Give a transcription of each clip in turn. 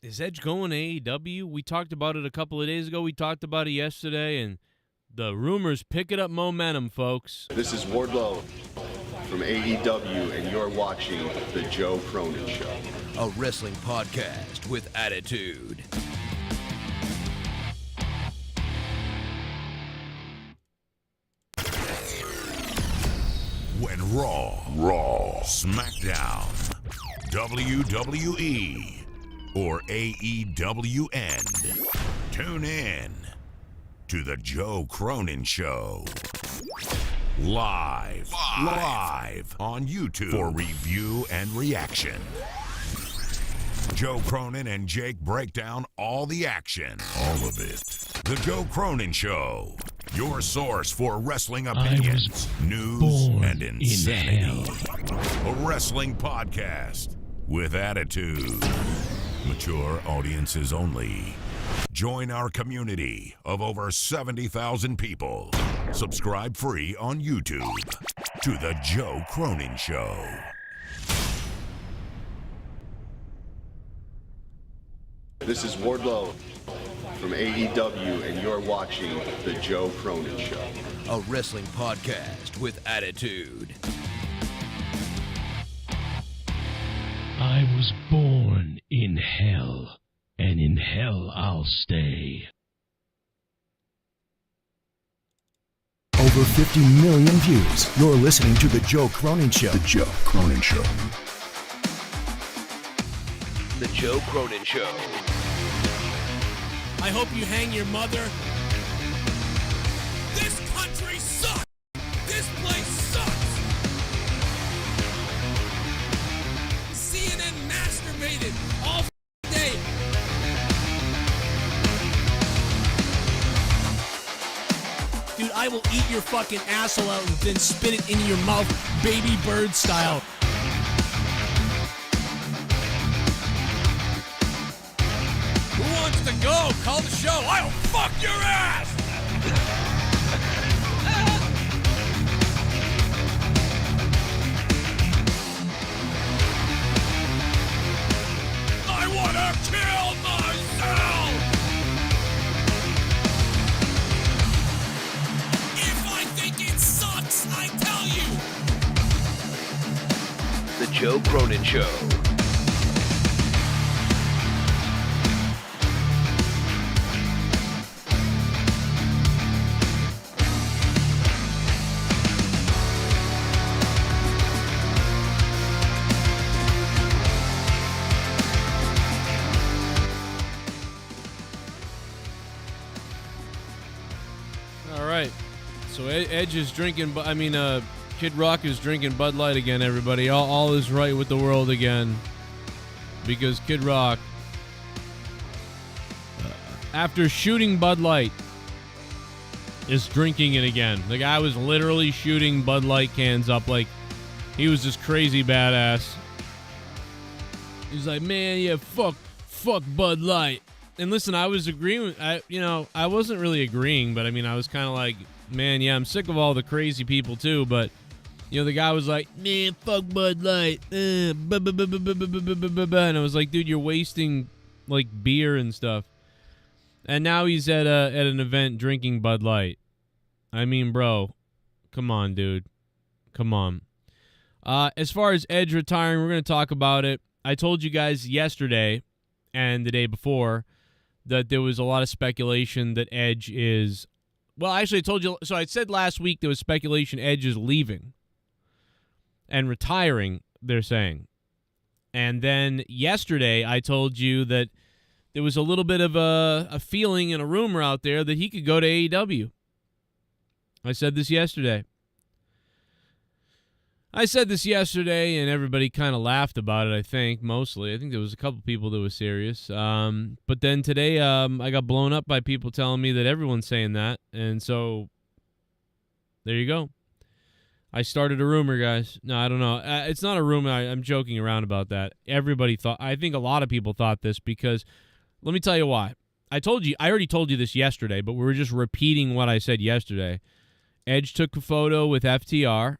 Is Edge going to AEW? We talked about it a couple of days ago. We talked about it yesterday, and the rumors picking up momentum, folks. This is Wardlow from AEW, and you're watching The Joe Cronin Show. A wrestling podcast with attitude. When Raw, SmackDown, WWE, or AEW end, tune in to The Joe Cronin Show. Live on YouTube for review and reaction. Joe Cronin and Jake break down all the action. All of it. The Joe Cronin Show. Your source for wrestling opinions, news, and insanity. A wrestling podcast with attitude. Mature audiences only. Join our community of over 70,000 people. Subscribe free on YouTube to The Joe Cronin Show. This is Wardlow from AEW, and you're watching The Joe Cronin Show. A wrestling podcast with attitude. I was born in hell, and in hell I'll stay. Over 50 million views. You're listening to The Joe Cronin Show. The Joe Cronin Show. The Joe Cronin Show. I hope you hang your mother. This country sucks. This place sucks. CNN masturbated all day. Dude, I will eat your fucking asshole out and then spit it into your mouth, baby bird style. Who wants to go? Call the show. I'll fuck your ass! I want to kill myself! If I think it sucks, I tell you! The Joe Cronin Show. So Edge is drinking, Kid Rock is drinking Bud Light again, everybody. All is right with the world again. Because Kid Rock, after shooting Bud Light, is drinking it again. The guy was literally shooting Bud Light cans up like he was this crazy badass. He's like, man, yeah, fuck Bud Light. And listen, I was agreeing. I wasn't really agreeing, but I was kind of like, man, yeah, I'm sick of all the crazy people too. But the guy was like, man, fuck Bud Light, and I was like, dude, you're wasting like beer and stuff. And now he's at an event drinking Bud Light. Bro, come on, dude, come on. As far as Edge retiring, we're gonna talk about it. I told you guys yesterday and the day before that there was a lot of speculation that Edge is... Well, actually, I told you... So I said last week there was speculation Edge is leaving and retiring, they're saying. And then yesterday I told you that there was a little bit of a feeling and a rumor out there that he could go to AEW. I said this yesterday. And everybody kind of laughed about it, I think, mostly. I think there was a couple people that were serious. But then today I got blown up by people telling me that everyone's saying that. And so there you go. I started a rumor, guys. No, I don't know. It's not a rumor. I'm joking around about that. Everybody thought, I think a lot of people thought this because, let me tell you why. I already told you this yesterday, but we were just repeating what I said yesterday. Edge took a photo with FTR.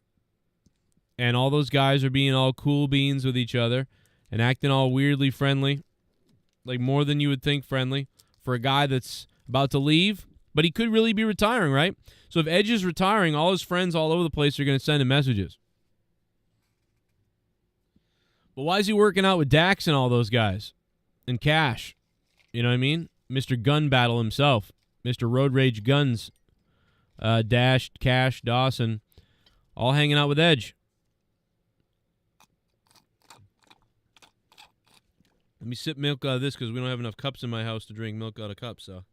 And all those guys are being all cool beans with each other and acting all weirdly friendly. Like, more than you would think friendly for a guy that's about to leave. But he could really be retiring, right? So if Edge is retiring, all his friends all over the place are going to send him messages. But why is he working out with Dax and all those guys? And Cash? You know what I mean? Mr. Gun Battle himself. Mr. Road Rage Guns. Dash, Cash, Dawson. All hanging out with Edge. Let me sip milk out of this because we don't have enough cups in my house to drink milk out of cups, so.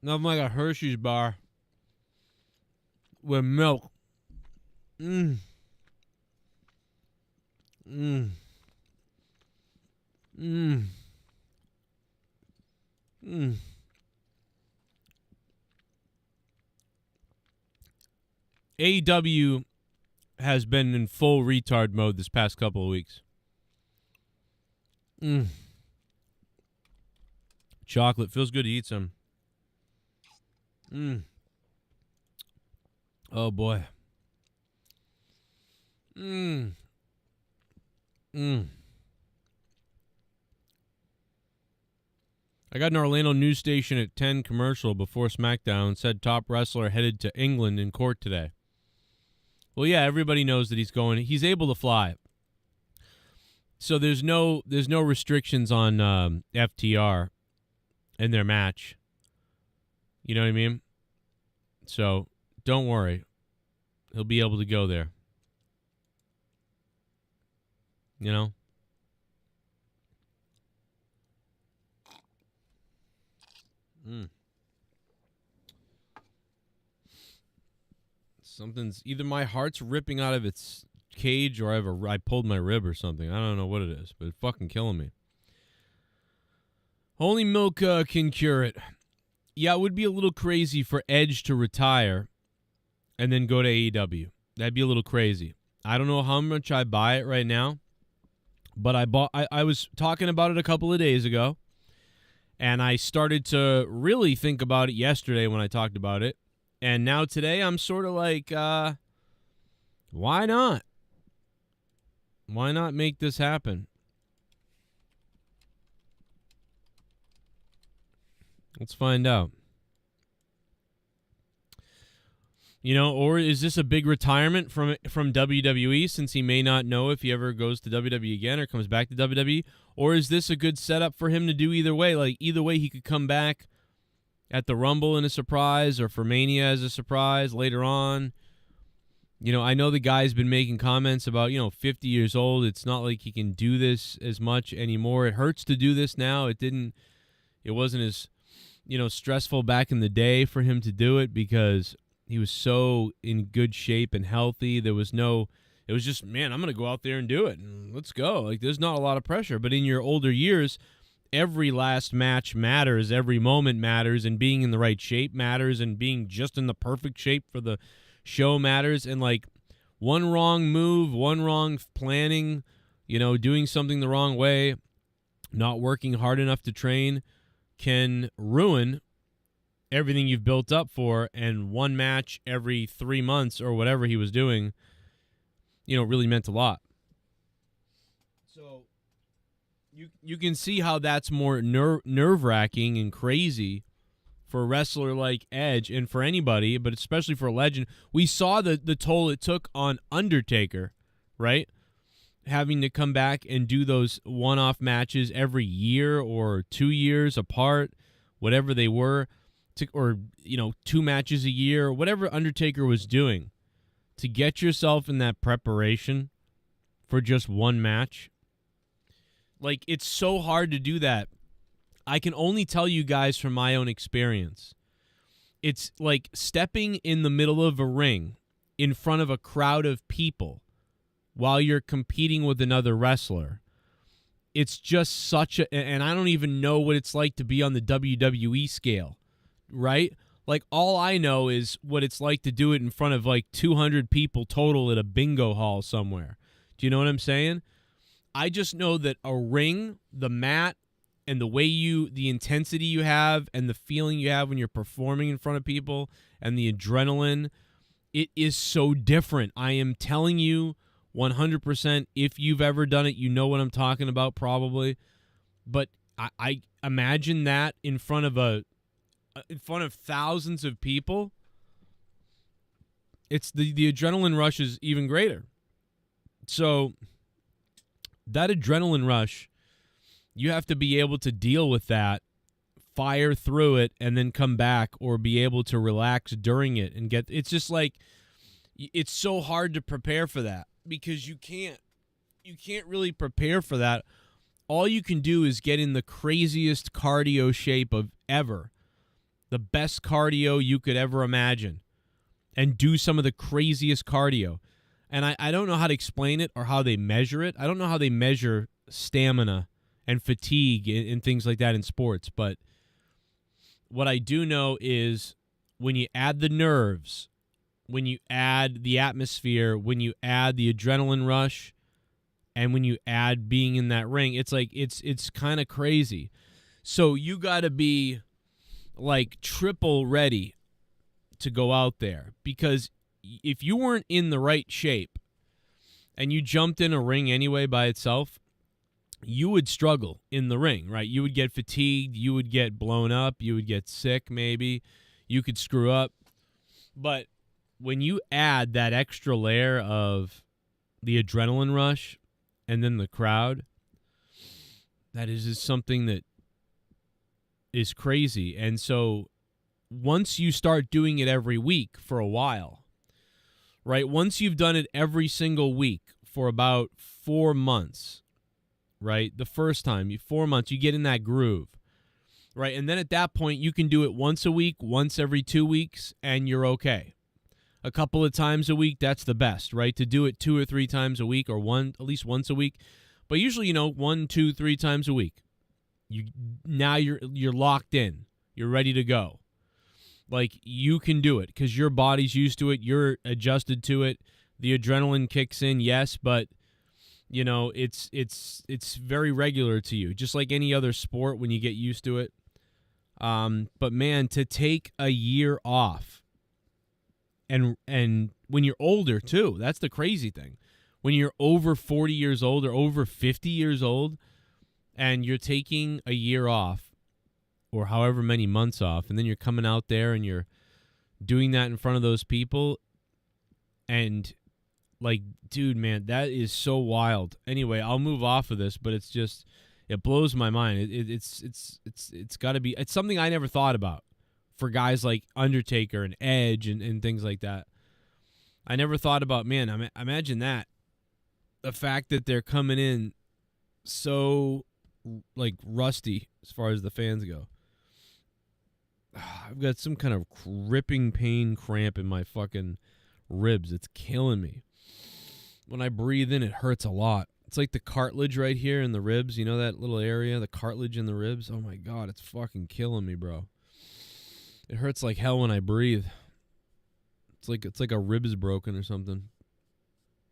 Nothing like a Hershey's bar with milk. AEW has been in full retard mode this past couple of weeks. Chocolate. Feels good to eat some. Oh, boy. I got an Orlando news station at 10 commercial before SmackDown said top wrestler headed to England in court today. Well, yeah, everybody knows that he's going. He's able to fly. So there's no restrictions on FTR and their match. You know what I mean? So don't worry. He'll be able to go there. You know? Something's either my heart's ripping out of its cage or I pulled my rib or something. I don't know what it is, but it's fucking killing me. Only milk can cure it. Yeah, it would be a little crazy for Edge to retire and then go to AEW. That'd be a little crazy. I don't know how much I buy it right now, but I was talking about it a couple of days ago, and I started to really think about it yesterday when I talked about it. And now today I'm sort of like, why not? Why not make this happen? Let's find out. You know, or is this a big retirement from WWE since he may not know if he ever goes to WWE again or comes back to WWE? Or is this a good setup for him to do either way? Like, either way, he could come back at the Rumble in a surprise or for Mania as a surprise later on. You know, I know the guy's been making comments about, 50 years old. It's not like he can do this as much anymore. It hurts to do this now. It wasn't as, stressful back in the day for him to do it because he was so in good shape and healthy. It was just, man, I'm going to go out there and do it. And let's go. Like, there's not a lot of pressure. But in your older years, every last match matters. Every moment matters. And being in the right shape matters. And being just in the perfect shape for the show matters. And, like, one wrong move, one wrong planning, doing something the wrong way, not working hard enough to train can ruin everything you've built up for, and one match every 3 months or whatever he was doing, really meant a lot. So you can see how that's more nerve-wracking and crazy for a wrestler like Edge and for anybody, but especially for a legend. We saw the toll it took on Undertaker, right? Having to come back and do those one-off matches every year or 2 years apart, whatever they were, or 2 matches a year, whatever Undertaker was doing, to get yourself in that preparation for just one match. Like, it's so hard to do that. I can only tell you guys from my own experience. It's like stepping in the middle of a ring in front of a crowd of people while you're competing with another wrestler. It's just and I don't even know what it's like to be on the WWE scale, right? Like, all I know is what it's like to do it in front of, like, 200 people total at a bingo hall somewhere. Do you know what I'm saying? I just know that a ring, the mat, and the way the intensity you have and the feeling you have when you're performing in front of people and the adrenaline, it is so different. I am telling you 100%, if you've ever done it, you know what I'm talking about probably. But I imagine that in front of thousands of people, it's the adrenaline rush is even greater. So that adrenaline rush, you have to be able to deal with that, fire through it, and then come back, or be able to relax during it and get. It's just like, it's so hard to prepare for that, because you can't really prepare for that. All you can do is get in the craziest cardio shape of ever, the best cardio you could ever imagine, and do some of the craziest cardio. And I don't know how to explain it or how they measure it. I don't know how they measure stamina and fatigue and things like that in sports. But what I do know is when you add the nerves, when you add the atmosphere, when you add the adrenaline rush, and when you add being in that ring, it's like it's kind of crazy. So you got to be like triple ready to go out there, because if you weren't in the right shape and you jumped in a ring anyway by itself, you would struggle in the ring, right? You would get fatigued, you would get blown up, you would get sick maybe, you could screw up. But when you add that extra layer of the adrenaline rush and then the crowd, that is just something that is crazy. And so once you start doing it every week for a while, right? Once you've done it every single week for about 4 months, right? The first time, 4 months, you get in that groove, right? And then at that point, you can do it once a week, once every 2 weeks, and you're okay. A couple of times a week, that's the best, right? To do it 2 or 3 times a week, or at least once a week. But usually, 1, 2, 3 times a week. Now you're locked in. You're ready to go. Like, you can do it because your body's used to it. You're adjusted to it. The adrenaline kicks in, yes, but it's very regular to you, just like any other sport when you get used to it. But man, to take a year off, and when you're older too, that's the crazy thing. When you're over 40 years old or over 50 years old, and you're taking a year off, or however many months off, and then you're coming out there and you're doing that in front of those people, and like, dude, man, that is so wild. Anyway, I'll move off of this, but it's just, it blows my mind. It's got to be, it's something I never thought about for guys like Undertaker and Edge and things like that. I never thought about, man, imagine that. The fact that they're coming in so, like, rusty as far as the fans go. I've got some kind of ripping pain cramp in my fucking ribs. It's killing me. When I breathe in, it hurts a lot. It's like the cartilage right here in the ribs. You know that little area, the cartilage in the ribs? Oh, my God, it's fucking killing me, bro. It hurts like hell when I breathe. It's like a rib is broken or something.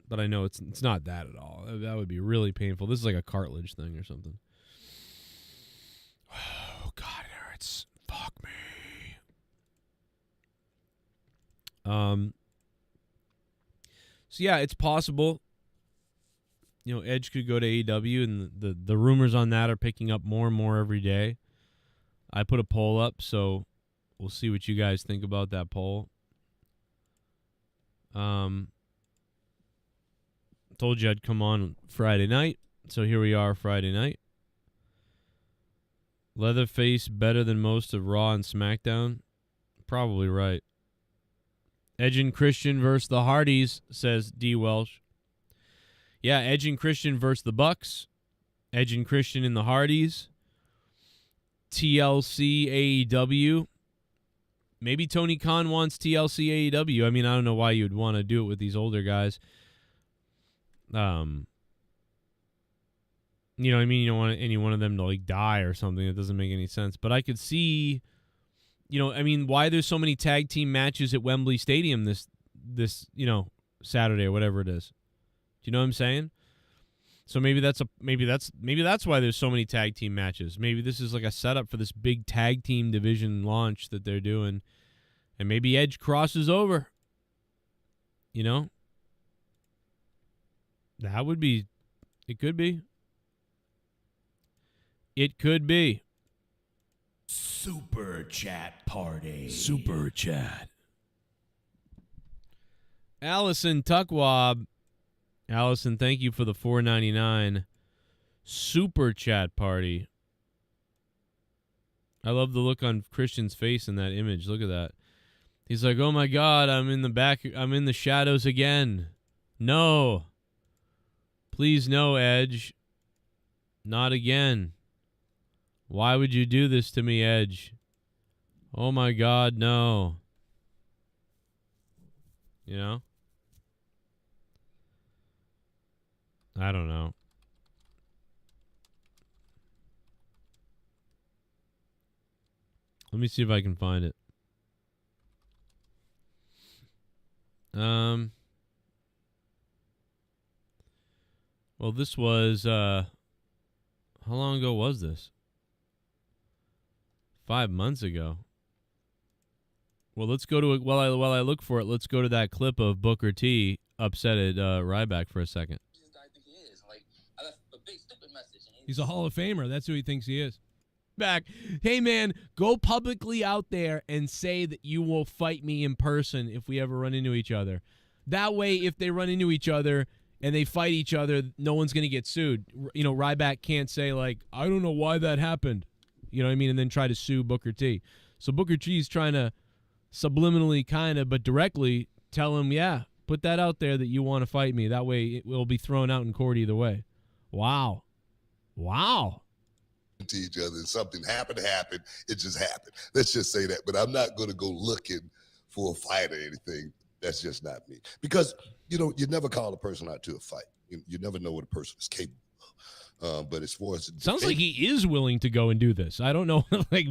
But I know it's not that at all. That would be really painful. This is like a cartilage thing or something. Oh, God, it hurts. Fuck me. So yeah, it's possible. Edge could go to AEW, and the rumors on that are picking up more and more every day. I put a poll up, so we'll see what you guys think about that poll. Told you I'd come on Friday night, so here we are Friday night. Leatherface better than most of Raw and SmackDown? Probably right. Edge and Christian versus the Hardys, says D. Welsh. Yeah, Edge and Christian versus the Bucks. Edge and Christian and the Hardys. TLC AEW. Maybe Tony Khan wants TLC AEW. I mean, I don't know why you'd want to do it with these older guys. You know what I mean? You don't want any one of them to like die or something. It doesn't make any sense. But I could see I mean, why there's so many tag team matches at Wembley Stadium this Saturday or whatever it is. Do you know what I'm saying? So maybe that's why there's so many tag team matches. Maybe this is like a setup for this big tag team division launch that they're doing, and maybe Edge crosses over. That would be. It could be. It could be. Super chat party. Super chat. Allison Tuckwab. Allison, thank you for the $4.99 super chat party. I love the look on Christian's face in that image. Look at that. He's like, "Oh my God, I'm in the back. I'm in the shadows again." No. Please no, Edge. Not again. Why would you do this to me, Edge? Oh my God, no. I don't know. Let me see if I can find it. Well, this was, how long ago was this? 5 months ago. Well, let's go to it. While I look for it, let's go to that clip of Booker T upset at Ryback for a second. He's a Hall of Famer. That's who he thinks he is. Back. Hey, man, go publicly out there and say that you will fight me in person if we ever run into each other. That way, if they run into each other and they fight each other, no one's going to get sued. Ryback can't say, like, "I don't know why that happened." You know what I mean? And then try to sue Booker T. So Booker T's trying to subliminally kind of, but directly tell him, yeah, put that out there that you want to fight me. That way it will be thrown out in court either way. Wow. To each other, and something happened. It just happened. Let's just say that. But I'm not going to go looking for a fight or anything. That's just not me. Because, you never call a person out to a fight. You never know what a person is capable of. But as far as sounds like he is willing to go and do this. I don't know. Like,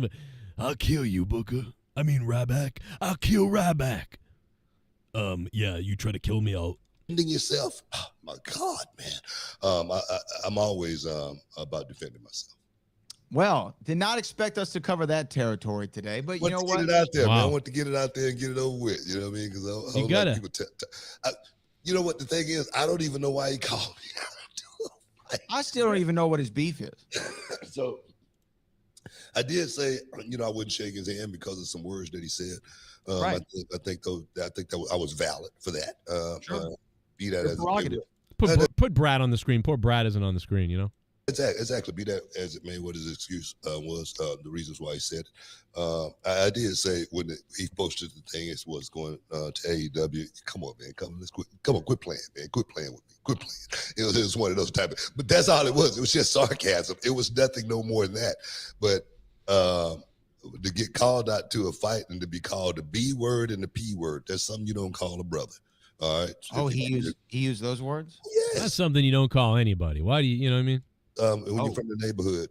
I'll kill you, Booker. I mean, Ryback. I'll kill Ryback. Yeah, you try to kill me, I'll... Defending yourself? Oh, my God, man. I'm always about defending myself. Well, did not expect us to cover that territory today, but you know what? Get it out there, man. I want to get it out there and get it over with. You know what I mean? Because you gotta. You know what the thing is? I don't even know why he called me. I still don't even know what his beef is. So I did say, I wouldn't shake his hand because of some words that he said. Right. I think that I was valid for that. Sure. Be that as prerogative. Put Brad on the screen. Poor Brad isn't on the screen, Exactly. Be that as it may, what his excuse was, the reasons why he said it. I did say when he posted the thing, it was going to AEW. Come on, man. Quit playing, man. Quit playing with me. Quit playing. It was one of those type of, but that's all it was. It was just sarcasm. It was nothing no more than that. But to get called out to a fight and to be called the B word and the P word, that's something you don't call a brother. All right. Oh, he used those words? Yes. That's something you don't call anybody. Why do you know what I mean? When you're from the neighborhood,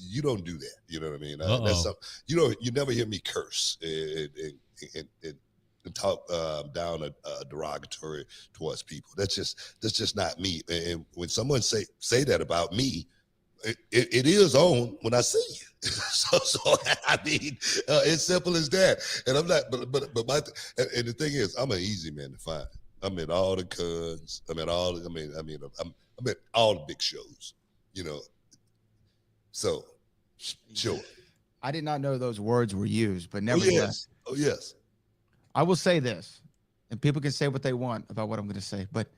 you don't do that. You know what I mean? That's something, you never hear me curse and talk down a derogatory towards people. That's just not me. And when someone say that about me, it is on when I see you. so I mean, it's simple as that. And I'm not, and the thing is, I'm an easy man to find. I'm at all the cons. I'm at all the big shows. So sure. I did not know those words were used, but nevertheless. Oh yes. I will say this, and people can say what they want about what I'm going to say, but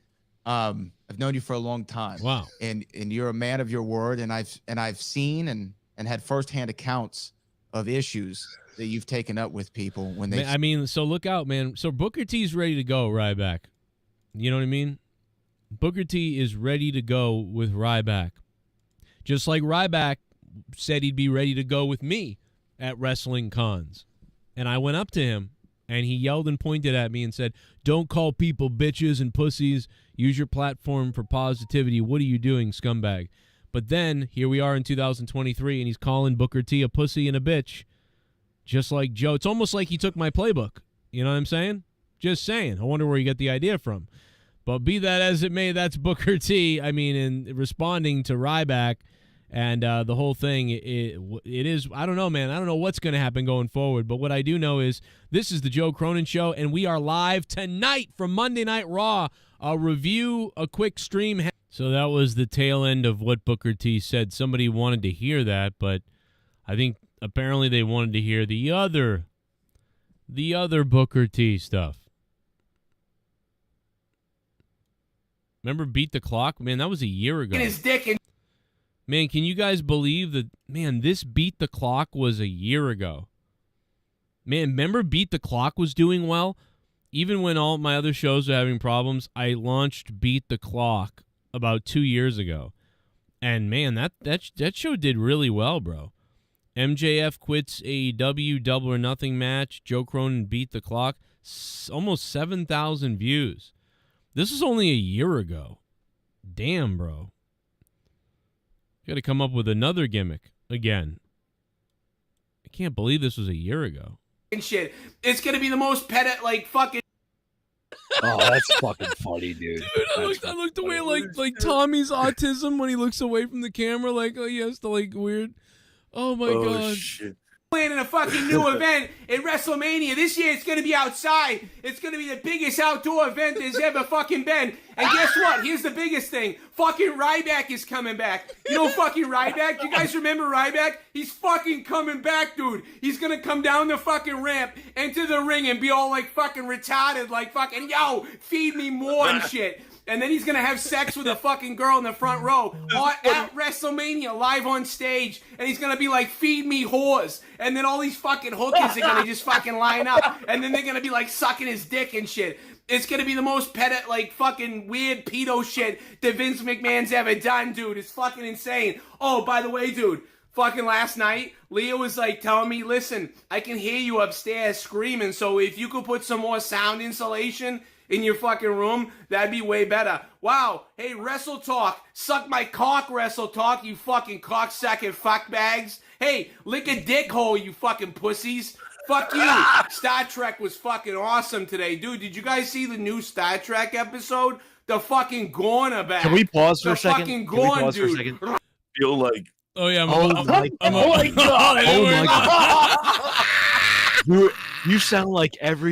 I've known you for a long time. Wow. And you're a man of your word, and I've seen and had firsthand accounts of issues that you've taken up with people when they. I mean, so look out, man. So Booker T's ready to go, Ryback. You know what I mean? Booker T is ready to go with Ryback. Just like Ryback said he'd be ready to go with me at wrestling cons. And I went up to him, and he yelled and pointed at me and said, "Don't call people bitches and pussies. Use your platform for positivity. What are you doing, scumbag?" But then, here we are in 2023, and he's calling Booker T a pussy and a bitch. just like Joe. It's almost like he took my playbook. You know what I'm saying? Just saying. I wonder where you get the idea from. But be that as it may, that's Booker T. I mean, in responding to Ryback and the whole thing, it is, I don't know, man. I don't know what's going to happen going forward. But what I do know is this is the Joe Cronin Show, and we are live tonight from Monday Night Raw. I'll review a quick stream. So that was the tail end of what Booker T said. Somebody wanted to hear that, but I think apparently they wanted to hear the other Booker T stuff. Remember Beat the Clock? Man, that was a year ago. His dick and man, can you guys believe that? Man, this Beat the Clock was a year ago. Man, remember Beat the Clock was doing well? Even when all my other shows were having problems, I launched Beat the Clock about 2 years ago. And man, that show did really well, bro. MJF quits AEW Double or Nothing match. Joe Cronin beat the clock. Almost 7,000 views. This was only a year ago. Damn, bro. Got to come up with another gimmick again. I can't believe this was a year ago. Shit. It's going to be the most like fucking. Oh, that's fucking funny, dude. Dude, I looked away like Tommy's autism when he looks away from the camera, like, oh, he has to, like, weird. Oh, my God. Shit. Planning a fucking new event at WrestleMania. This year it's going to be outside. It's going to be the biggest outdoor event there's ever fucking been. And guess what? Here's the biggest thing. Fucking Ryback is coming back. You know fucking Ryback? You guys remember Ryback? He's fucking coming back, dude. He's going to come down the fucking ramp, enter the ring, and be all like fucking retarded, like fucking, yo, feed me more and shit. And then he's going to have sex with a fucking girl in the front row at WrestleMania, live on stage. And he's going to be like, feed me whores. And then all these fucking hookers are going to just fucking line up. And then they're going to be like sucking his dick and shit. It's going to be the most like fucking weird pedo shit that Vince McMahon's ever done, dude. It's fucking insane. Oh, by the way, dude. Fucking last night, Leah was like telling me, listen, I can hear you upstairs screaming. So if you could put some more sound insulation in your fucking room, that'd be way better. Wow. Hey, Wrestle Talk. Suck my cock, Wrestle Talk, you fucking cocksucking fuckbags. Hey, lick a dick hole, you fucking pussies. Fuck you. Star Trek was fucking awesome today. Dude, did you guys see the new Star Trek episode? The fucking Gorn are back. Can we pause for a second? Fucking Gorn, dude. Feel like... Oh, yeah. Oh, my God. Oh, my God. Dude, you sound like every...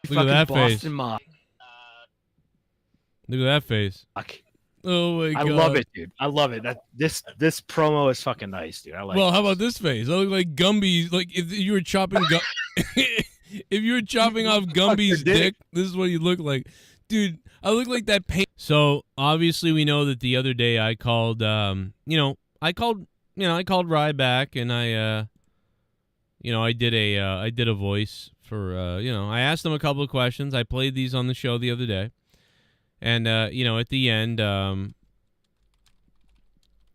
Look at that Boston face. Mob. Look at that face. Oh my God. I love it, dude. I love it. This promo is fucking nice, dude. I like. Well, how about this face? I look like Gumby. Like if you were chopping, if you were chopping off Gumby's dick, this is what you look like, dude. I look like that pain. So obviously, we know that the other day I called, I called Ryback, and I did a voice for, I asked him a couple of questions. I played these on the show the other day. And, at the end,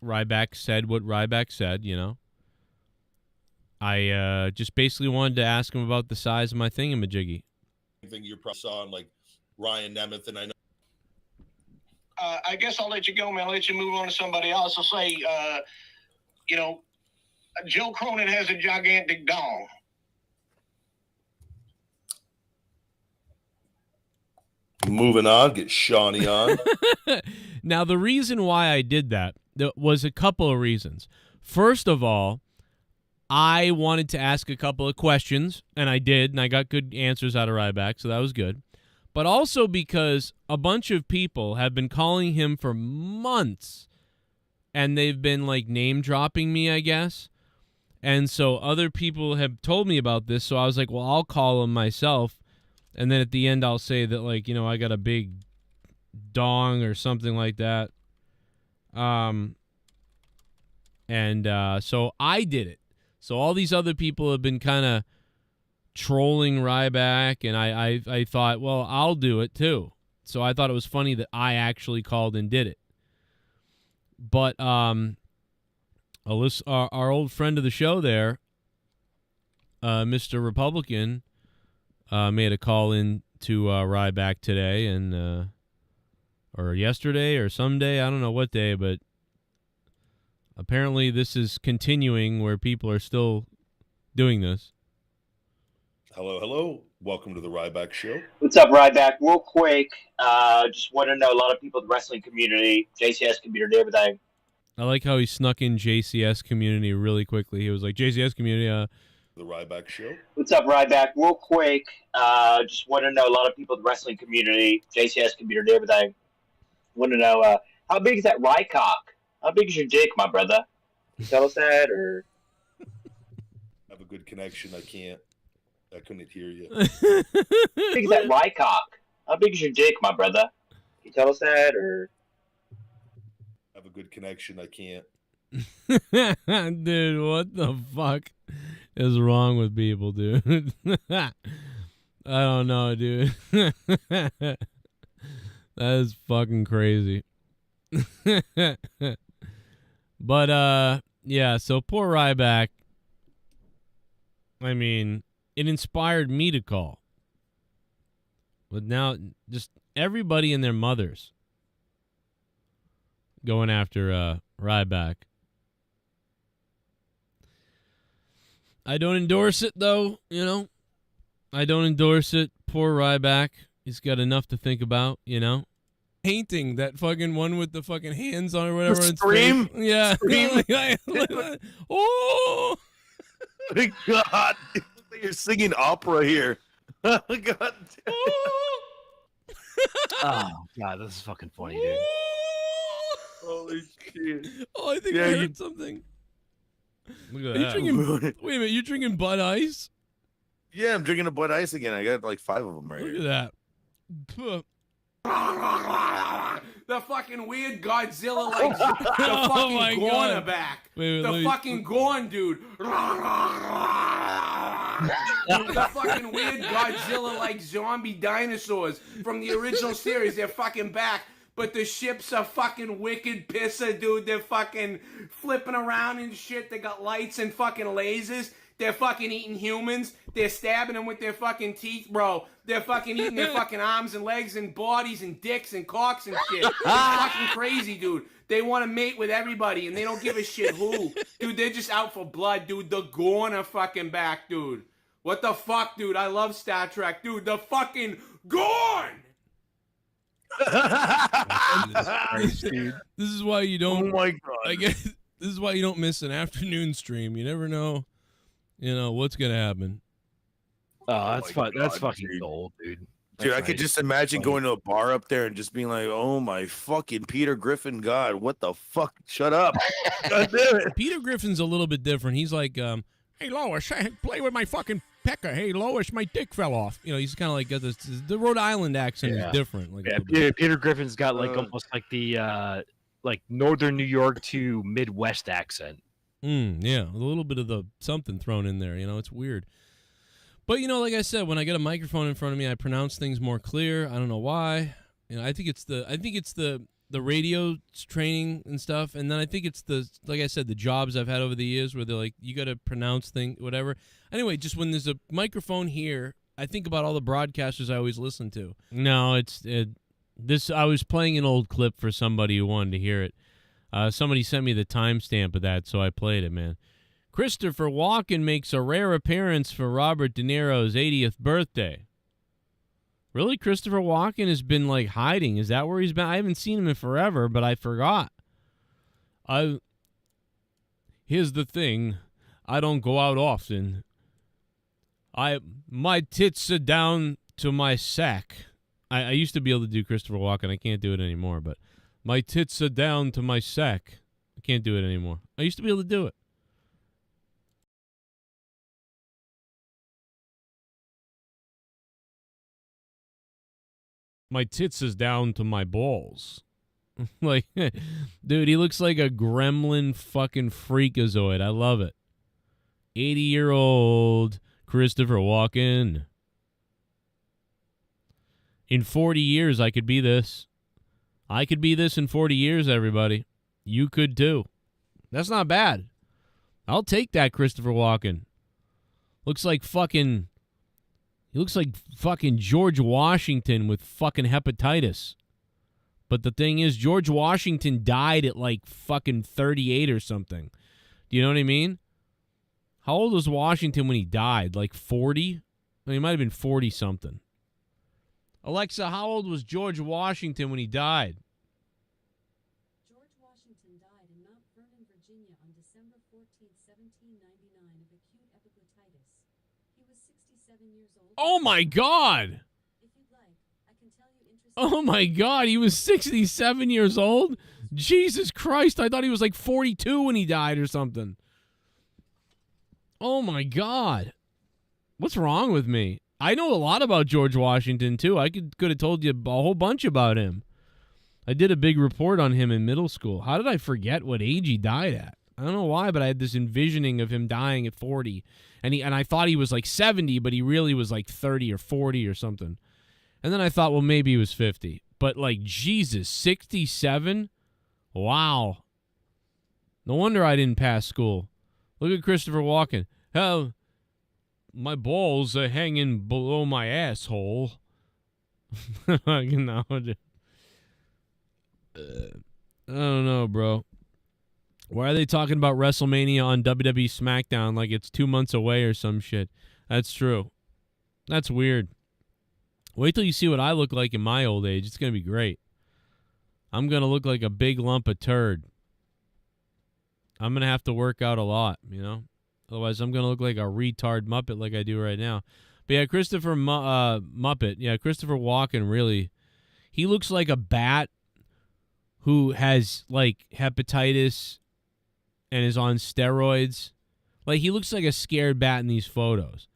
Ryback said what Ryback said, I just basically wanted to ask him about the size of my thingamajiggy. I think you probably saw on, like, Ryan Nemeth, and I know. I guess I'll let you go, man. I'll let you move on to somebody else. I'll say, Joe Cronin has a gigantic dong. Moving on, get Shawnee on. Now, the reason why I did that, there was a couple of reasons. First of all, I wanted to ask a couple of questions, and I did, and I got good answers out of Ryback, so that was good. But also because a bunch of people have been calling him for months, and they've been, like, name-dropping me, I guess. And so other people have told me about this, so I was like, well, I'll call him myself. And then at the end, I'll say that, like, I got a big dong or something like that. So I did it. So all these other people have been kind of trolling Ryback, and I thought, well, I'll do it too. So I thought it was funny that I actually called and did it. But our old friend of the show there, Mr. Republican, made a call in to Ryback today, and or yesterday or someday, I don't know what day, but apparently this is continuing where people are still doing this. Hello. Welcome to the Ryback Show. What's up, Ryback? Real quick, just want to know a lot of people in the wrestling community, JCS community, everything. I like how he snuck in JCS community really quickly. He was like, JCS community, The Ryback Show. What's up, Ryback? Real quick, just want to know a lot of people in the wrestling community, JCS community, everything. Want to know how big is that Rycock? How big is your dick, my brother? Can you tell us that, or? I have a good connection. I couldn't hear you. How big is that Rycock? How big is your dick, my brother? Can you tell us that, or? I have a good connection. I can't. Dude, what the fuck is wrong with people, dude? I don't know, dude. That is fucking crazy. But, yeah, so poor Ryback. I mean, it inspired me to call. But now, just everybody and their mothers going after Ryback. I don't endorse it, though, you know. I don't endorse it. Poor Ryback. He's got enough to think about, you know. Painting, that fucking one with the fucking hands on or whatever. Scream? Yeah. Scream? Oh! God. You're singing opera here. God damn. Oh, God, this is fucking funny, dude. Holy shit. Oh, I think I heard something. Look at that. Wait a minute, you drinking Bud Ice? Yeah, I'm drinking a Bud Ice again. I got like 5 of them right Look here. at that. Puh. The fucking weird Godzilla, like the fucking Gorn back. The fucking Gorn dude. The fucking weird Godzilla, like zombie dinosaurs from the original series. They're fucking back. But the ships are fucking wicked pisser, dude. They're fucking flipping around and shit. They got lights and fucking lasers. They're fucking eating humans. They're stabbing them with their fucking teeth, bro. They're fucking eating their fucking arms and legs and bodies and dicks and cocks and shit. It's fucking crazy, dude. They want to mate with everybody and they don't give a shit who. Dude, they're just out for blood, dude. The Gorn are fucking back, dude. What the fuck, dude? I love Star Trek, dude. The fucking Gorn! This is why you don't. Oh my God. I guess this is why you don't miss an afternoon stream. You never know, what's gonna happen. Oh, that's fun. That's fucking gold, dude. Dude, I could just imagine going to a bar up there and just being like, "Oh my fucking Peter Griffin, God, what the fuck? Shut up!" God damn it. Peter Griffin's a little bit different. He's like, "Hey Lois, play with my fucking pecker. Hey Lois, my dick fell off." You know, he's kind of like got this. The Rhode Island accent is different. Like Peter Griffin's got like almost like the like Northern New York to Midwest accent. Yeah, a little bit of the something thrown in there. You know, it's weird. But, like I said, when I get a microphone in front of me, I pronounce things more clear. I don't know why. I think it's the radio training and stuff. And then I think it's like I said, the jobs I've had over the years where they're like, you got to pronounce things, whatever. Anyway, just when there's a microphone here, I think about all the broadcasters I always listen to. No, I was playing an old clip for somebody who wanted to hear it. Somebody sent me the timestamp of that, so I played it, man. Christopher Walken makes a rare appearance for Robert De Niro's 80th birthday. Really? Christopher Walken has been, like, hiding. Is that where he's been? I haven't seen him in forever, but I forgot. Here's the thing. I don't go out often. My tits are down to my sack. I used to be able to do Christopher Walken. I can't do it anymore, but my tits are down to my sack. I can't do it anymore. I used to be able to do it. My tits is down to my balls. Like, dude, he looks like a gremlin fucking freakazoid. I love it. 80-year-old Christopher Walken. In 40 years, I could be this. I could be this in 40 years, everybody. You could too. That's not bad. I'll take that, Christopher Walken. He looks like fucking George Washington with fucking hepatitis. But the thing is, George Washington died at like fucking 38 or something. Do you know what I mean? How old was Washington when he died? Like 40? Well, he might have been 40-something. Alexa, how old was George Washington when he died? George Washington died in Mount Vernon, Virginia on December 14, 1799 of acute epiglottitis. He was 67 years old. Oh, my God. If you'd like, I can tell you interesting. Oh, my God. He was 67 years old? Jesus Christ. I thought he was like 42 when he died or something. Oh, my God. What's wrong with me? I know a lot about George Washington, too. I could have told you a whole bunch about him. I did a big report on him in middle school. How did I forget what age he died at? I don't know why, but I had this envisioning of him dying at 40. And I thought he was like 70, but he really was like 30 or 40 or something. And then I thought, well, maybe he was 50. But like, Jesus, 67? Wow. No wonder I didn't pass school. Look at Christopher Walken. Oh, my balls are hanging below my asshole. I don't know, bro. Why are they talking about WrestleMania on WWE SmackDown like it's 2 months away or some shit? That's true. That's weird. Wait till you see what I look like in my old age. It's going to be great. I'm going to look like a big lump of turd. I'm going to have to work out a lot, you know? Otherwise, I'm going to look like a retard Muppet like I do right now. But yeah, Christopher Muppet. Yeah, Christopher Walken, really. He looks like a bat who has, like, hepatitis and is on steroids. Like, he looks like a scared bat in these photos.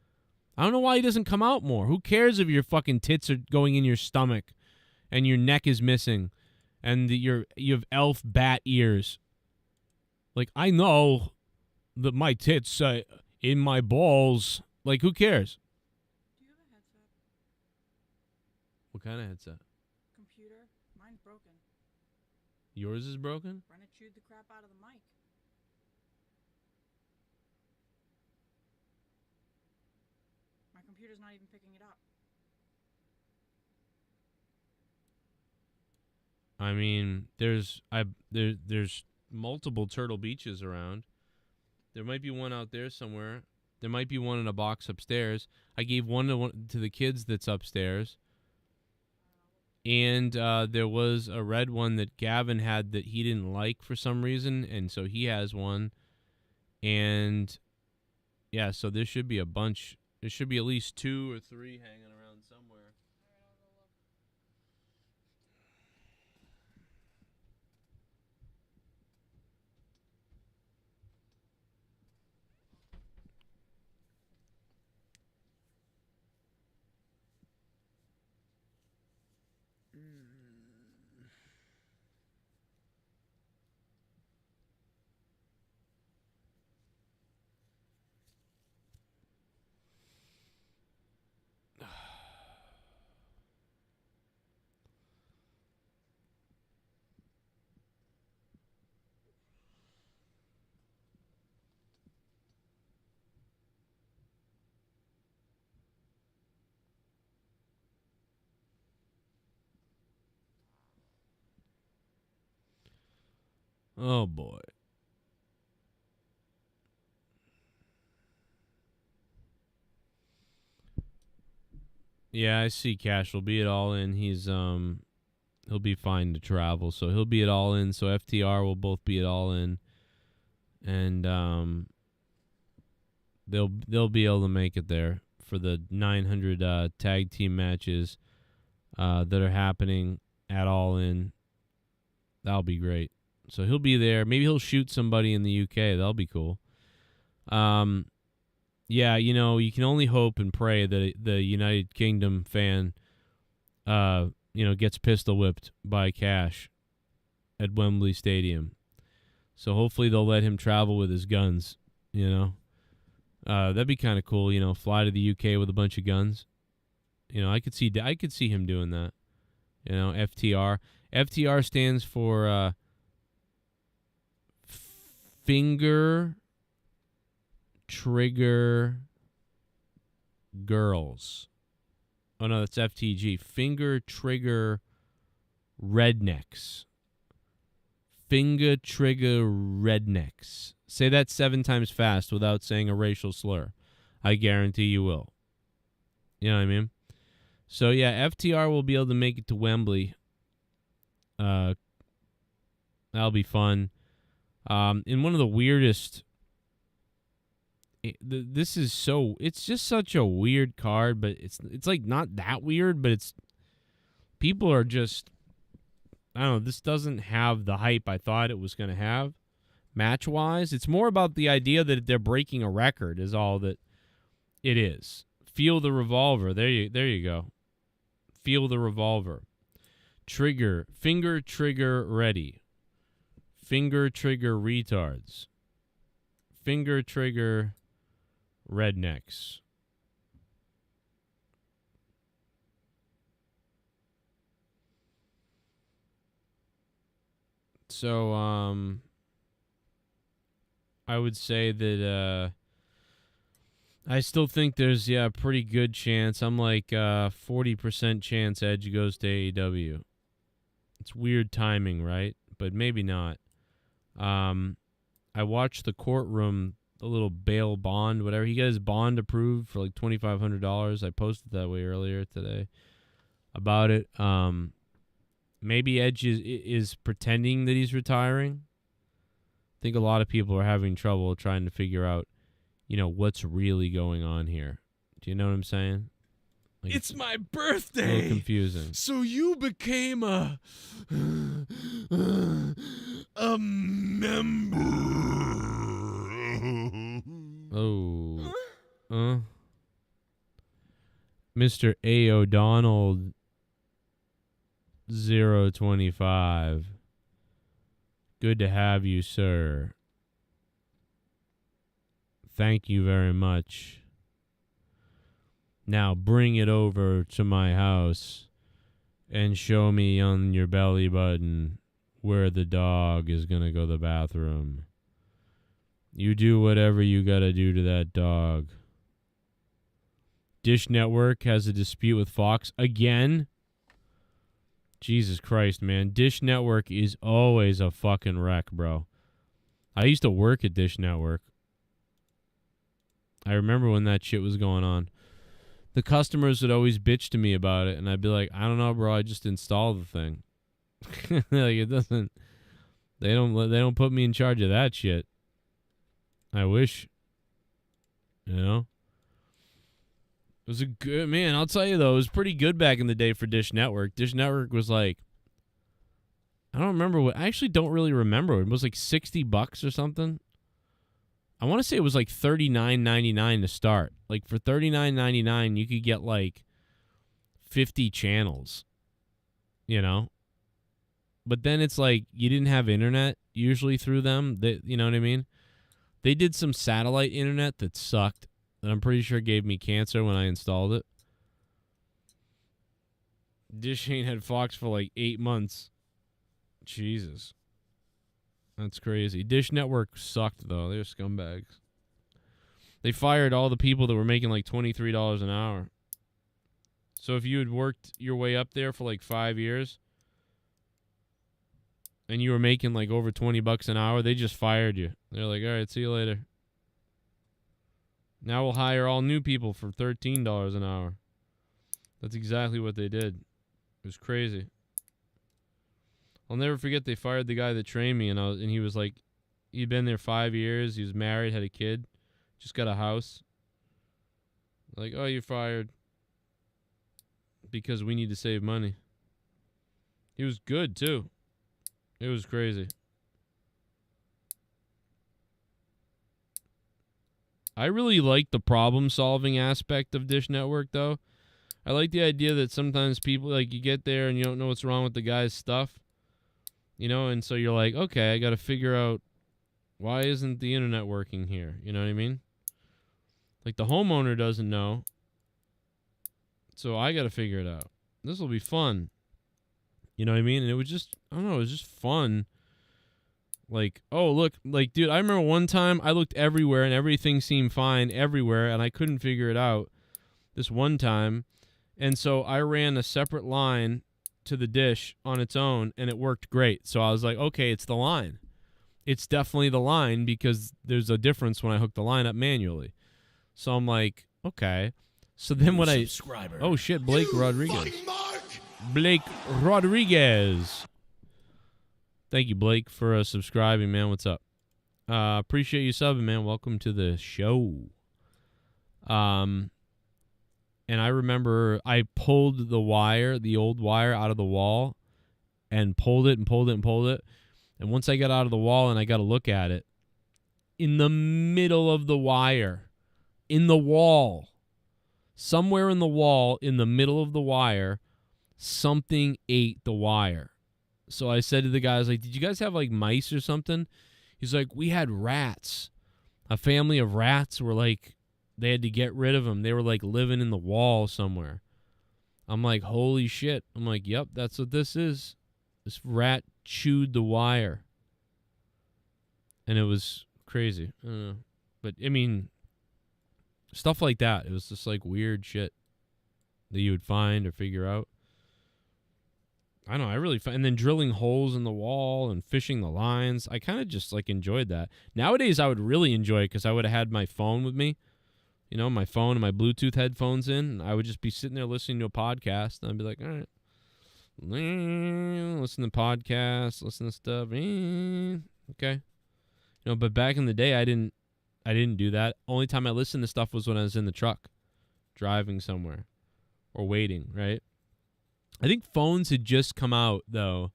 I don't know why he doesn't come out more. Who cares if your fucking tits are going in your stomach and your neck is missing and you have elf bat ears? Like, I know that my tits in my balls. Like, who cares? Do you have a headset? What kind of headset? Computer? Mine's broken. Yours is broken? Brenna chewed the crap out of the mic. My computer's not even picking it up. I mean, there's multiple Turtle Beaches around. There might be one out there somewhere. There might be one in a box upstairs. I gave one to the kids that's upstairs. And there was a red one that Gavin had that he didn't like for some reason, and so he has one. And, yeah, so there should be a bunch. There should be at least 2 or 3 hanging around somewhere. Oh, boy. Yeah, I see Cash will be at All In. He'll be fine to travel, so he'll be at All In. So FTR will both be at All In, and they'll be able to make it there for the 900 tag team matches that are happening at All In. That'll be great. So he'll be there. Maybe he'll shoot somebody in the UK. That'll be cool. Yeah, you know, you can only hope and pray that the United Kingdom fan, gets pistol whipped by Cash at Wembley Stadium. So hopefully they'll let him travel with his guns, you know. That'd be kind of cool, you know, fly to the UK with a bunch of guns. You know, I could see him doing that. You know, FTR. FTR stands for Finger Trigger Girls. Oh, no, that's FTG. Finger Trigger Rednecks. finger trigger rednecks. Say that 7 times fast without saying a racial slur. I guarantee you will. You know what I mean? So, yeah, FTR will be able to make it to Wembley. That'll be fun. In one of the weirdest... This is so... It's just such a weird card, but it's like not that weird, but it's... People are just... I don't know, this doesn't have the hype I thought it was going to have, match-wise. It's more about the idea that they're breaking a record is all that it is. Feel the revolver. There you go. Feel the revolver. Trigger. Finger trigger ready. Finger trigger retards. Finger trigger rednecks. So, I would say that, I still think there's, a pretty good chance. I'm like, 40% chance Edge goes to AEW. It's weird timing, right? But maybe not. I watched the courtroom, the little bail bond, whatever. He got his bond approved for like $2,500. I posted that way earlier today about it. Maybe Edge is pretending that he's retiring. I think a lot of people are having trouble trying to figure out, what's really going on here. Do you know what I'm saying? Like it's my a birthday. little confusing. So you became a member. Oh. Mr. A. O'Donnell 025. Good to have you, sir. Thank you very much. Now bring it over to my house and show me on your belly button where the dog is going to go to the bathroom. You do whatever you got to do to that dog. Dish Network has a dispute with Fox again. Jesus Christ, man. Dish Network is always a fucking wreck, bro. I used to work at Dish Network. I remember when that shit was going on. The customers would always bitch to me about it, and I'd be like, I don't know, bro. I just installed the thing. Like, it doesn't... They don't put me in charge of that shit. I wish. You know? It was a good... Man, I'll tell you, though, it was pretty good back in the day for Dish Network. Dish Network was like... I don't remember what... I actually don't really remember. It was like $60 or something. I want to say it was like $39.99 to start. Like, for $39.99, you could get like 50 channels. You know? But then it's like you didn't have internet usually through them. You know what I mean? They did some satellite internet that sucked. That I'm pretty sure gave me cancer when I installed it. Dish ain't had Fox for like 8 months. Jesus. That's crazy. Dish Network sucked, though. They're scumbags. They fired all the people that were making like $23 an hour. So if you had worked your way up there for like 5 years and you were making like over $20 an hour, they just fired you. They're like, all right, see you later. Now we'll hire all new people for $13 an hour. That's exactly what they did. It was crazy. I'll never forget they fired the guy that trained me, and he was like, he'd been there 5 years. He was married, had a kid, just got a house. Like, oh, you're fired because we need to save money. He was good, too. It was crazy. I really like the problem-solving aspect of Dish Network, though. I like the idea that sometimes people, like, you get there and you don't know what's wrong with the guy's stuff. You know, and so you're like, okay, I got to figure out why isn't the internet working here? You know what I mean? Like, the homeowner doesn't know, so I got to figure it out. This will be fun. You know what I mean? And it was just, I don't know, it was just fun. Like, oh, look, like, dude, I remember one time I looked everywhere and everything seemed fine everywhere and I couldn't figure it out this one time. And so I ran a separate line to the dish on its own, and it worked great. So I was like, okay, it's the line. It's definitely the line because there's a difference when I hook the line up manually. So I'm like, okay. So then when subscriber. Oh, shit, Blake Rodriguez. Blake Rodriguez. Thank you, Blake, for subscribing, man. What's up? Appreciate you subbing, man. Welcome to the show. And I remember I pulled the wire, the old wire, out of the wall and pulled it and pulled it and pulled it. And once I got out of the wall and I got to look at it, in the middle of the wire, in the wall, somewhere in the wall, in the middle of the wire, something ate the wire. So I said to the guys, like, did you guys have, like, mice or something? He's like, we had rats. A family of rats were, like, they had to get rid of them. They were, like, living in the wall somewhere. I'm like, holy shit. I'm like, yep, that's what this is. This rat chewed the wire. And it was crazy. I don't know. But, I mean, stuff like that. It was just, like, weird shit that you would find or figure out. I don't know. I really and then drilling holes in the wall and fishing the lines. I kind of just like enjoyed that. Nowadays, I would really enjoy it because I would have had my phone with me, you know, my phone and my Bluetooth headphones in. And I would just be sitting there listening to a podcast, and I'd be like, all right, listen to podcasts, listen to stuff. Okay, you know. But back in the day, I didn't do that. Only time I listened to stuff was when I was in the truck, driving somewhere, or waiting. Right. I think phones had just come out, though.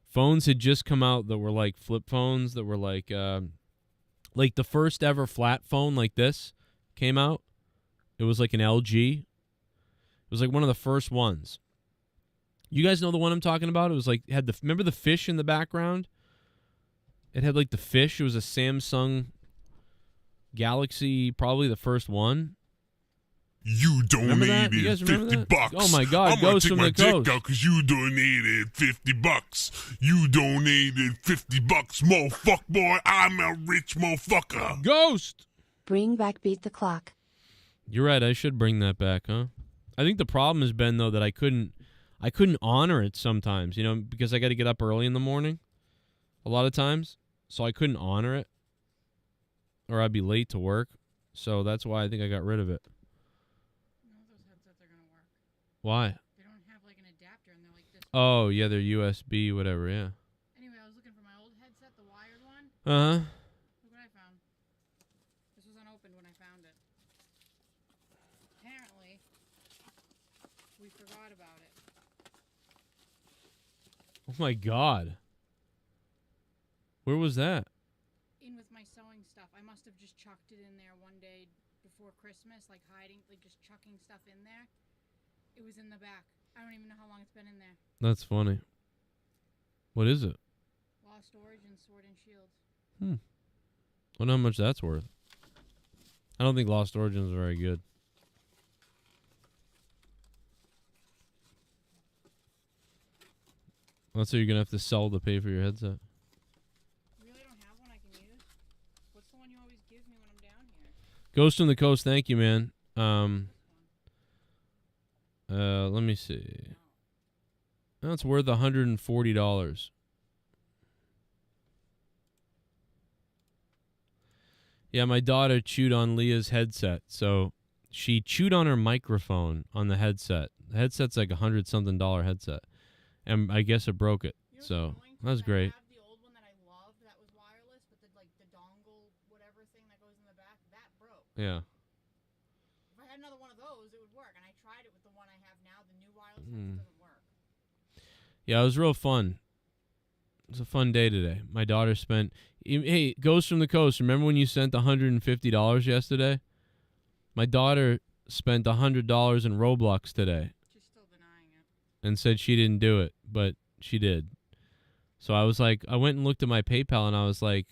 Phones had just come out that were like flip phones that were like the first ever flat phone like this came out. It was like an LG. It was like one of the first ones. You guys know the one I'm talking about? It was like, remember the fish in the background? It had like the fish. It was a Samsung Galaxy, probably the first one. You donated 50 bucks. Oh my God! I'm gonna Ghost take from my the dick coast. out because you donated 50 bucks. You donated 50 bucks, motherfucker boy. I'm a rich motherfucker. Ghost. Bring back Beat the Clock. You're right. I should bring that back, huh? I think the problem has been though that I couldn't honor it sometimes. You know, because I got to get up early in the morning, a lot of times, so I couldn't honor it, or I'd be late to work. So that's why I think I got rid of it. Why? They don't have like an adapter and they're like this. Oh, yeah, they're USB, whatever, yeah. Anyway, I was looking for my old headset, the wired one. Uh-huh. Look what I found. This was unopened when I found it. Apparently, we forgot about it. Oh, my God. Where was that? In with my sewing stuff. I must have just chucked it in there one day before Christmas, like hiding, like just chucking stuff in there. It was in the back. I don't even know how long it's been in there. That's funny. What is it? Lost Origin Sword and Shield. I wonder how much that's worth. I don't think Lost Origins is very good. That's what you're going to have to sell to pay for your headset. You really don't have one I can use? What's the one you always give me when I'm down here? Ghost from the Coast, thank you, man. Let me see. That's worth $140. Yeah, my daughter chewed on Leah's headset. So she chewed on her microphone on the headset. The headset's like $100-something headset. And I guess it broke it. So that was great. I have the old one that I loved that was wireless, but the dongle whatever thing that goes in the back, that broke. Yeah. If I had another one of those, it would work. And I tried it with the one I have now, the new wireless one, it doesn't work. Yeah, it was real fun. It was a fun day today. My daughter spent... Hey, Ghost from the Coast, remember when you sent $150 yesterday? My daughter spent $100 in Roblox today. She's still denying it. And said she didn't do it, but she did. So I was like, I went and looked at my PayPal, and I was like,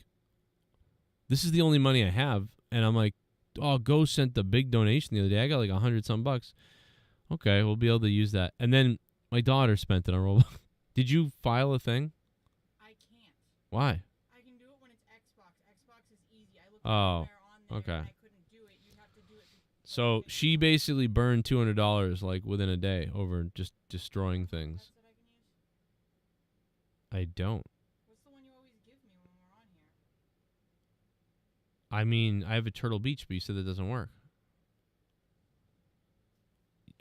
this is the only money I have. And I'm like, oh, Ghost sent the big donation the other day. I got like $100-some bucks. Okay, we'll be able to use that. And then my daughter spent it on Roblox. Did you file a thing? I can't. Why? I can do it when it's Xbox. Xbox is easy. I looked Oh, okay. I couldn't do it. You have to do it. So she basically burned $200 like within a day over just destroying things. That's what I I don't. What's the one you always give me when we're on here? I mean, I have a Turtle Beach, but you said that doesn't work.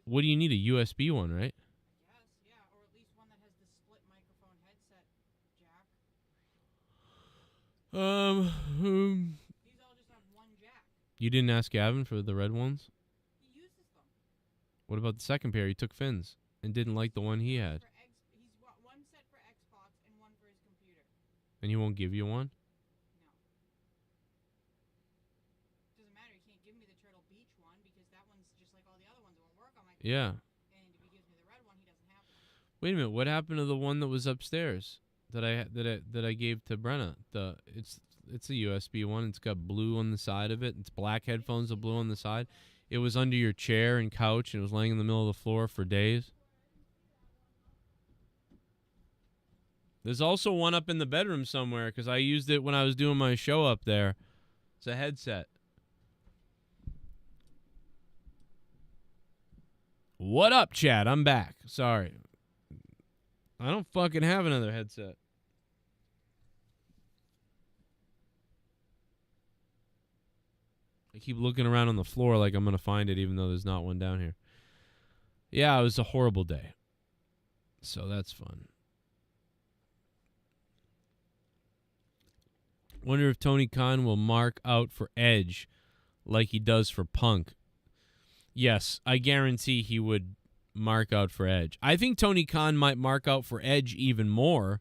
What do you need? A USB one, right? Yes, yeah, or at least one that has the split microphone headset jack. These all just have one jack. You didn't ask Gavin for the red ones? He uses them. What about the second pair? He took Finn's and didn't like the one he had. He's one set for Xbox and one for his computer. And he won't give you one? Doesn't matter. He can't give me the Turtle Beach one because that one's just like all the other ones. It won't work on my computer. Yeah. And if he gives me the red one, he doesn't have one. Wait a minute. What happened to the one that was upstairs that I gave to Brenna? It's a USB one. It's got blue on the side of it. It's black headphones with blue on the side. It was under your chair and couch, and it was laying in the middle of the floor for days. There's also one up in the bedroom somewhere because I used it when I was doing my show up there. It's a headset. What up, Chad? I'm back. Sorry. I don't fucking have another headset. I keep looking around on the floor like I'm going to find it even though there's not one down here. Yeah, it was a horrible day. So that's fun. Wonder if Tony Khan will mark out for Edge like he does for Punk. Yes, I guarantee he would mark out for Edge. I think Tony Khan might mark out for Edge even more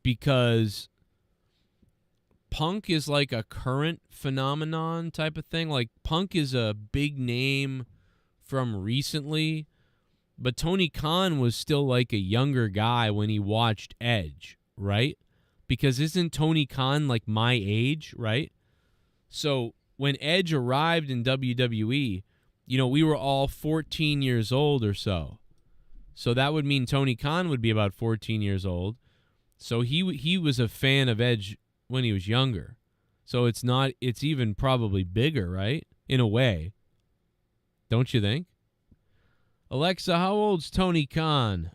because Punk is like a current phenomenon type of thing. Like, Punk is a big name from recently, but Tony Khan was still like a younger guy when he watched Edge, right? Because isn't Tony Khan like my age, right? So when Edge arrived in WWE, you know, we were all 14 years old or so. So that would mean Tony Khan would be about 14 years old. So he was a fan of Edge when he was younger. So it's even probably bigger, right? In a way. Don't you think? Alexa, how old's Tony Khan?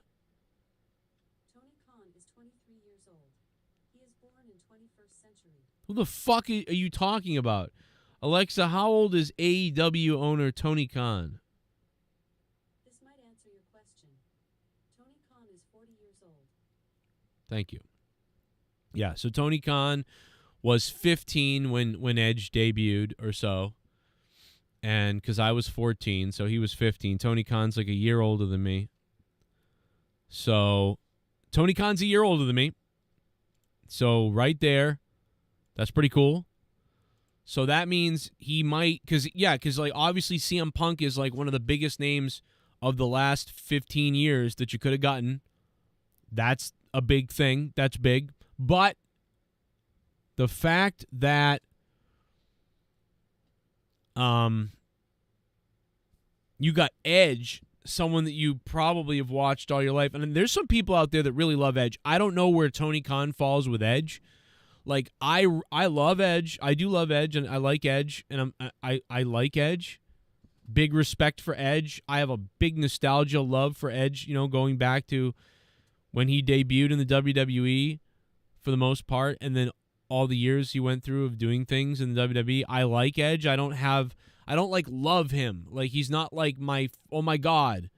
Tony Khan is 23 years old. He is born in 21st century. Who the fuck are you talking about? Alexa, how old is AEW owner Tony Khan? This might answer your question. Tony Khan is 40 years old. Thank you. Yeah, so Tony Khan was 15 when Edge debuted or so. And because I was 14, so he was 15. Tony Khan's like a year older than me. So Tony Khan's a year older than me. So right there, that's pretty cool. So that means he might, because like obviously CM Punk is like one of the biggest names of the last 15 years that you could have gotten. That's a big thing. That's big. But the fact that you got Edge, someone that you probably have watched all your life, and there's some people out there that really love Edge. I don't know where Tony Khan falls with Edge. Like, I love Edge. I do love Edge, and I like Edge, and I like Edge. Big respect for Edge. I have a big nostalgia love for Edge, you know, going back to when he debuted in the WWE for the most part, and then all the years he went through of doing things in the WWE. I like Edge. I don't like love him. Like, he's not like my, oh my God,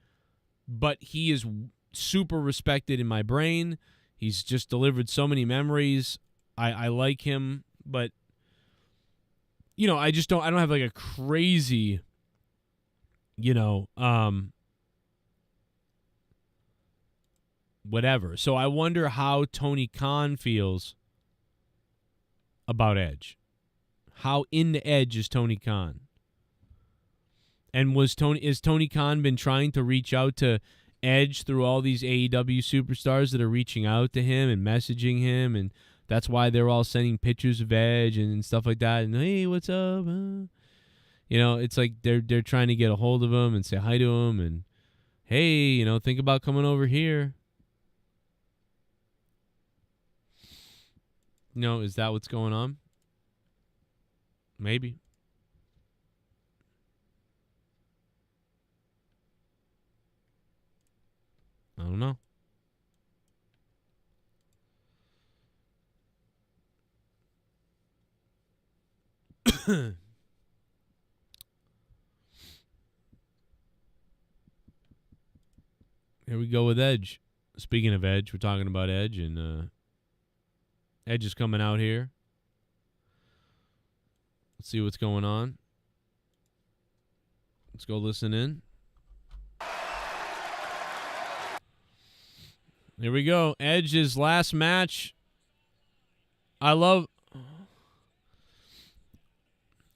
but he is super respected in my brain. He's just delivered so many memories. I like him, but you know, I don't have like a crazy, you know, whatever. So I wonder how Tony Khan feels about Edge. How into Edge is Tony Khan? And is Tony Khan been trying to reach out to Edge through all these AEW superstars that are reaching out to him and messaging him, and that's why they're all sending pictures of Edge and stuff like that. And hey, what's up? You know, it's like they're trying to get a hold of him and say hi to him, and hey, you know, think about coming over here. You know, is that what's going on? Maybe. I don't know. Here we go with Edge. Speaking of Edge, we're talking about Edge, and Edge is coming out here. Let's see what's going on. Let's go listen in. Here we go. Edge's last match. I love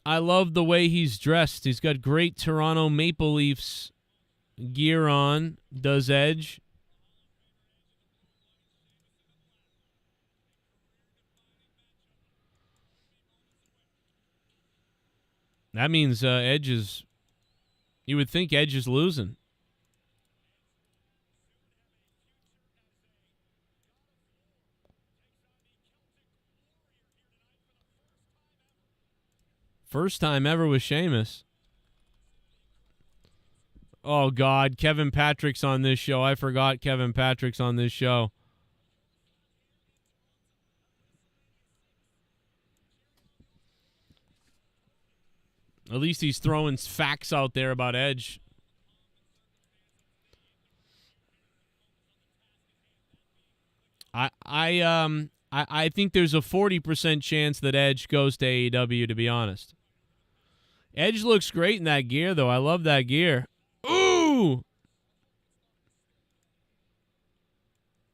the way he's dressed. He's got great Toronto Maple Leafs gear on, does Edge. That means Edge is... You would think Edge is losing. First time ever with Sheamus. Oh, God. Kevin Patrick's on this show. I forgot Kevin Patrick's on this show. At least he's throwing facts out there about Edge. I think there's a 40% chance that Edge goes to AEW, to be honest. Edge looks great in that gear, though. I love that gear. Ooh!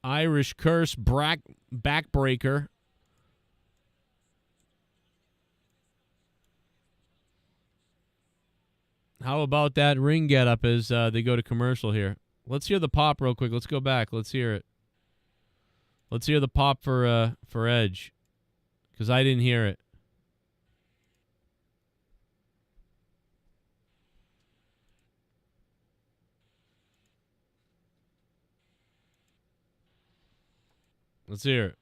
Irish curse, backbreaker. How about that ring getup as they go to commercial here? Let's hear the pop real quick. Let's go back. Let's hear it. Let's hear the pop for Edge, because I didn't hear it. Let's hear it.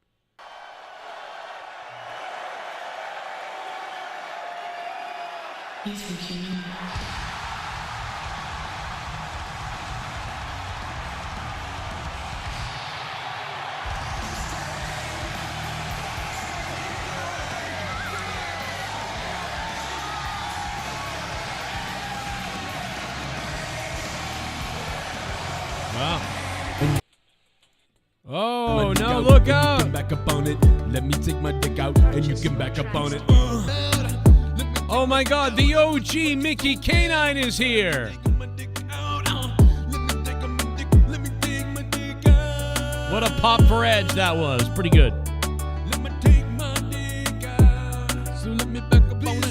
Wow. Oh, no, look out. Back up on it. Let me take my dick out and you can back up on it. Oh, my God. The OG Mickey K9 is here. What a pop for Edge that was. Pretty good. So let me back up on it.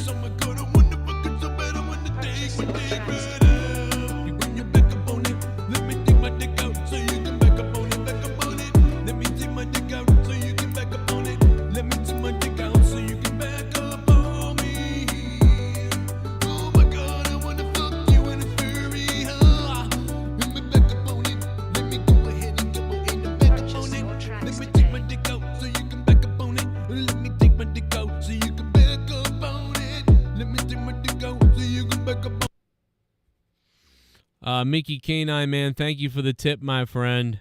Mickey K9, man, thank you for the tip, my friend.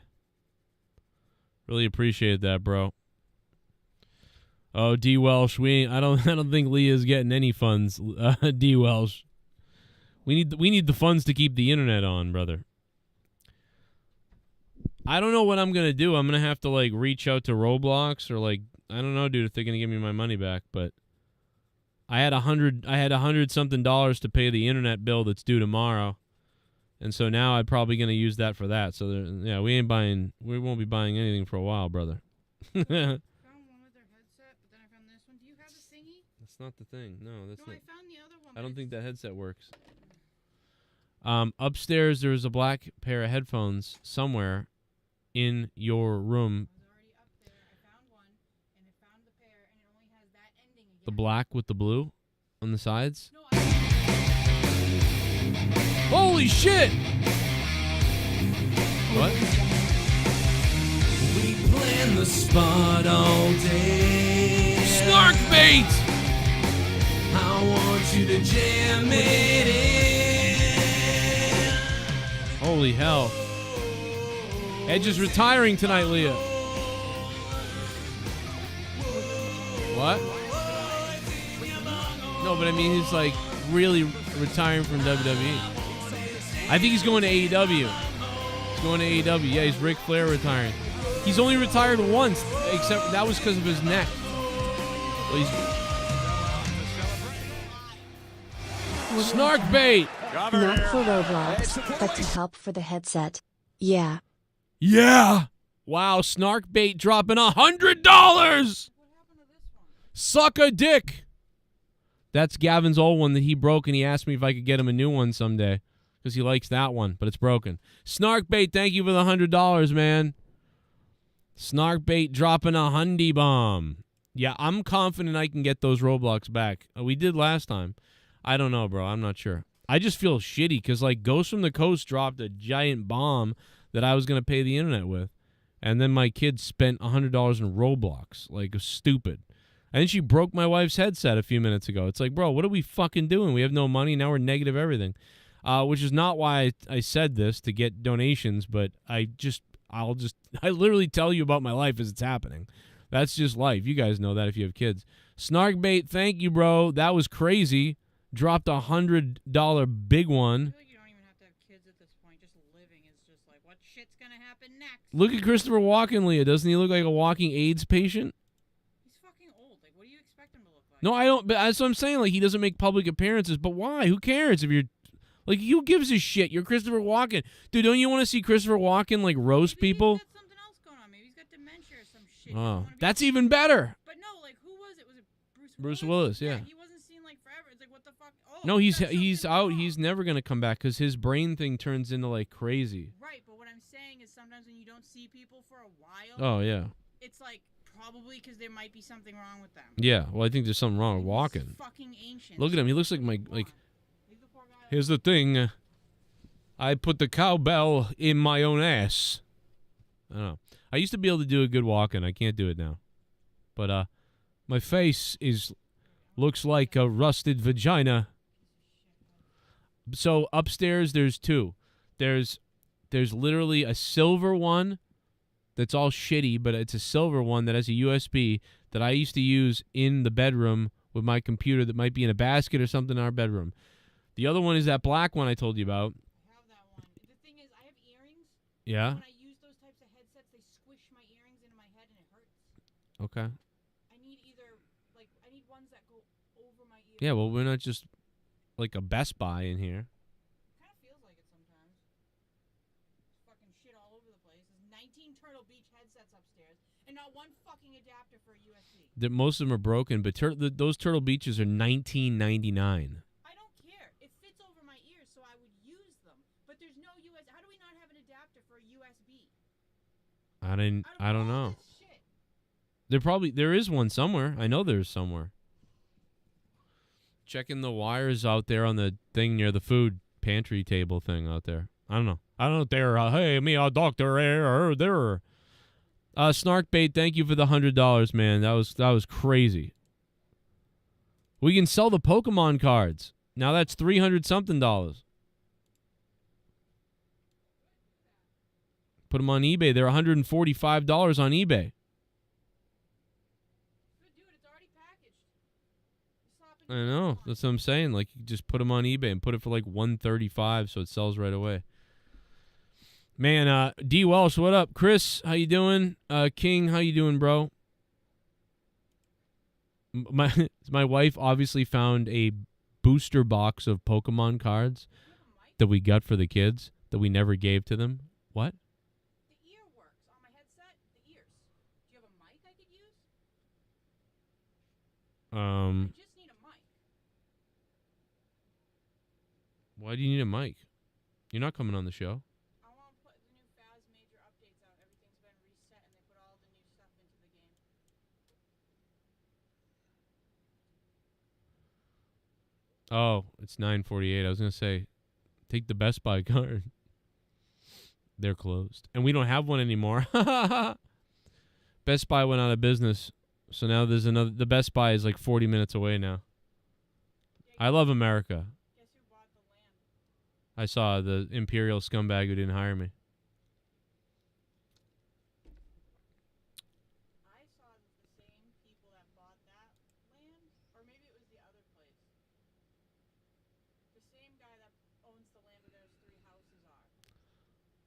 Really appreciate that, bro. Oh, D Welsh, I don't think Leah's getting any funds. D Welsh, we need the funds to keep the internet on, brother. I don't know what I'm gonna do. I'm gonna have to like reach out to Roblox or like I don't know, dude, if they're gonna give me my money back. But I had $100 something to pay the internet bill that's due tomorrow. And so now I'm probably going to use that for that. So, yeah, we won't be buying anything for a while, brother. Found one with their headset, but then I found this one. Do you have a thingy? That's not the thing. No, that's not. I found the other one. I don't think that headset works. Upstairs, there's a black pair of headphones somewhere in your room. I was already up there. I found one, and I found the pair, and it only has that ending again. The black with the blue on the sides? No, Holy shit! What? We plan the spot all day. Snark bait! I want you to jam it in. Holy hell. Edge is retiring tonight, Leah. What? No, but I mean, he's like really retiring from WWE. I think he's going to AEW. He's going to AEW. Yeah, he's Ric Flair retiring. He's only retired once, except that was because of his neck. So he's snark bait. Not for Roblox, but to help for the headset. Yeah. Yeah. Wow, snark bait dropping $100. Suck a dick. That's Gavin's old one that he broke, and he asked me if I could get him a new one someday because he likes that one, but it's broken. Snark bait, thank you for the $100, man. Snark bait dropping a hundy bomb. Yeah, I'm confident I can get those Roblox back. We did last time. I don't know, bro. I'm not sure. I just feel shitty because, like, Ghost from the Coast dropped a giant bomb that I was going to pay the internet with. And then my kid spent $100 in Roblox. Like, stupid. And then she broke my wife's headset a few minutes ago. It's like, bro, what are we fucking doing? We have no money. Now we're negative everything. Which is not why I said this to get donations, but I literally tell you about my life as it's happening. That's just life. You guys know that if you have kids. Snarkbait, thank you, bro. That was crazy. Dropped a $100 big one. Look at Christopher Walken, Leah. Doesn't he look like a walking AIDS patient? He's fucking old. Like, what do you expect him to look like? No, I don't. But that's what I'm saying. Like, he doesn't make public appearances. But why? Who cares if you're... Like, who gives a shit? You're Christopher Walken. Dude, don't you want to see Christopher Walken, like, roast people? Maybe he's got something else going on. Maybe he's got dementia or some shit. Oh, that's even better. But no, like, who was it? Was it Bruce Willis, yeah. He wasn't seen, like, forever. It's like, what the fuck? Oh, No, he's out. He's never going to come back because his brain thing turns into, like, crazy. Right, but what I'm saying is sometimes when you don't see people for a while... Oh, yeah. It's, like, probably because there might be something wrong with them. Yeah, well, I think there's something wrong with Walken. Fucking ancient. Look at him. He looks like my... like. Here's the thing. I put the cowbell in my own ass. I don't know. I used to be able to do a good walk-in. I can't do it now. But my face looks like a rusted vagina. So upstairs there's two. There's literally a silver one that's all shitty, but it's a silver one that has a USB that I used to use in the bedroom with my computer that might be in a basket or something in our bedroom. The other one is that black one I told you about. Yeah. When I use those types of headsets, they squish my earrings into my head and it hurts. Okay. I need ones that go over my ears. Yeah, well, we're not just like a Best Buy in here. Kind of feels like it sometimes. Fucking shit all over the place. There's 19 Turtle Beach headsets upstairs and not one fucking adapter for a USB. Most of them are broken, but those Turtle Beaches are $19.99. I don't know. There is one somewhere. I know there's somewhere. Checking the wires out there on the thing near the food pantry table thing out there. I don't know. I don't know if they're, hey, me, a doctor, or there. Snarkbait, thank you for the $100, man. That was crazy. We can sell the Pokemon cards. Now that's $300-something. Put them on eBay. They're $145 on eBay. I know. That's what I'm saying. Like, you just put them on eBay and put it for like $135 so it sells right away. Man, D. Welsh, what up? Chris, how you doing? King, how you doing, bro? My wife obviously found a booster box of Pokemon cards that we got for the kids that we never gave to them. What? I just need a mic. Why do you need a mic? You're not coming on the show. I want to put the new Faz major updates out. Everything's been reset and they put all the new stuff into the game. Oh, it's 9:48. I was going to say, take the Best Buy card. They're closed. And we don't have one anymore. Best Buy went out of business. So now there's another. The Best Buy is like 40 minutes away now. I love America. Guess who bought the land? I saw the imperial scumbag who didn't hire me. I saw the same people that bought that land, or maybe it was the other place.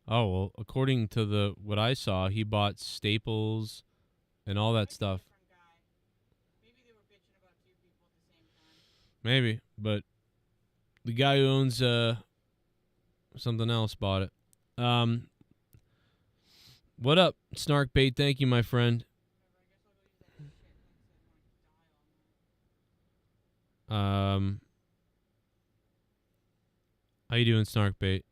Oh, well, according to what I saw, he bought Staples and all that stuff. Maybe, but the guy who owns something else bought it. What up, Snarkbait? Thank you, my friend. How you doing, Snarkbait?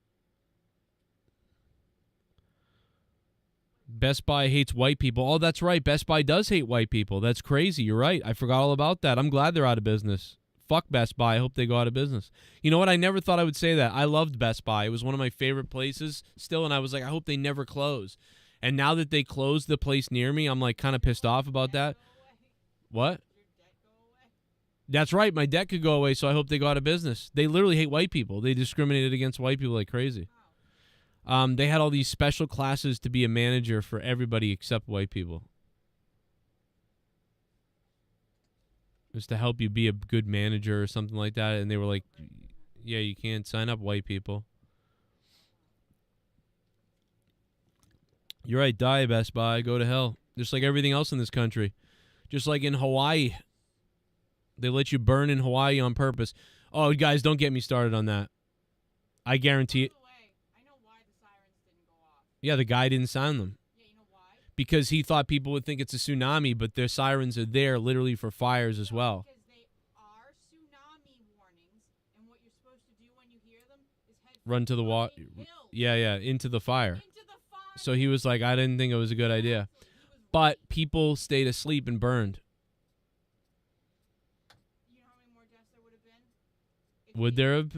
Best Buy hates white people. Oh, that's right. Best Buy does hate white people. That's crazy. You're right. I forgot all about that. I'm glad they're out of business. Fuck Best Buy. I hope they go out of business. You know what? I never thought I would say that. I loved Best Buy. It was one of my favorite places still, and I was like, I hope they never close. And now that they closed the place near me, I'm like kind of pissed off about that. What? That's right. My debt could go away, so I hope they go out of business. They literally hate white people. They discriminated against white people like crazy. They had all these special classes to be a manager for everybody except white people. Just to help you be a good manager or something like that. And they were like, yeah, you can't sign up white people. You're right. Die, Best Buy. Go to hell. Just like everything else in this country. Just like in Hawaii. They let you burn in Hawaii on purpose. Oh, guys, don't get me started on that. I guarantee it. Yeah, the guy didn't sound them. Yeah, you know why? Because he thought people would think it's a tsunami, but their sirens are there literally for fires as well. Because they are tsunami warnings, and what you're supposed to do when you hear them is head Run to the water. Yeah, into the fire. So he was like, I didn't think it was a good idea. But people stayed asleep and burned. You know how many more deaths there would have been? Would there have?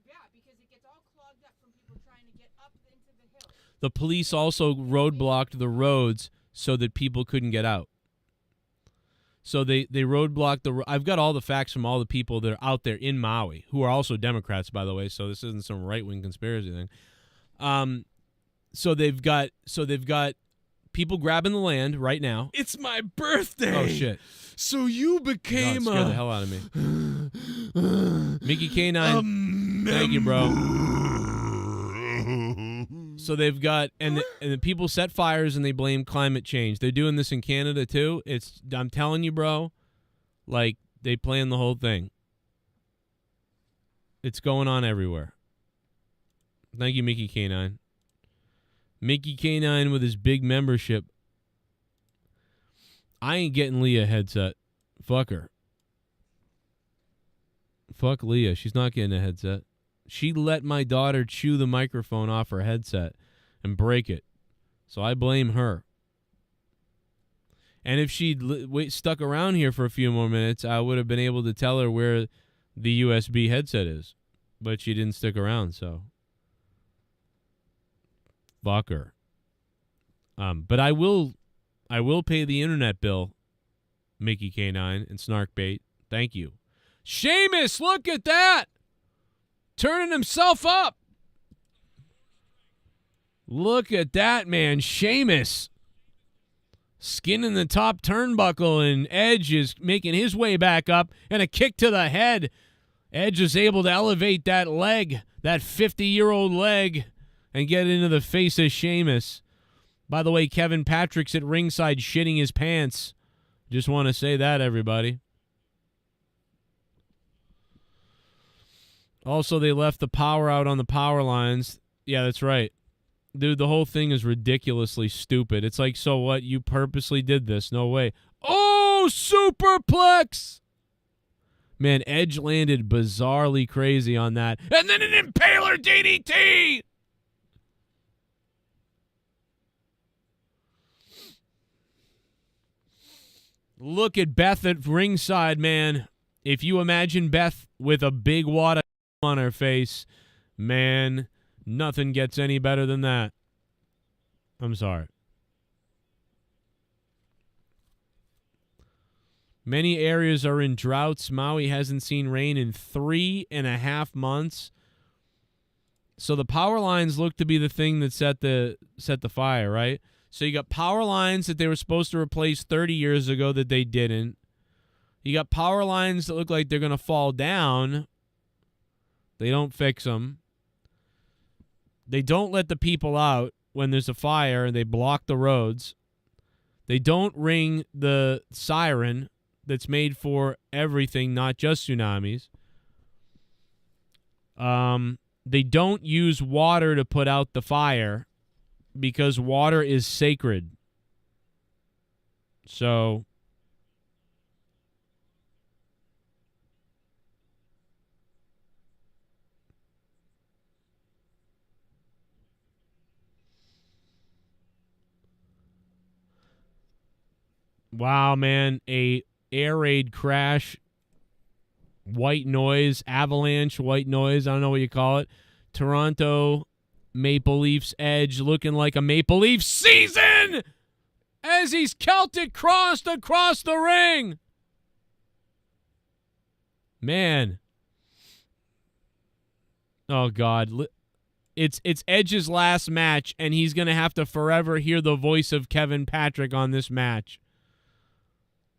Yeah, because it gets all clogged up from people trying to get up into the hill. The police also roadblocked the roads so that people couldn't get out. So they roadblocked the. I've got all the facts from all the people that are out there in Maui, who are also Democrats, by the way. So this isn't some right-wing conspiracy thing. So they've got people grabbing the land right now. It's my birthday. Oh shit! So you became God, scared the hell out of me. Mickey K9. Thank you, bro. So they've got and the people set fires and they blame climate change. They're doing this in Canada too. I'm telling you, bro. Like they plan the whole thing. It's going on everywhere. Thank you, Mickey K9. Mickey K9 with his big membership. I ain't getting Leah a headset. Fuck her. Fuck Leah. She's not getting a headset. She let my daughter chew the microphone off her headset and break it. So I blame her. And if she'd stuck around here for a few more minutes, I would have been able to tell her where the USB headset is. But she didn't stick around, so. Fuck her. But I will pay the internet bill, Mickey K9 and Snarkbait. Thank you. Sheamus, look at that! Turning himself up. Look at that, man. Sheamus. Skinning the top turnbuckle, and Edge is making his way back up, and a kick to the head. Edge is able to elevate that leg, that 50-year-old leg, and get into the face of Sheamus. By the way, Kevin Patrick's at ringside shitting his pants. Just want to say that, everybody. Also, they left the power out on the power lines. Yeah, that's right. Dude, the whole thing is ridiculously stupid. It's like, so what? You purposely did this. No way. Oh, superplex! Man, Edge landed bizarrely crazy on that. And then an impaler DDT! Look at Beth at ringside, man. If you imagine Beth with a big wad of on her face, man, nothing gets any better than that. I'm sorry. Many areas are in droughts. Maui hasn't seen rain in 3.5 months. So the power lines look to be the thing that set the fire, right? So you got power lines that they were supposed to replace 30 years ago that they didn't. You got power lines that look like they're going to fall down. They don't fix them. They don't let the people out when there's a fire and they block the roads. They don't ring the siren that's made for everything, not just tsunamis. They don't use water to put out the fire because water is sacred. So wow, man, a air raid crash, white noise, avalanche, white noise, I don't know what you call it. Toronto Maple Leafs Edge looking like a Maple Leaf season as he's Celtic crossed across the ring. Man. Oh, God. It's Edge's last match, and he's going to have to forever hear the voice of Kevin Patrick on this match.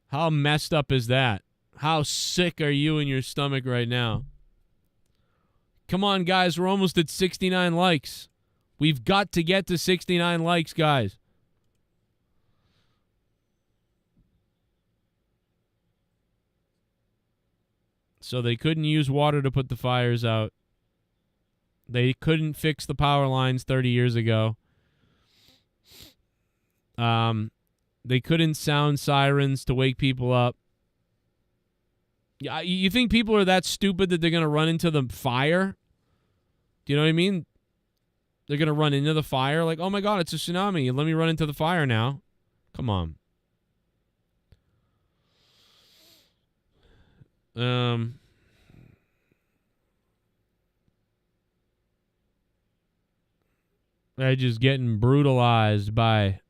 How messed up is that? How sick are you in your stomach right now? Come on, guys. We're almost at 69 likes. We've got to get to 69 likes, guys. So they couldn't use water to put the fires out. They couldn't fix the power lines 30 years ago. They couldn't sound sirens to wake people up. You think people are that stupid that they're going to run into the fire? Do you know what I mean? They're going to run into the fire like, oh, my God, it's a tsunami. Let me run into the fire now. Come on. Edge is getting brutalized by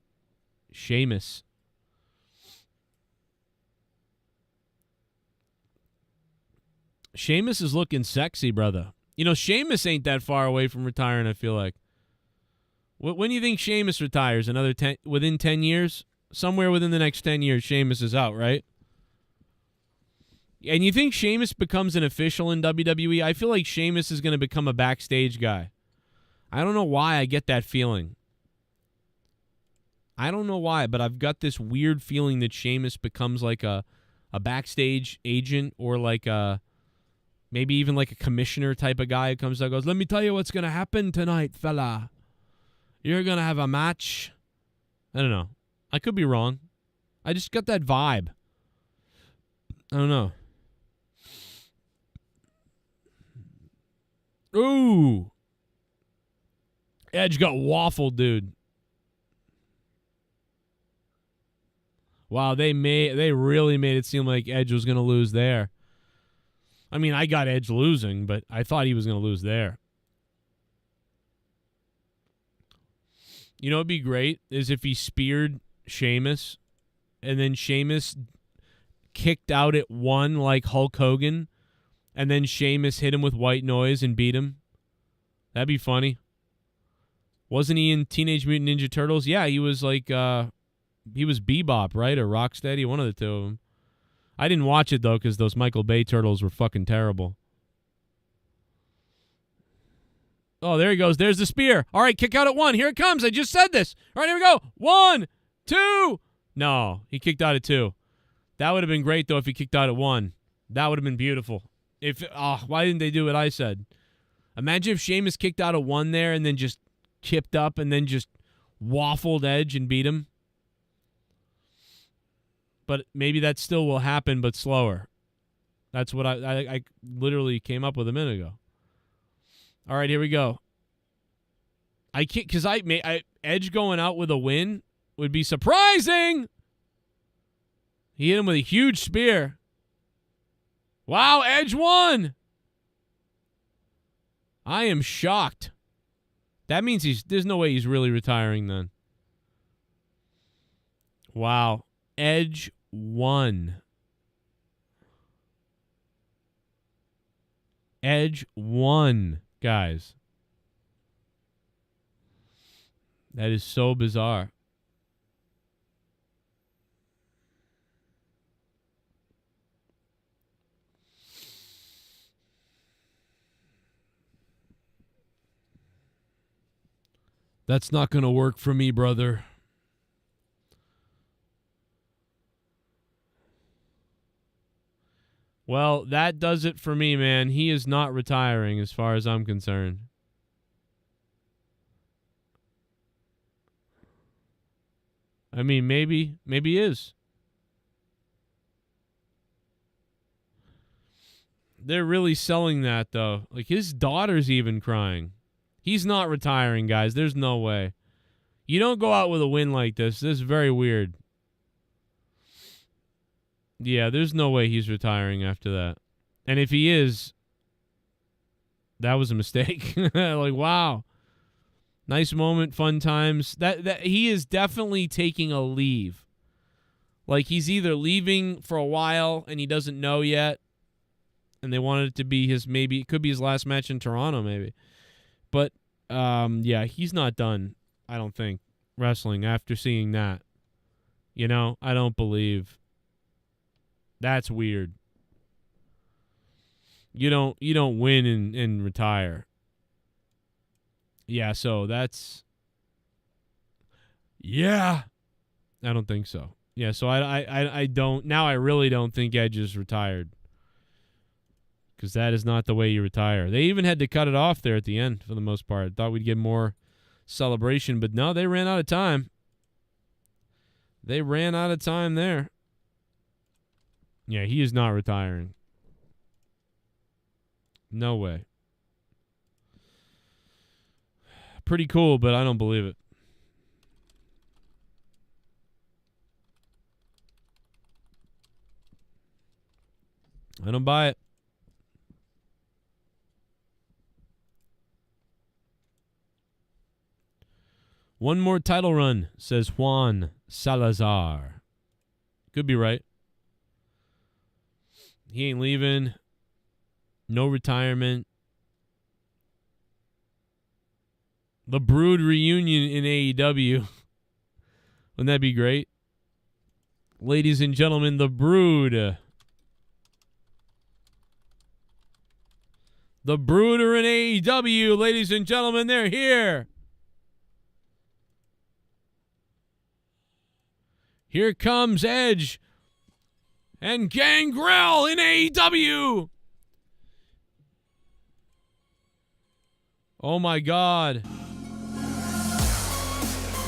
Sheamus. Sheamus is looking sexy, brother. You know, Sheamus ain't that far away from retiring, I feel like. When do you think Sheamus retires? Within 10 years? Somewhere within the next 10 years, Sheamus is out, right? And you think Sheamus becomes an official in WWE? I feel like Sheamus is going to become a backstage guy. I don't know why I get that feeling. I don't know why, but I've got this weird feeling that Sheamus becomes like a backstage agent or like maybe even like a commissioner type of guy who comes out and goes, let me tell you what's going to happen tonight, fella. You're going to have a match. I don't know. I could be wrong. I just got that vibe. I don't know. Ooh. Edge got waffled, dude. Wow, they really made it seem like Edge was going to lose there. I mean, I got Edge losing, but I thought he was going to lose there. You know what would be great is if he speared Sheamus and then Sheamus kicked out at 1 like Hulk Hogan and then Sheamus hit him with white noise and beat him. That'd be funny. Wasn't he in Teenage Mutant Ninja Turtles? Yeah, he was like, he was Bebop, right? Or Rocksteady, one of the two of them. I didn't watch it, though, because those Michael Bay Turtles were fucking terrible. Oh, there he goes. There's the spear. All right, kick out at 1. Here it comes. I just said this. All right, here we go. 1, 2. No, he kicked out at 2. That would have been great, though, if he kicked out at 1. That would have been beautiful. Why didn't they do what I said? Imagine if Sheamus kicked out at 1 there and then just kipped up and then just waffled Edge and beat him. But maybe that still will happen, but slower. That's what I literally came up with a minute ago. All right, here we go. I can't, because Edge going out with a win would be surprising. He hit him with a huge spear. Wow, Edge won. I am shocked. That means there's no way he's really retiring then. Wow. Edge won. Edge won, guys. That is so bizarre. That's not going to work for me, brother. Well, that does it for me, man. He is not retiring as far as I'm concerned. I mean, maybe he is. They're really selling that, though. Like, his daughter's even crying. He's not retiring, guys. There's no way. You don't go out with a win like this. This is very weird. Yeah, there's no way he's retiring after that. And if he is, that was a mistake. Like, wow. Nice moment, fun times. That he is definitely taking a leave. Like, he's either leaving for a while and he doesn't know yet, and they wanted it to be his, maybe it could be his last match in Toronto, maybe. But yeah, he's not done, I don't think, wrestling after seeing that. You know, I don't believe. That's weird. You don't win and retire. Yeah, so that's, yeah. I don't think so. Yeah, so I don't, now I really don't think Edge is retired. Because that is not the way you retire. They even had to cut it off there at the end for the most part. I thought we'd get more celebration, but no, they ran out of time. They ran out of time there. Yeah, he is not retiring. No way. Pretty cool, but I don't believe it. I don't buy it. One more title run, says Juan Salazar. Could be right. He ain't leaving. No retirement. The Brood reunion in AEW. Wouldn't that be great? Ladies and gentlemen, the Brood. The Brood are in AEW. Ladies and gentlemen, they're here. Here comes Edge and Gangrel in AEW. Oh my God.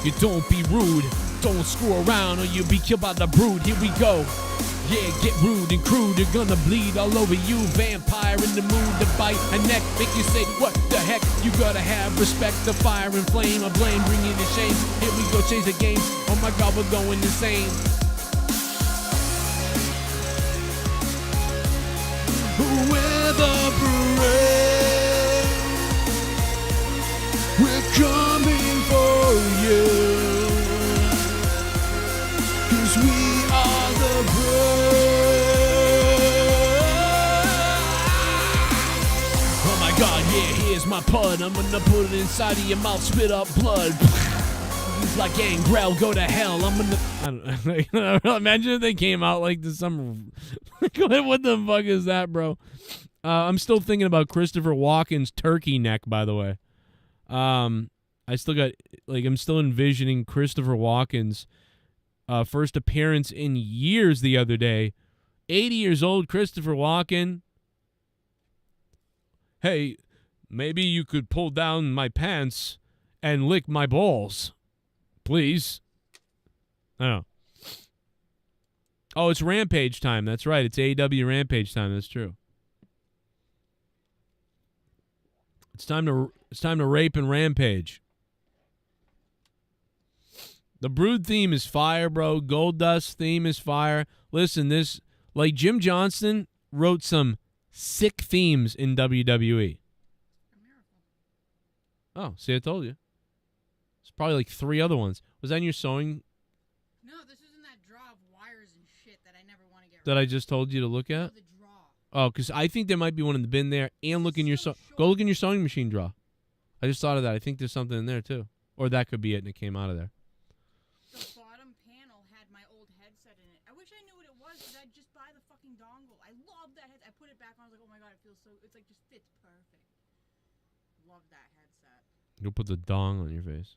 You don't be rude. Don't screw around or you'll be killed by the Brood. Here we go. Yeah, get rude and crude. You're gonna bleed all over you. Vampire in the mood to bite a neck. Make you say, what the heck? You gotta have respect. The fire and flame of blame. Bring you to shame. Here we go, change the game. Oh my God, we're going insane. Weather parade. We're coming for you. 'Cause we are the Oh my God, yeah, here's my pud. I'm gonna put it inside of your mouth, spit up blood. Like Gangrel, go to hell. I don't know. Imagine if they came out like this. What the fuck is that, bro? I'm still thinking about Christopher Walken's turkey neck, by the way. I still got, like, I'm still envisioning Christopher Walken's first appearance in years the other day. 80 years old, Christopher Walken. Hey, maybe you could pull down my pants and lick my balls, please. I don't know. Oh, it's Rampage time. That's right. It's AEW Rampage time. That's true. It's time to rape and rampage. The Brood theme is fire, bro. Goldust theme is fire. Listen, this, like, Jim Johnston wrote some sick themes in WWE. Oh, see, I told you. It's probably like 3 other ones. Was that in your sewing? No, this is in that draw of wires and shit that I never want to get That I just told you to look at? Oh, because I think there might be one in the bin there. And look in your go look in your sewing machine drawer. I just thought of that. I think there's something in there too, or that could be it, and it came out of there. The bottom panel had my old headset in it. I wish I knew what it was, because I'd just buy the fucking dongle. I love that headset. I put it back on. I was like, oh my God, it feels so. It's like just fits perfect. Love that headset. You'll put the dong on your face.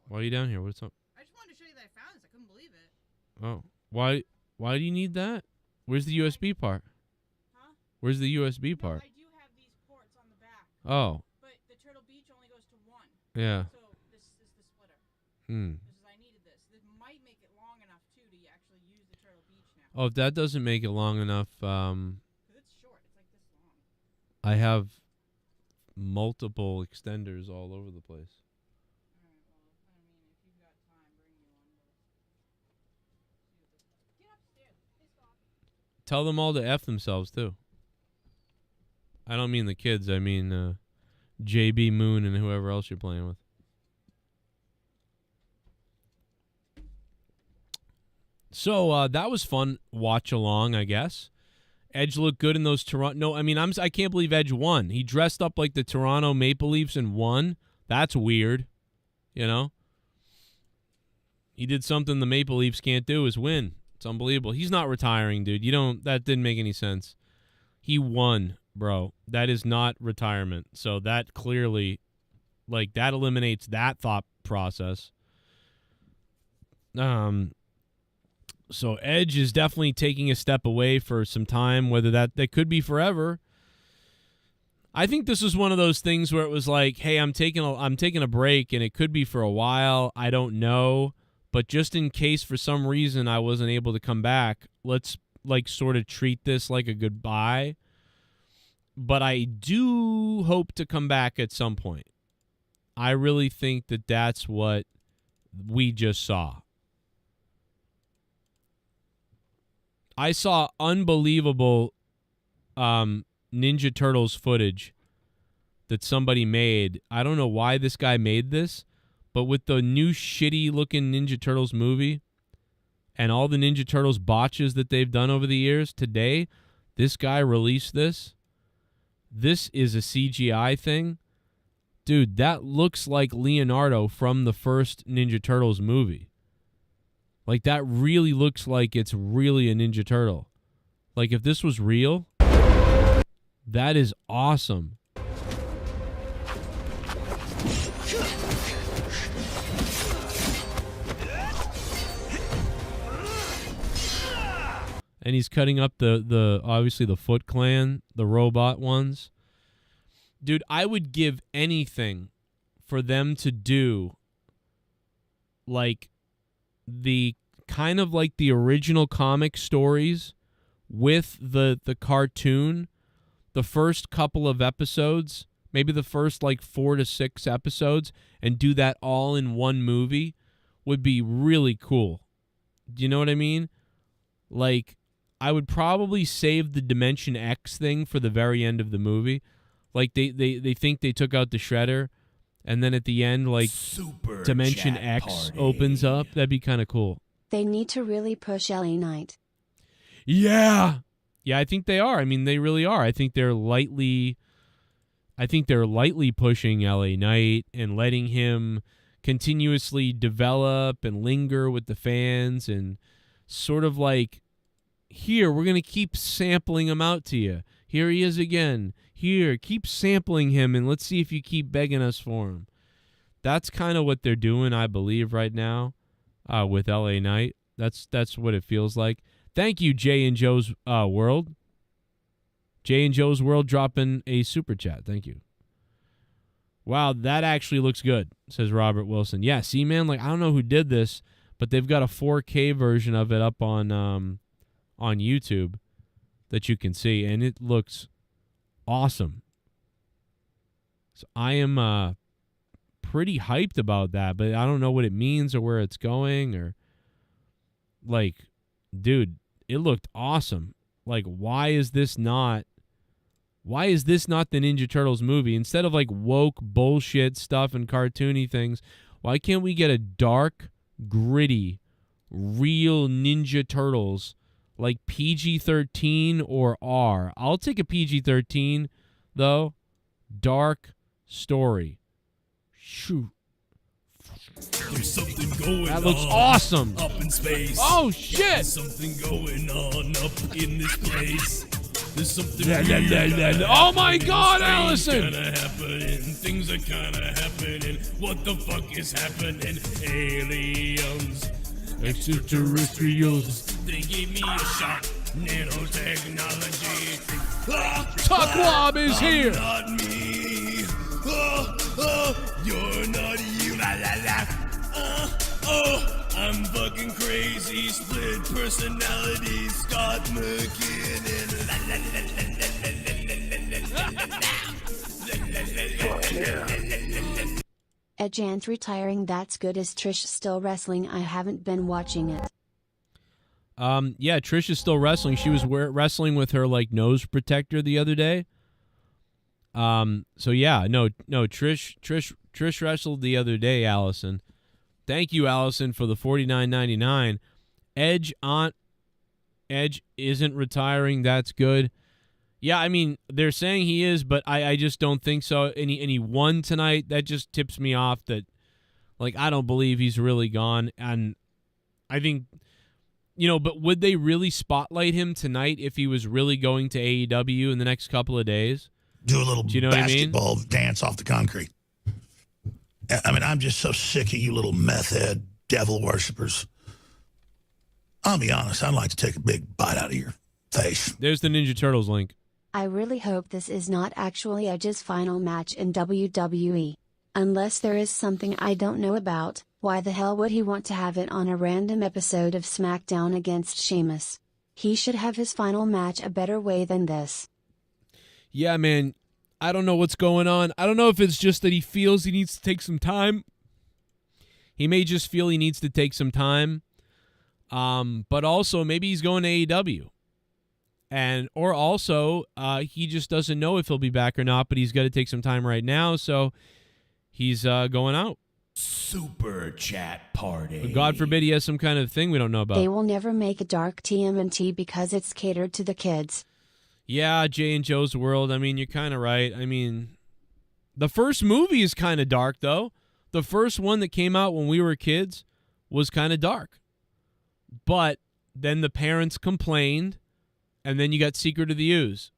Why are you down here? What's up? I just wanted to show you that I found this. I couldn't believe it. Oh, why do you need that? Where's the USB part? Huh? Where's the USB part? I do have these ports on the back. Oh. But the Turtle Beach only goes to one. Yeah. So this is the splitter. Hmm. This is I needed this. This might make it long enough too to actually use the Turtle Beach now. Oh, if that doesn't make it long enough, 'Cause it's short. It's like this long. I have multiple extenders all over the place. Tell them all to F themselves, too. I don't mean the kids. I mean JB Moon and whoever else you're playing with. So that was fun. Watch along, I guess. Edge looked good in those Toronto. No, I mean, I can't believe Edge won. He dressed up like the Toronto Maple Leafs and won. That's weird. You know? He did something the Maple Leafs can't do, is win. It's unbelievable. He's not retiring, dude. That didn't make any sense. He won, bro. That is not retirement. So that clearly, that eliminates that thought process. So Edge is definitely taking a step away for some time, whether that could be forever. I think this is one of those things where it was like, hey, I'm taking a break, and it could be for a while. I don't know. But just in case for some reason I wasn't able to come back, let's sort of treat this like a goodbye. But I do hope to come back at some point. I really think that that's what we just saw. I saw unbelievable Ninja Turtles footage that somebody made. I don't know why this guy made this. But with the new shitty-looking Ninja Turtles movie and all the Ninja Turtles botches that they've done over the years, today, this guy released this. This is a CGI thing. Dude, that looks like Leonardo from the first Ninja Turtles movie. That really looks like it's really a Ninja Turtle. If this was real, that is awesome. And he's cutting up the obviously the Foot Clan, the robot ones. Dude, I would give anything for them to do the kind of like the original comic stories with the cartoon, the first couple of episodes, maybe the first 4 to 6 episodes, and do that all in one movie would be really cool. Do you know what I mean? I would probably save the Dimension X thing for the very end of the movie. They think they took out the Shredder, and then at the end, Super Dimension Chat X Party opens up. That'd be kind of cool. They need to really push LA Knight. Yeah. Yeah, I think they are. I mean, they really are. I think they're lightly pushing LA Knight and letting him continuously develop and linger with the fans, and sort of here, we're going to keep sampling him out to you. Here he is again. Here, keep sampling him, and let's see if you keep begging us for him. That's kind of what they're doing, I believe, right now with LA Knight. That's what it feels like. Thank you, Jay and Joe's World. Jay and Joe's World dropping a super chat. Thank you. Wow, that actually looks good, says Robert Wilson. Yeah, see, man, I don't know who did this, but they've got a 4K version of it up on YouTube that you can see, and it looks awesome. So I am pretty hyped about that, but I don't know what it means or where it's going, or dude, it looked awesome. Why is this not the Ninja Turtles movie? Instead of woke bullshit stuff and cartoony things, why can't we get a dark, gritty, real Ninja Turtles PG-13 or R? I'll take a PG-13 though. Dark story. Shoot. There's something going on. That looks awesome. Up in space. Oh shit. There's something going on up in this place. There's something weird. Oh my God, Allison! Kinda happening. Things are kinda happening. What the fuck is happening? Aliens. Extraterrestrials. They gave me a shot. Nanotechnology. Tuckwob is here. Not me. You're not you. La, la, la. I'm fucking crazy. Split personality. Scott McKinnon. La, la, la, la, Edge retiring. That's good. Is Trish still wrestling? I haven't been watching it. Yeah, Trish is still wrestling. She was wrestling with her like nose protector the other day. So yeah, no, Trish wrestled the other day, Allison. Thank you, Allison, for the $49.99. Edge isn't retiring. That's good. Yeah, I mean, they're saying he is, but I just don't think so. And he won tonight. That just tips me off that, like, I don't believe he's really gone. And I think, but would they really spotlight him tonight if he was really going to AEW in the next couple of days? Do a little Do you know basketball dance off the concrete. I mean, I'm just so sick of you little meth head devil worshippers. I'll be honest, I'd like to take a big bite out of your face. There's the Ninja Turtles link. I really hope this is not actually Edge's final match in WWE. Unless there is something I don't know about, why the hell would he want to have it on a random episode of SmackDown against Sheamus? He should have his final match a better way than this. Yeah, man, I don't know what's going on. I don't know if it's just that he feels he needs to take some time. He may just feel he needs to take some time. But also, maybe he's going to AEW. Or also, he just doesn't know if he'll be back or not, but he's got to take some time right now, so he's going out. Super chat party. But God forbid he has some kind of thing we don't know about. They will never make a dark TMNT because it's catered to the kids. Yeah, Jay and Joe's World. I mean, you're kind of right. I mean, the first movie is kind of dark, though. The first one that came out when we were kids was kind of dark. But then the parents complained, and then you got Secret of the Ooze.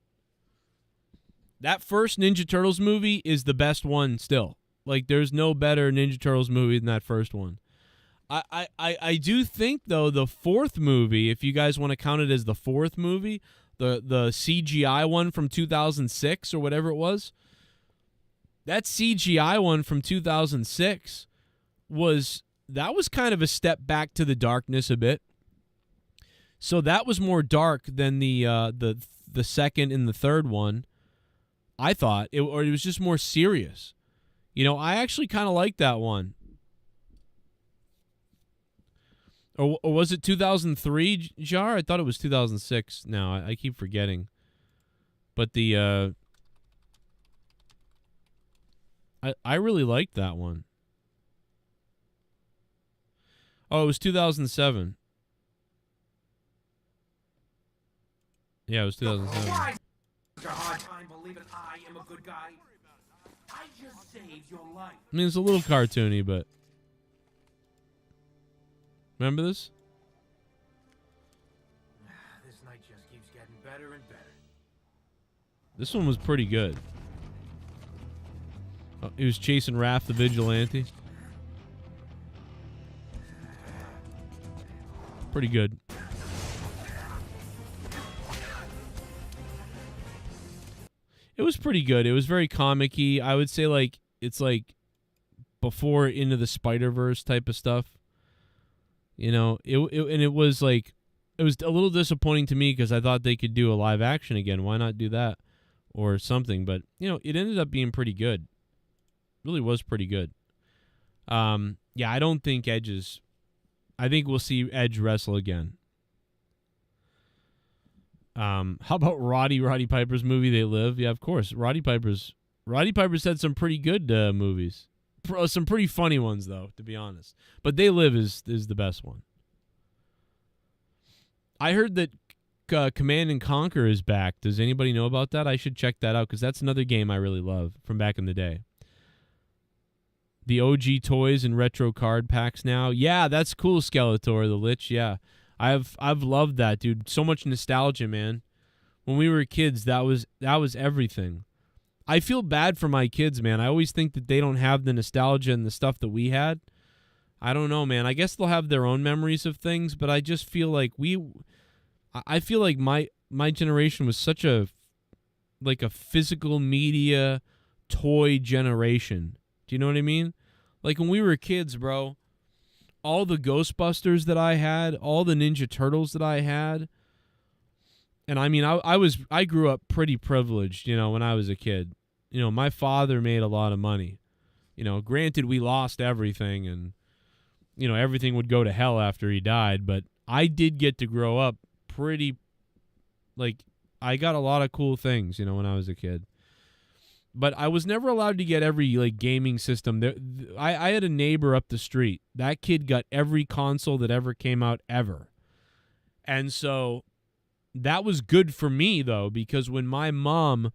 That first Ninja Turtles movie is the best one still. Like, there's no better Ninja Turtles movie than that first one. I do think, though, the fourth movie, if you guys want to count it as the fourth movie, the CGI one from 2006 or whatever it was, that CGI one from 2006 was kind of a step back to the darkness a bit. So that was more dark than the second and the third one. I thought it was just more serious. I actually kind of liked that one. Or was it 2003, Jar? I thought it was 2006 now. I keep forgetting. But I really liked that one. Oh, it was 2007. Yeah, it was 2007. I just saved your life. I mean, it's a little cartoony, but... Remember this? This night just keeps getting better and better. This one was pretty good. Oh, he was chasing Raph the Vigilante. Pretty good. It was pretty good. It was very comic-y. I would say it's like before Into the Spider-Verse type of stuff. It was like, it was a little disappointing to me because I thought they could do a live action again. Why not do that or something? But it ended up being pretty good. Really was pretty good. Yeah, I don't think I think we'll see Edge wrestle again. How about Roddy Piper's movie They Live? Yeah, of course. Roddy Piper's had some pretty good movies. Some pretty funny ones, though, to be honest. But They Live is the best one. I heard that Command and Conquer is back. Does anybody know about that? I should check that out because that's another game I really love from back in the day. The OG toys and retro card packs now. Yeah, that's cool, Skeletor, the Lich. Yeah, I've loved that, dude. So much nostalgia, man. When we were kids, that was everything. I feel bad for my kids, man. I always think that they don't have the nostalgia and the stuff that we had. I don't know, man. I guess they'll have their own memories of things, but I just feel like I feel like my generation was such a physical media toy generation. Do you know what I mean? Like when we were kids, bro, all the Ghostbusters that I had, all the Ninja Turtles that I had, and I mean, I grew up pretty privileged, you know, when I was a kid. You know, my father made a lot of money. You know, granted, we lost everything, and you know, everything would go to hell after he died, but I did get to grow up pretty, like, I got a lot of cool things, you know, when I was a kid. But I was never allowed to get every, like, gaming system. I had a neighbor up the street. That kid got every console that ever came out ever. And so that was good for me, though, because when my mom,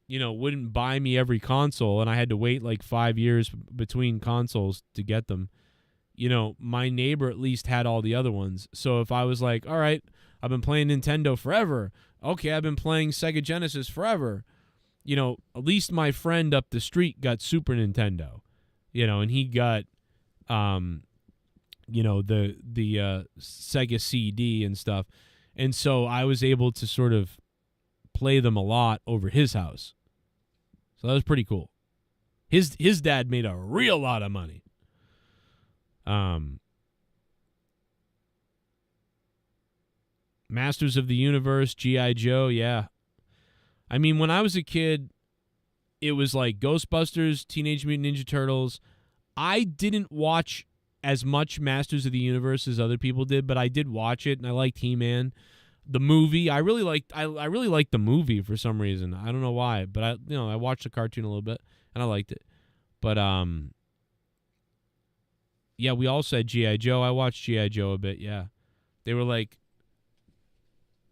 you know, wouldn't buy me every console and I had to wait like 5 years between consoles to get them, you know, my neighbor at least had all the other ones. So if I was like, all right, I've been playing Nintendo forever. Okay, I've been playing Sega Genesis forever. You know, at least my friend up the street got Super Nintendo, you know, and he got, you know, the Sega CD and stuff. And so I was able to sort of play them a lot over his house. So that was pretty cool. His dad made a real lot of money. Masters of the Universe, G.I. Joe, yeah. I mean, when I was a kid, it was like Ghostbusters, Teenage Mutant Ninja Turtles. I didn't watch as much Masters of the Universe as other people did, but I did watch it, and I liked He-Man. The movie, I really liked the movie for some reason. I don't know why, but I watched the cartoon a little bit, and I liked it. But yeah, we all said G.I. Joe. I watched G.I. Joe a bit, yeah. They were like,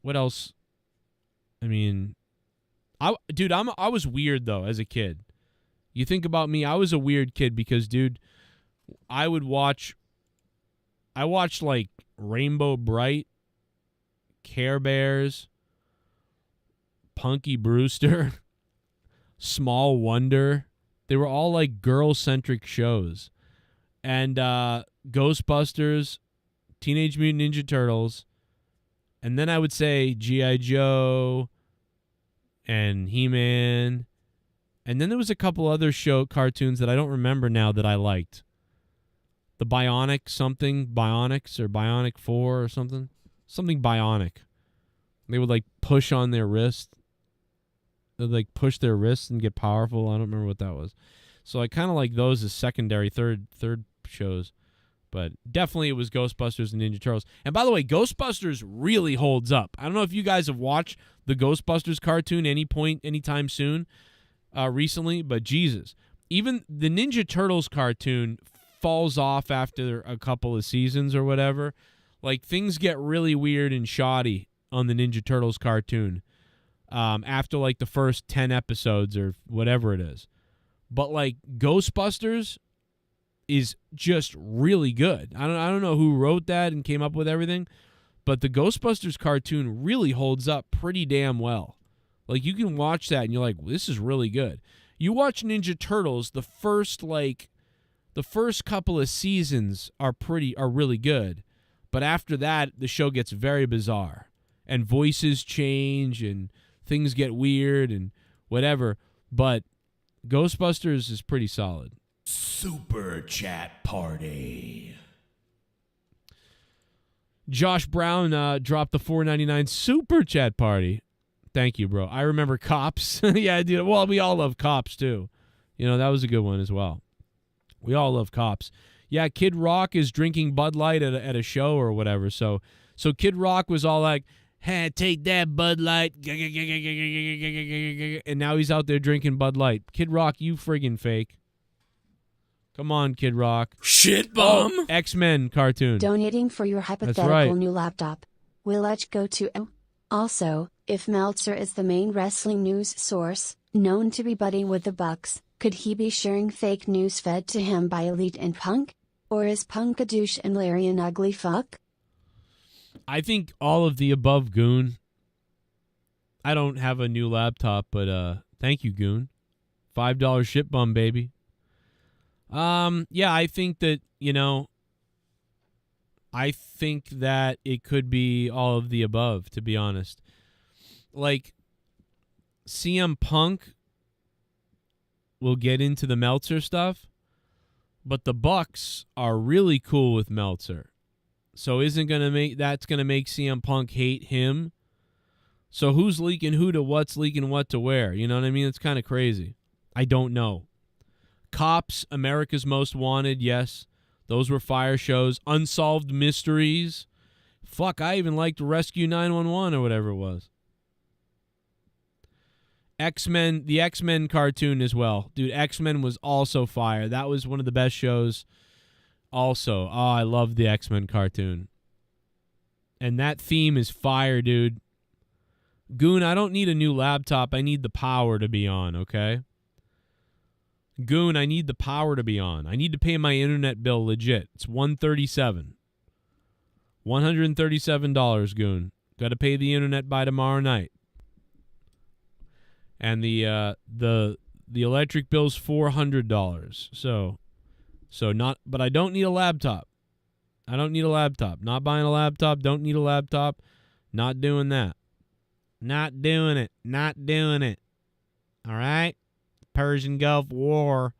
what else? I mean, I was weird, though, as a kid. You think about me, I was a weird kid because, dude, I watched, like, Rainbow Bright, Care Bears, Punky Brewster, Small Wonder. They were all, like, girl-centric shows. And Ghostbusters, Teenage Mutant Ninja Turtles, and then I would say G.I. Joe and He-Man. And then there was a couple other cartoons that I don't remember now that I liked. The Bionics or Bionic 4 or something. Something Bionic. They would, like, push on their wrist. They'd, like, push their wrists and get powerful. I don't remember what that was. So I kind of like those as secondary, third shows. But definitely it was Ghostbusters and Ninja Turtles. And by the way, Ghostbusters really holds up. I don't know if you guys have watched the Ghostbusters cartoon anytime soon recently, but Jesus. Even the Ninja Turtles cartoon falls off after a couple of seasons or whatever. Like, things get really weird and shoddy on the Ninja Turtles cartoon after, like, the first 10 episodes or whatever it is. But, like, Ghostbusters is just really good. I don't know who wrote that and came up with everything, but the Ghostbusters cartoon really holds up pretty damn well. Like, you can watch that and you're like, well, this is really good. You watch Ninja Turtles, the first couple of seasons are really good, but after that, the show gets very bizarre, and voices change and things get weird and whatever. But Ghostbusters is pretty solid. Super Chat Party. Josh Brown dropped the $4.99 Super Chat Party. Thank you, bro. I remember Cops. Yeah, dude. Well, we all love Cops, too. You know, that was a good one as well. We all love Cops. Yeah, Kid Rock is drinking Bud Light at a show or whatever. So Kid Rock was all like, hey, take that Bud Light. And now he's out there drinking Bud Light. Kid Rock, you friggin' fake. Come on, Kid Rock. Shit bum. Oh, X-Men cartoon. Donating for your hypothetical right. new laptop. Will let's go to... Also, if Meltzer is the main wrestling news source, known to be budding with the Bucks, could he be sharing fake news fed to him by Elite and Punk? Or is Punk a douche and Larry an ugly fuck? I think all of the above, Goon. I don't have a new laptop, but thank you, Goon. $5 ship bum, baby. Yeah, I think that, I think that it could be all of the above, to be honest. Like, CM Punk will get into the Meltzer stuff, but the Bucks are really cool with Meltzer. So that's gonna make CM Punk hate him. So who's leaking who to what's leaking what to where? You know what I mean? It's kind of crazy. I don't know. Cops, America's Most Wanted, yes. Those were fire shows. Unsolved Mysteries. Fuck, I even liked Rescue 911 or whatever it was. X-Men, the X-Men cartoon as well. Dude, X-Men was also fire. That was one of the best shows also. Oh, I love the X-Men cartoon. And that theme is fire, dude. Goon, I don't need a new laptop. I need the power to be on, okay? Goon, I need the power to be on. I need to pay my internet bill legit. It's $137. $137, Goon. Got to pay the internet by tomorrow night. And the electric bill's $400. But I don't need a laptop. I don't need a laptop. Not buying a laptop. Don't need a laptop. Not doing that. Not doing it. Not doing it. All right? Persian Gulf War.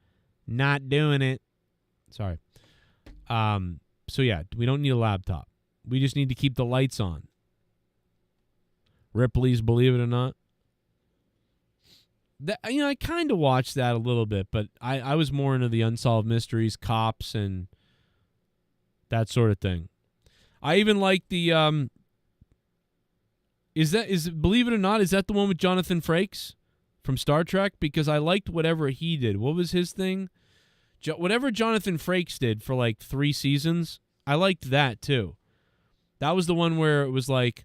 Not doing it. Sorry. So yeah, we don't need a laptop. We just need to keep the lights on. Ripley's Believe It or Not. I kind of watched that a little bit, but I was more into the Unsolved Mysteries, Cops, and that sort of thing. I even like the Believe It or Not, is that the one with Jonathan Frakes from Star Trek? Because I liked whatever he did. What was his thing? Whatever Jonathan Frakes did for like 3 seasons, I liked that too. That was the one where it was like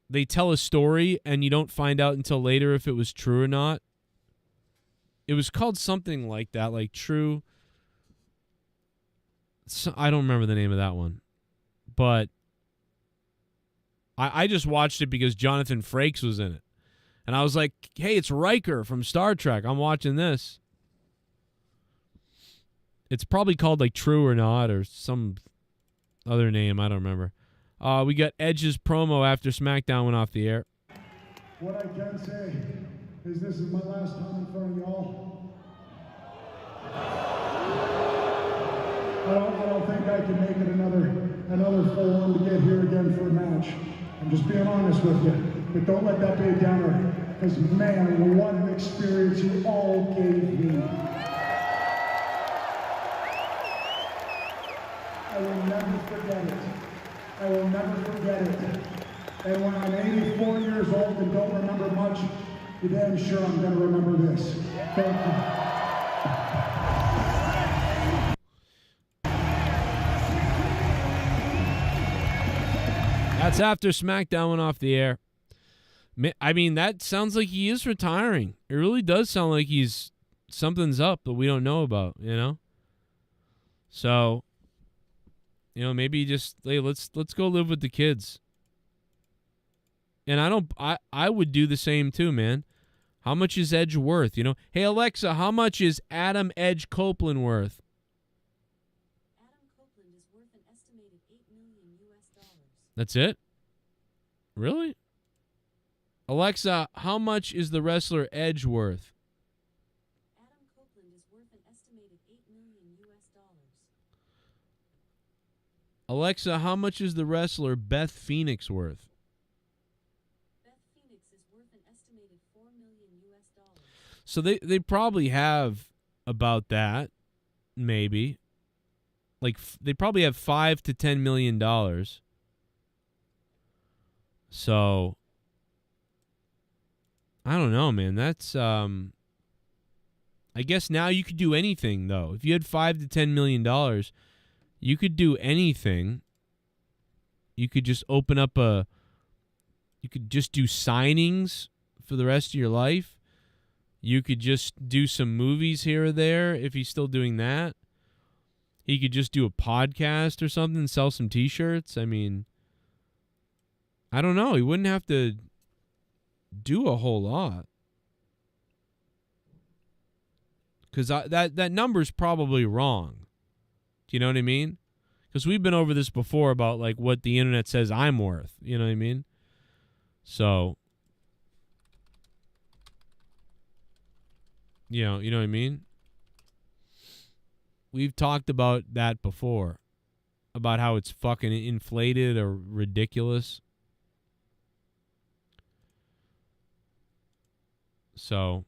they tell a story and you don't find out until later if it was true or not. It was called something like that, like True. I don't remember the name of that one. But I just watched it because Jonathan Frakes was in it. And I was like, hey, it's Riker from Star Trek. I'm watching this. It's probably called like True or Not or some other name. I don't remember. We got Edge's promo after SmackDown went off the air. What I can say is this is my last time in front of y'all. I don't think I can make it another full one to get here again for a match. I'm just being honest with you. But don't let that be a downer. Because man, what an experience you all gave me. I will never forget it. I will never forget it. And when I'm 84 years old and don't remember much, you're damn sure I'm going to remember this. Thank you. That's after SmackDown went off the air. I mean, that sounds like he is retiring. It really does sound like something's up that we don't know about, So, maybe just let's go live with the kids. And I would do the same too, man. How much is Edge worth? Hey Alexa, how much is Adam Edge Copeland worth? Adam Copeland is worth an estimated $8 million. That's it? Really? Alexa, how much is the wrestler Edge worth? Adam Copeland is worth an estimated $8 million. Alexa, how much is the wrestler Beth Phoenix worth? Beth Phoenix is worth an estimated $4 million. So they probably have about that, maybe. Like they probably have $5 to $10 million. So I don't know, man. That's I guess now you could do anything though. If you had $5 to $10 million, you could do anything. You could just open up you could just do signings for the rest of your life. You could just do some movies here or there if he's still doing that. He could just do a podcast or something, sell some t-shirts. I mean, I don't know. He wouldn't have to do a whole lot. Because that number's probably wrong. Do you know what I mean? Because we've been over this before about like what the internet says I'm worth. You know what I mean? So, you know what I mean? We've talked about that before. About how it's fucking inflated or ridiculous. So,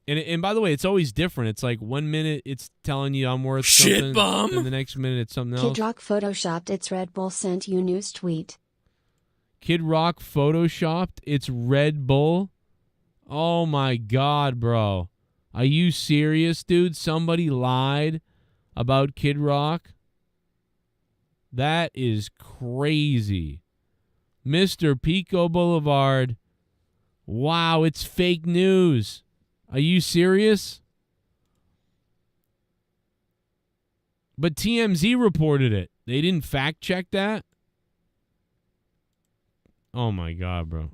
and by the way, it's always different. It's like 1 minute it's telling you I'm worth Shit something, and the next minute it's something else. Kid Rock photoshopped its Red Bull sent you news tweet. Kid Rock photoshopped its Red Bull? Oh my God, bro. Are you serious, dude? Somebody lied about Kid Rock? That is crazy. Mr. Pico Boulevard. Wow, it's fake news. Are you serious? But TMZ reported it. They didn't fact check that? Oh my God, bro.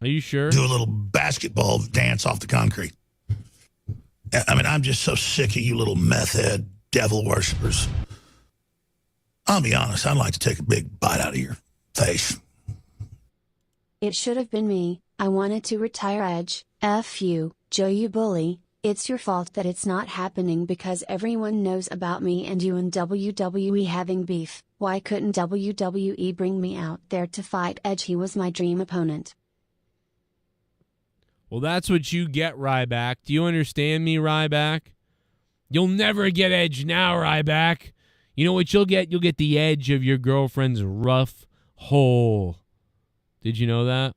Are you sure? Do a little basketball dance off the concrete. I mean, I'm just so sick of you little meth head devil worshippers. I'll be honest, I'd like to take a big bite out of your face. It should have been me. I wanted to retire Edge. F you, Joe, you bully. It's your fault that it's not happening because everyone knows about me and you and WWE having beef. Why couldn't WWE bring me out there to fight Edge? He was my dream opponent. Well, that's what you get, Ryback. Do you understand me, Ryback? You'll never get Edge now, Ryback. You know what you'll get? You'll get the edge of your girlfriend's rough hole. Did you know that?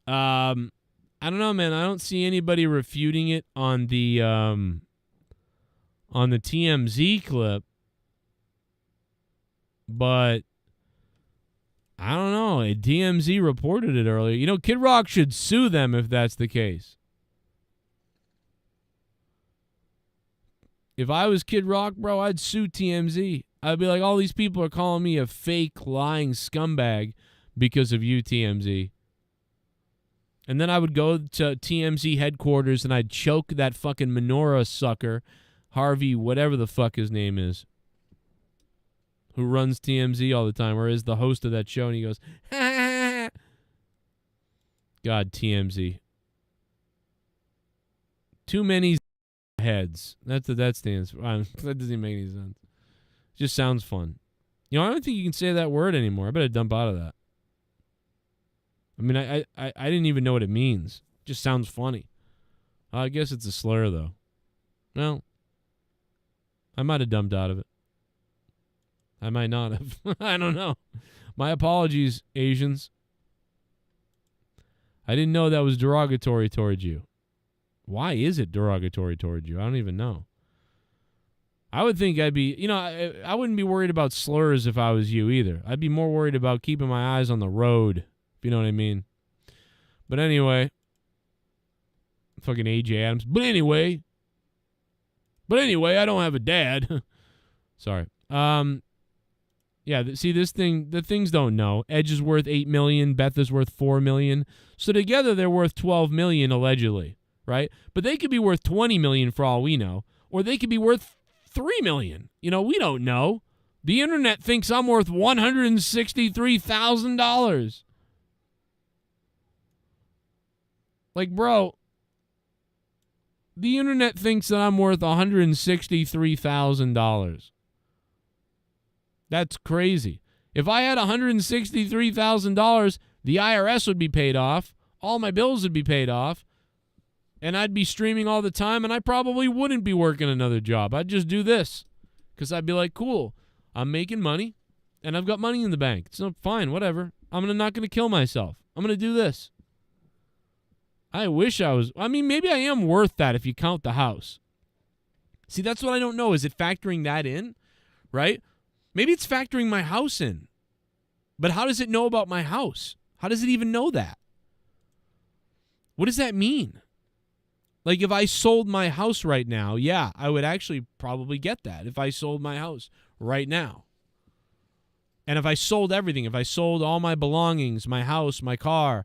I don't know, man. I don't see anybody refuting it on the TMZ clip. But I don't know. TMZ reported it earlier. You know, Kid Rock should sue them if that's the case. If I was Kid Rock, bro, I'd sue TMZ. I'd be like, all these people are calling me a fake, lying scumbag because of you, TMZ. And then I would go to TMZ headquarters and I'd choke that fucking menorah sucker, Harvey, whatever the fuck his name is, who runs TMZ all the time, or is the host of that show, and he goes, ha. God, TMZ. Too many heads. That's what that stands for. That doesn't even make any sense. It just sounds fun. You know, I don't think you can say that word anymore. I better dump out of that. I mean, I didn't even know what it means. It just sounds funny. I guess it's a slur, though. Well, I might have dumped out of it. I might not have. I don't know. My apologies, Asians. I didn't know that was derogatory towards you. Why is it derogatory towards you? I don't even know. I would think I'd be, you know, I wouldn't be worried about slurs if I was you either. I'd be more worried about keeping my eyes on the road, if you know what I mean. But anyway, fucking AJ Adams. But anyway, I don't have a dad. Sorry. Yeah, see, the things don't know. Edge is worth $8 million. Beth is worth $4 million. So together they're worth $12 million, allegedly, right? But they could be worth $20 million for all we know. Or they could be worth $3 million. You know, we don't know. The internet thinks I'm worth $163,000. Like, bro, the internet thinks that I'm worth $163,000. That's crazy. If I had $163,000, the IRS would be paid off, all my bills would be paid off, and I'd be streaming all the time, and I probably wouldn't be working another job. I'd just do this because I'd be like, cool, I'm making money, and I've got money in the bank. It's not fine, whatever. I'm not going to kill myself. I'm going to do this. I wish I was. I mean, maybe I am worth that if you count the house. See, that's what I don't know. Is it factoring that in, right? Maybe it's factoring my house in. But how does it know about my house? How does it even know that? What does that mean? Like, if I sold my house right now, yeah, I would actually probably get that if I sold my house right now. And if I sold everything, if I sold all my belongings, my house, my car,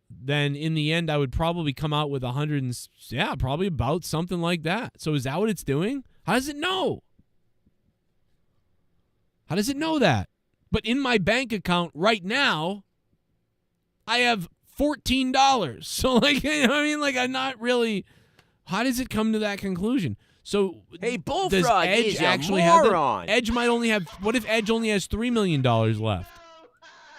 then in the end I would probably come out with probably about something like that. So is that what it's doing? How does it know? How does it know that? But in my bank account right now, I have $14. So like, you know what I mean? Like, I'm not really. How does it come to that conclusion? So hey, does Bullfrog Edge is a actually have moron. Edge might only have. What if Edge only has $3 million left?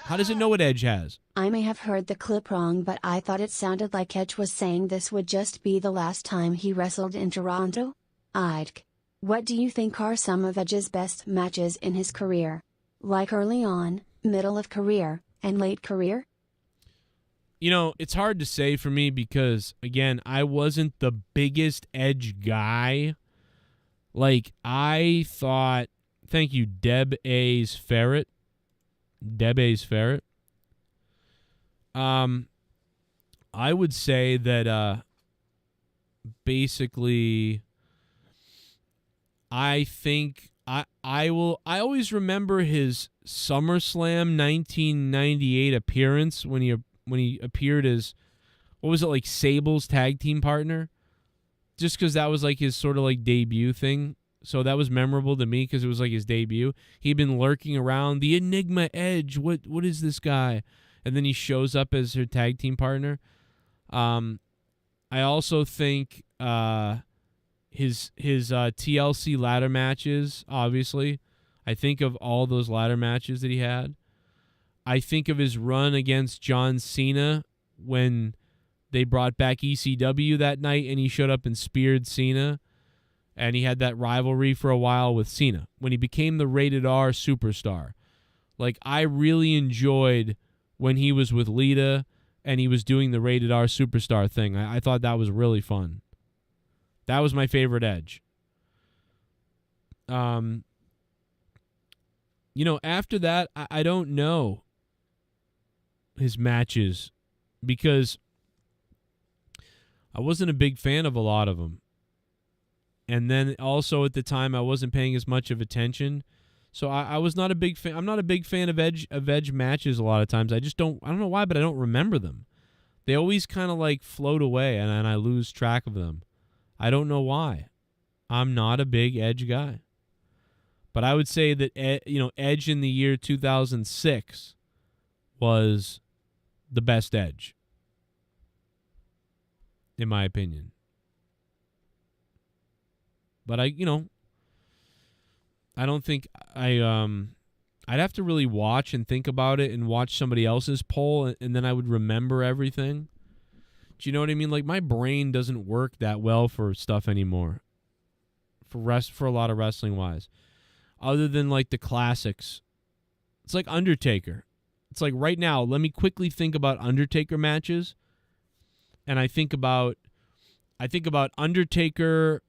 How does it know what Edge has? I may have heard the clip wrong, but I thought it sounded like Edge was saying this would just be the last time he wrestled in Toronto. Ike, what do you think are some of Edge's best matches in his career? Like early on, middle of career, and late career? You know, it's hard to say for me because, again, I wasn't the biggest Edge guy. Like, I thought, thank you, Deb A's Ferret. I would say that basically I think I always remember his SummerSlam 1998 appearance when he appeared as, what was it, like Sable's tag team partner, just because that was like his sort of like debut thing. So that was memorable to me because it was like his debut. He'd been lurking around, the Enigma Edge. What is this guy? And then he shows up as her tag team partner. I also think his TLC ladder matches, obviously. I think of all those ladder matches that he had. I think of his run against John Cena when they brought back ECW that night and he showed up and speared Cena. And he had that rivalry for a while with Cena when he became the rated R superstar. Like, I really enjoyed when he was with Lita and he was doing the rated R superstar thing. I thought that was really fun. That was my favorite Edge. You know, after that, I don't know his matches because I wasn't a big fan of a lot of them. And then also at the time I wasn't paying as much of attention. So I was not a big fan. I'm not a big fan of Edge matches a lot of times. I don't know why, but I don't remember them. They always kind of like float away and I lose track of them. I don't know why. I'm not a big Edge guy. But I would say that Edge in the year 2006 was the best Edge, in my opinion. But I don't think I'd have to really watch and think about it and watch somebody else's poll and then I would remember everything. Do you know what I mean? Like, my brain doesn't work that well for stuff anymore. For a lot of wrestling wise. Other than like the classics. It's like Undertaker. It's like right now, let me quickly think about Undertaker matches. And I think about Undertaker,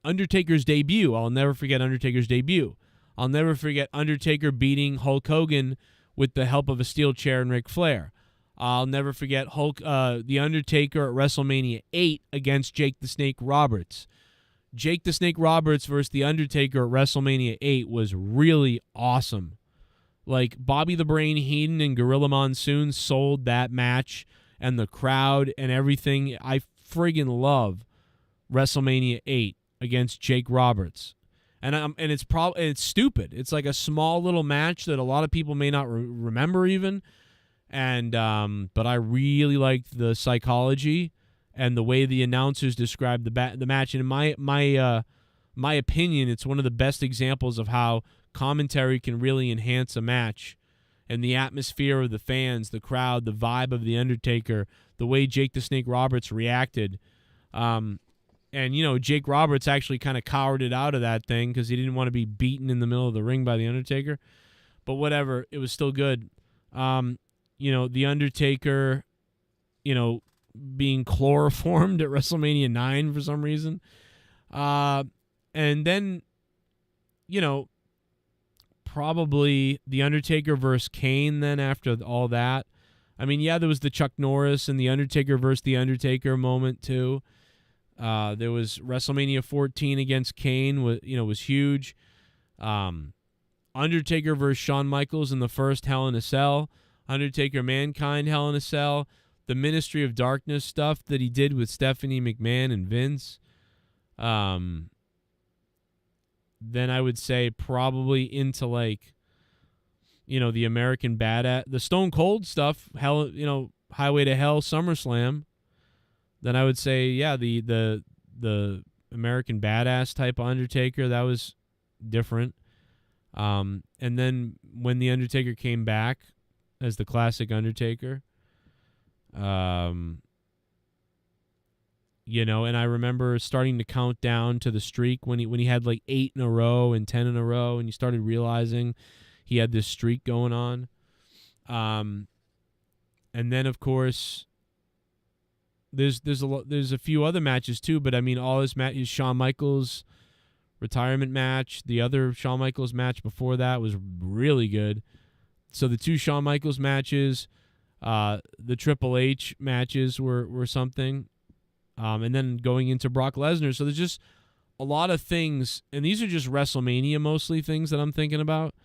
Undertaker's debut. I'll never forget Undertaker's debut. I'll never forget Undertaker beating Hulk Hogan with the help of a steel chair and Ric Flair. I'll never forget the Undertaker at WrestleMania 8 against Jake the Snake Roberts. Jake the Snake Roberts versus the Undertaker at WrestleMania 8 was really awesome. Like, Bobby the Brain Heenan and Gorilla Monsoon sold that match and the crowd and everything. I friggin' love WrestleMania 8 against Jake Roberts. And it's stupid. It's like a small little match that a lot of people may not remember even. And but I really liked the psychology and the way the announcers described the match. And in my opinion, it's one of the best examples of how commentary can really enhance a match. And the atmosphere of the fans, the crowd, the vibe of The Undertaker, the way Jake the Snake Roberts reacted. And, Jake Roberts actually kind of cowered it out of that thing because he didn't want to be beaten in the middle of the ring by The Undertaker. But whatever, it was still good. The Undertaker, being chloroformed at WrestleMania 9 for some reason. And then, probably The Undertaker versus Kane then after all that. I mean, yeah, there was the Chuck Norris and The Undertaker versus The Undertaker moment too. There was WrestleMania 14 against Kane, was huge. Undertaker versus Shawn Michaels in the first Hell in a Cell, Undertaker Mankind Hell in a Cell, the Ministry of Darkness stuff that he did with Stephanie McMahon and Vince. Then I would say probably into like, the American Badass, the Stone Cold stuff, Hell, Highway to Hell, SummerSlam. Then I would say, yeah, the American Badass type of Undertaker, that was different. And then when the Undertaker came back as the classic Undertaker, and I remember starting to count down to the streak when he had like 8 in a row and 10 in a row, and you started realizing he had this streak going on. And then of course there's a few other matches too, but I mean all his matches, Shawn Michaels retirement match, the other Shawn Michaels match before that was really good. So the 2 Shawn Michaels matches, the Triple H matches were something. And then going into Brock Lesnar. So there's just a lot of things, and these are just WrestleMania mostly things that I'm thinking about.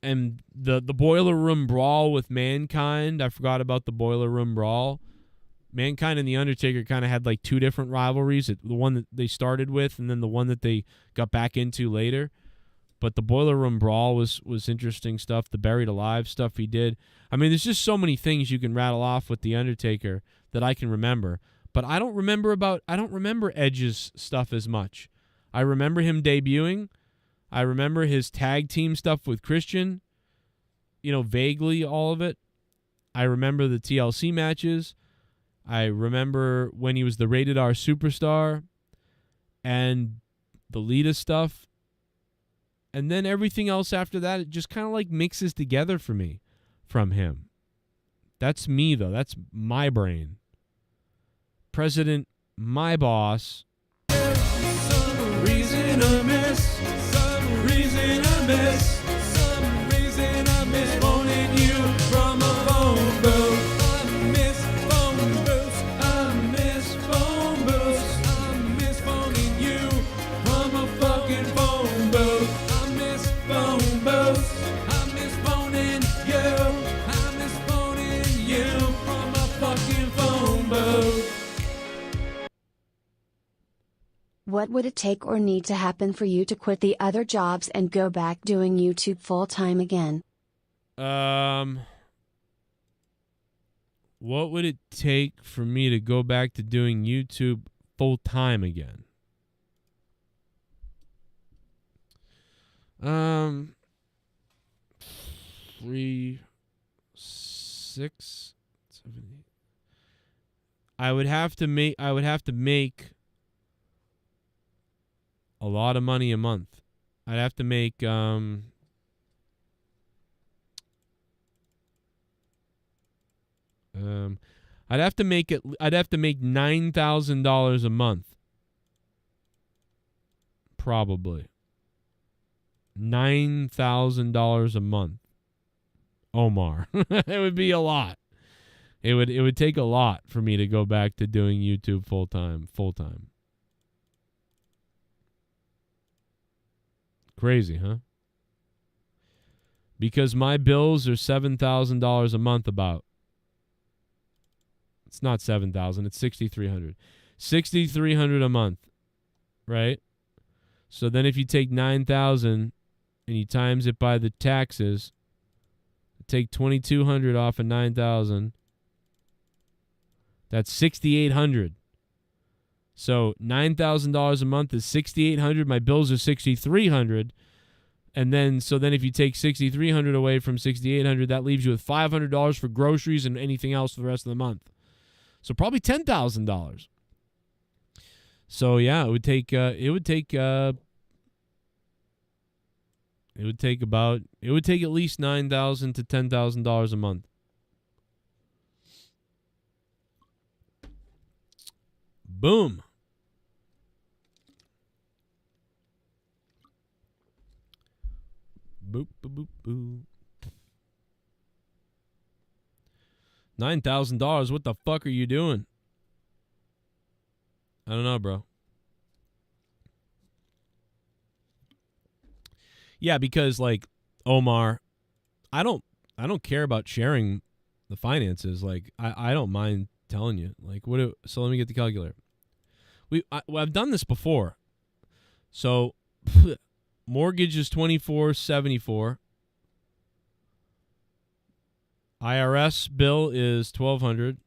And the Boiler Room Brawl with Mankind, I forgot about the Boiler Room Brawl. Mankind and The Undertaker kind of had like 2 different rivalries, the one that they started with and then the one that they got back into later. But the Boiler Room Brawl was interesting stuff. The Buried Alive stuff he did. I mean, there's just so many things you can rattle off with The Undertaker that I can remember. But I don't remember Edge's stuff as much. I remember him debuting. I remember his tag team stuff with Christian, vaguely all of it. I remember the TLC matches. I remember when he was the Rated R Superstar and the Lita stuff. And then everything else after that, it just kind of like mixes together for me from him. That's me, though. That's my brain. President, my boss. Some reason I miss. Some reason I miss. Some reason I miss phoning you from a phone booth. I miss phone booths. I miss phone booths. I miss phoning you from a fucking phone booth. I miss phone booths. I miss phoning you. I miss phoning you from a fucking phone booth. What would it take or need to happen for you to quit the other jobs and go back doing YouTube full-time again? What would it take for me to go back to doing YouTube full-time again? 3, 6, 7, 8. I would have to make a lot of money a month. I'd have to make I'd have to make $9,000 a month. Probably. $9,000 a month. Omar. It would be a lot. It would take a lot for me to go back to doing YouTube full time. Crazy, huh? Because my bills are $7,000 a month about. It's not $7,000, it's $6,300. $6,300 a month, right? So then if you take $9,000 and you times it by the taxes, take $2,200 off of $9,000. That's $6,800. So $9,000 a month is $6,800. My bills are $6,300, and then if you take $6,300 away from $6,800, that leaves you with $500 for groceries and anything else for the rest of the month. So probably $10,000. So yeah, it would take at least $9,000 to $10,000 a month. Boom. Boop, boop, boop, boop. $9,000. What the fuck are you doing? I don't know, bro. Yeah, because like Omar, I don't care about sharing the finances. Like I don't mind telling you. Like so let me get the calculator. I've done this before. So mortgage is $2,474. IRS bill is $1,200.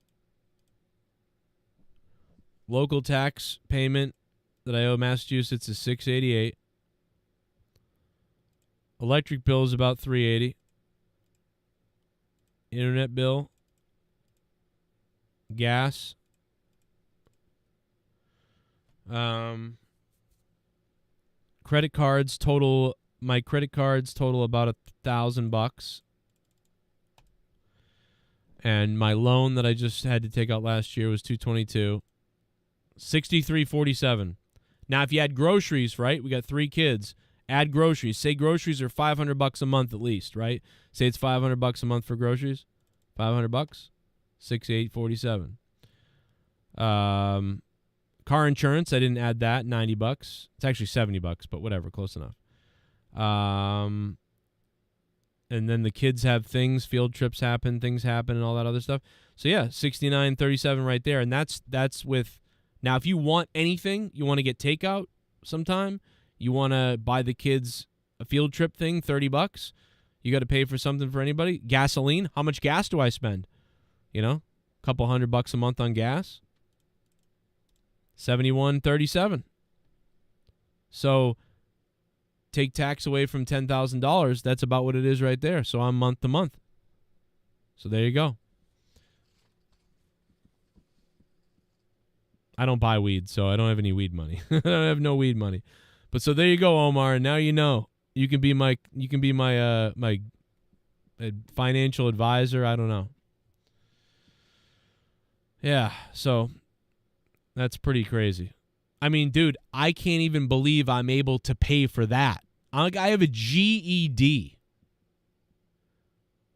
Local tax payment that I owe Massachusetts is $688. Electric bill is about $380. Internet bill, gas. Credit cards total. My credit cards total about $1,000. And my loan that I just had to take out last year was $222. $63.47. Now, if you add groceries, right? We got 3 kids. Add groceries. Say groceries are $500 a month at least, right? Say it's $500 a month for groceries. $500. $68.47. Car insurance. I didn't add that. $90. It's actually $70, but whatever, close enough. And then the kids have things, field trips happen, things happen, and all that other stuff. So yeah, $69.37 right there, and that's with. Now, if you want anything, you want to get takeout sometime, you want to buy the kids a field trip thing, $30. You got to pay for something for anybody. Gasoline. How much gas do I spend? You know, a couple $100 a month on gas. $71.37. So take tax away from $10,000. That's about what it is right there. So I'm month to month. So there you go. I don't buy weed, so I don't have any weed money. I don't have no weed money. But so there you go, Omar. Now you know. You can be my financial advisor. I don't know. Yeah, so that's pretty crazy. I mean, dude, I can't even believe I'm able to pay for that. I have a GED.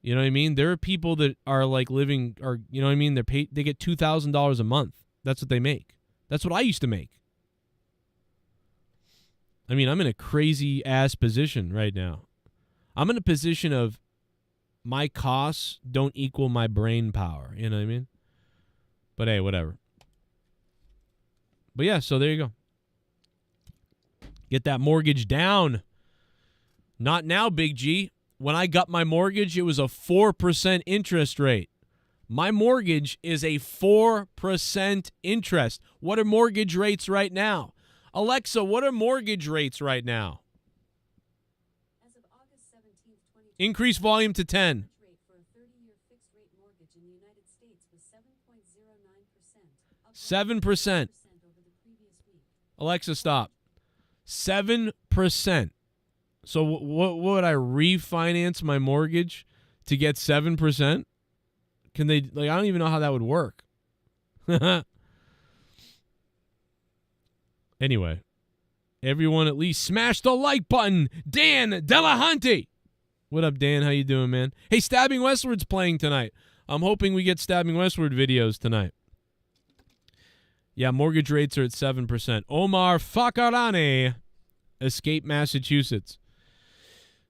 You know what I mean? There are people that are like living, or you know what I mean? They get $2,000 a month. That's what they make. That's what I used to make. I mean, I'm in a crazy ass position right now. I'm in a position of my costs don't equal my brain power. You know what I mean? But hey, whatever. But yeah, so there you go. Get that mortgage down. Not now, Big G. When I got my mortgage, it was a 4% interest rate. My mortgage is a 4% interest. What are mortgage rates right now? Alexa, what are mortgage rates right now? As of August 17th, 2020, Increase volume to 10. rate for a 30-year fixed rate mortgage in the United States was 7.09%. 7%. Over the previous week. Alexa, stop. 7%. So what would I refinance my mortgage to get 7%? Can they, like, I don't even know how that would work. Anyway, everyone at least smash the like button. Dan Delahunty. What up, Dan? How you doing, man? Hey, Stabbing Westward's playing tonight. I'm hoping we get Stabbing Westward videos tonight. Yeah, mortgage rates are at 7%. Omar Fakarane, Escape Massachusetts.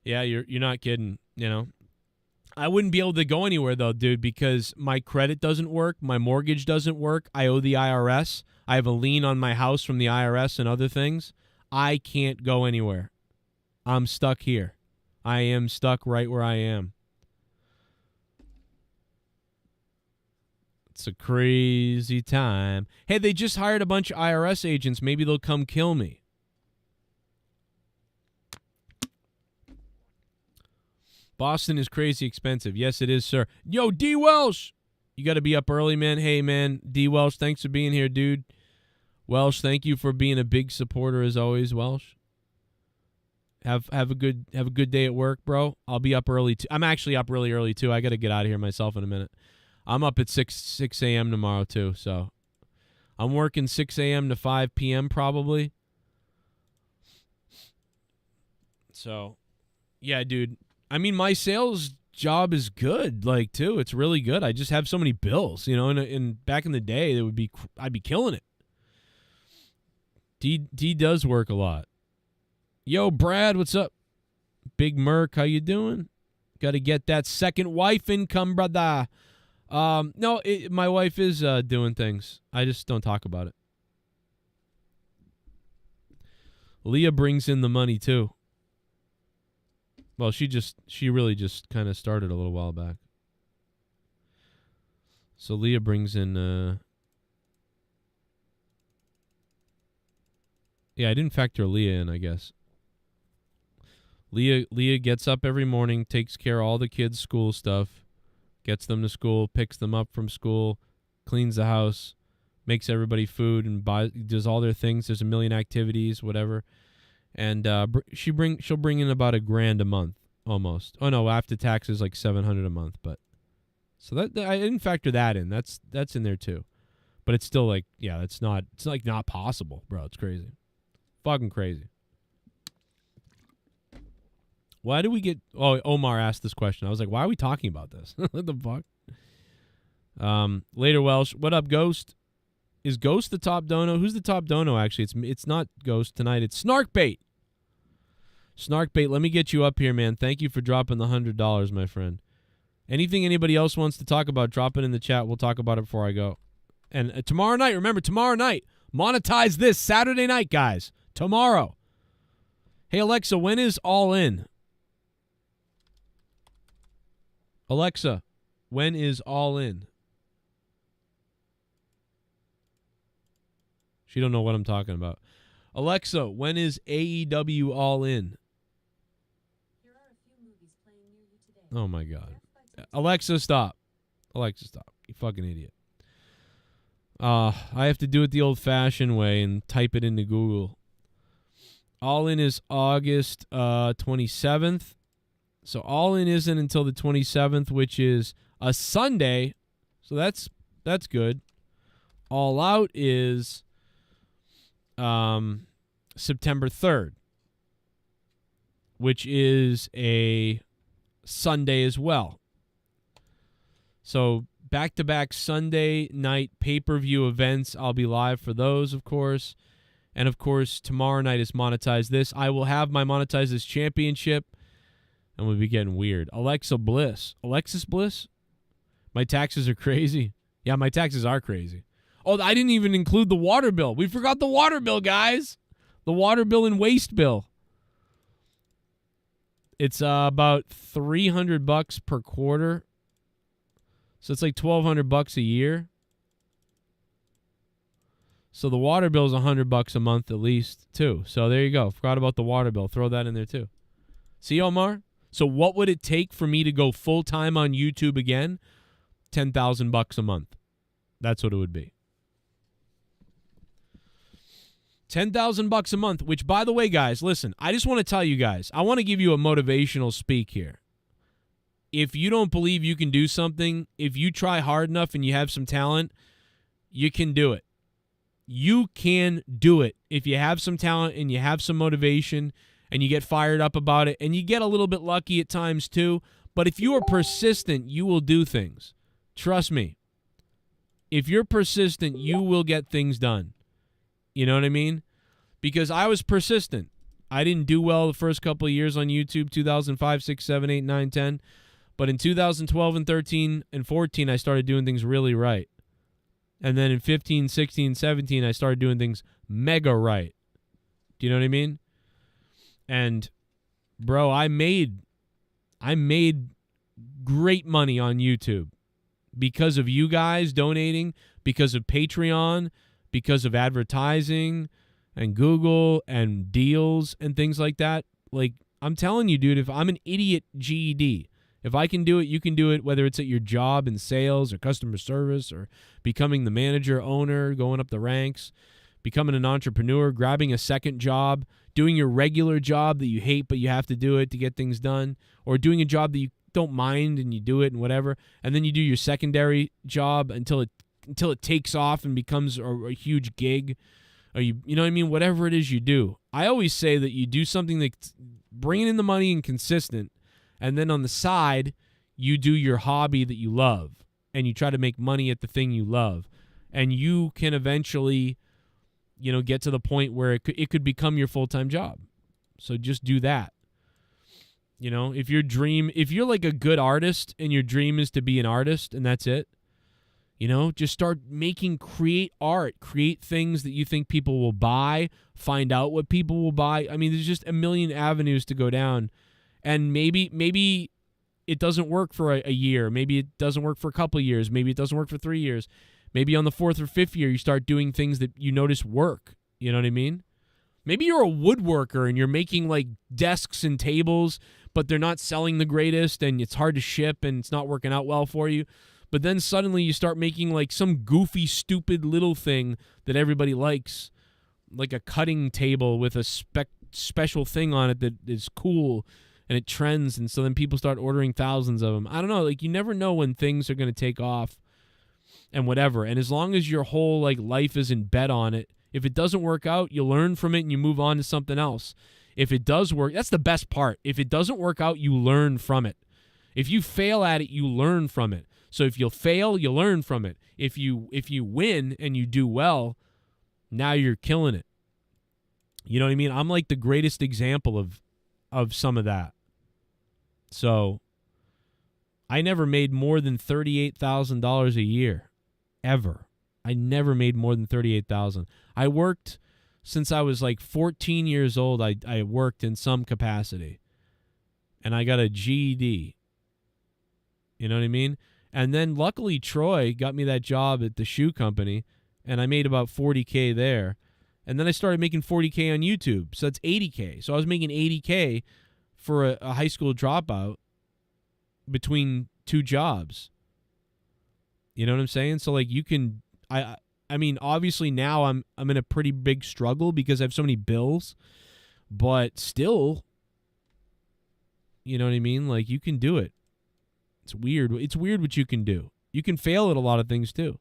Yeah, you're not kidding, you know. I wouldn't be able to go anywhere, though, dude, because my credit doesn't work. My mortgage doesn't work. I owe the IRS. I have a lien on my house from the IRS and other things. I can't go anywhere. I'm stuck here. I am stuck right where I am. It's a crazy time. Hey, they just hired a bunch of IRS agents. Maybe they'll come kill me. Boston is crazy expensive. Yes, it is, sir. Yo, D. Welsh. You got to be up early, man. Hey, man. D. Welsh, thanks for being here, dude. Welsh, thank you for being a big supporter as always, Welsh. Have a good day at work, bro. I'll be up early too. I'm actually up really early too. I got to get out of here myself in a minute. I'm up at 6 a.m. tomorrow too, so I'm working 6 a.m. to 5 p.m. probably. So, yeah, dude. I mean, my sales job is good, like, too. It's really good. I just have so many bills, you know, and back in the day, I'd be killing it. D does work a lot. Yo, Brad, what's up? Big Merc, how you doing? Got to get that second wife income, brother. No, my wife is doing things. I just don't talk about it. Leah brings in the money too. Well, she really just kind of started a little while back. So Leah brings in yeah, I didn't factor Leah in, I guess. Leah gets up every morning, takes care of all the kids' school stuff, gets them to school, picks them up from school, cleans the house, makes everybody food, and does all their things. There's a million activities, whatever. And she'll bring in about $1,000 a month, almost. Oh no, after taxes, like $700 a month. But so that I didn't factor that in. That's in there too. But it's still like, yeah, it's like not possible, bro. It's crazy, fucking crazy. Why do we get... Oh, Omar asked this question. I was like, why are we talking about this? What the fuck? Later, Welsh. What up, Ghost? Is Ghost the top dono? Who's the top dono, actually? It's not Ghost tonight. It's Snarkbait. Snarkbait, let me get you up here, man. Thank you for dropping the $100, my friend. Anything anybody else wants to talk about, drop it in the chat. We'll talk about it before I go. And tomorrow night, remember, tomorrow night, monetize this Saturday night, guys. Tomorrow. Hey, Alexa, when is All In? Alexa, when is All In? She don't know what I'm talking about. Alexa, when is AEW All In? Oh, my God. Alexa, stop. Alexa, stop. You fucking idiot. I have to do it the old-fashioned way and type it into Google. All In is August 27th. So All In isn't until the 27th, which is a Sunday. So that's good. All Out is September 3rd, which is a Sunday as well. So back-to-back Sunday night pay-per-view events. I'll be live for those, of course. And, of course, tomorrow night is Monetize This. I will have my Monetize This championship. And we'll be getting weird. Alexis Bliss? My taxes are crazy. Yeah, my taxes are crazy. Oh, I didn't even include the water bill. We forgot the water bill, guys. The water bill and waste bill. It's about $300 per quarter. So it's like $1,200 a year. So the water bill is $100 a month at least, too. So there you go. Forgot about the water bill. Throw that in there, too. See, Omar? So what would it take for me to go full-time on YouTube again? $10,000 a month. That's what it would be. $10,000 a month, which, by the way, guys, listen, I just want to tell you guys, I want to give you a motivational speak here. If you don't believe you can do something, if you try hard enough and you have some talent, you can do it. You can do it. If you have some talent and you have some motivation and you get fired up about it, and you get a little bit lucky at times too, but if you are persistent, you will do things. Trust me. If you're persistent, you will get things done. You know what I mean? Because I was persistent. I didn't do well the first couple of years on YouTube, 2005, 6, 7, 8, 9, 10. But in 2012 and 13 and 14, I started doing things really right. And then in 15, 16, 17, I started doing things mega right. Do you know what I mean? And, bro, I made great money on YouTube because of you guys donating, because of Patreon, because of advertising and Google and deals and things like that. Like, I'm telling you, dude, if I'm an idiot GED, if I can do it, you can do it, whether it's at your job in sales or customer service or becoming the manager, owner, going up the ranks, becoming an entrepreneur, grabbing a second job, doing your regular job that you hate but you have to do it to get things done, or doing a job that you don't mind and you do it and whatever, and then you do your secondary job until it takes off and becomes a huge gig, or you know what I mean, whatever it is you do. I always say that you do something that's bringing in the money and consistent, and then on the side you do your hobby that you love and you try to make money at the thing you love, and you can eventually, you know, get to the point where it could become your full-time job. So just do that. You know, if you're like a good artist and your dream is to be an artist and that's it, you know, just start create art, create things that you think people will buy, find out what people will buy. I mean, there's just a million avenues to go down. And maybe it doesn't work for a year. Maybe it doesn't work for a couple of years. Maybe it doesn't work for 3 years. Maybe on the 4th or 5th year, you start doing things that you notice work. You know what I mean? Maybe you're a woodworker and you're making like desks and tables, but they're not selling the greatest and it's hard to ship and it's not working out well for you. But then suddenly you start making like some goofy, stupid little thing that everybody likes, like a cutting table with a special thing on it that is cool and it trends. And so then people start ordering thousands of them. I don't know. Like you never know when things are going to take off and whatever. And as long as your whole like life isn't bet on it, if it doesn't work out, you learn from it and you move on to something else. If it does work, that's the best part. If it doesn't work out, you learn from it. If you fail at it, you learn from it. So if you fail, you learn from it. If you win and you do well, now you're killing it. You know what I mean? I'm like the greatest example of some of that. So I never made more than $38,000 a year, ever. I never made more than $38,000. I worked since I was like 14 years old. I worked in some capacity, and I got a GED. You know what I mean? And then luckily Troy got me that job at the shoe company, and I made about $40K there. And then I started making $40K on YouTube, so that's $80K. So I was making $80K for a high school dropout between two jobs. You know what I'm saying? So like you can, I mean, obviously now I'm in a pretty big struggle because I have so many bills, but still, you know what I mean? Like you can do it. It's weird. It's weird what you can do. You can fail at a lot of things too.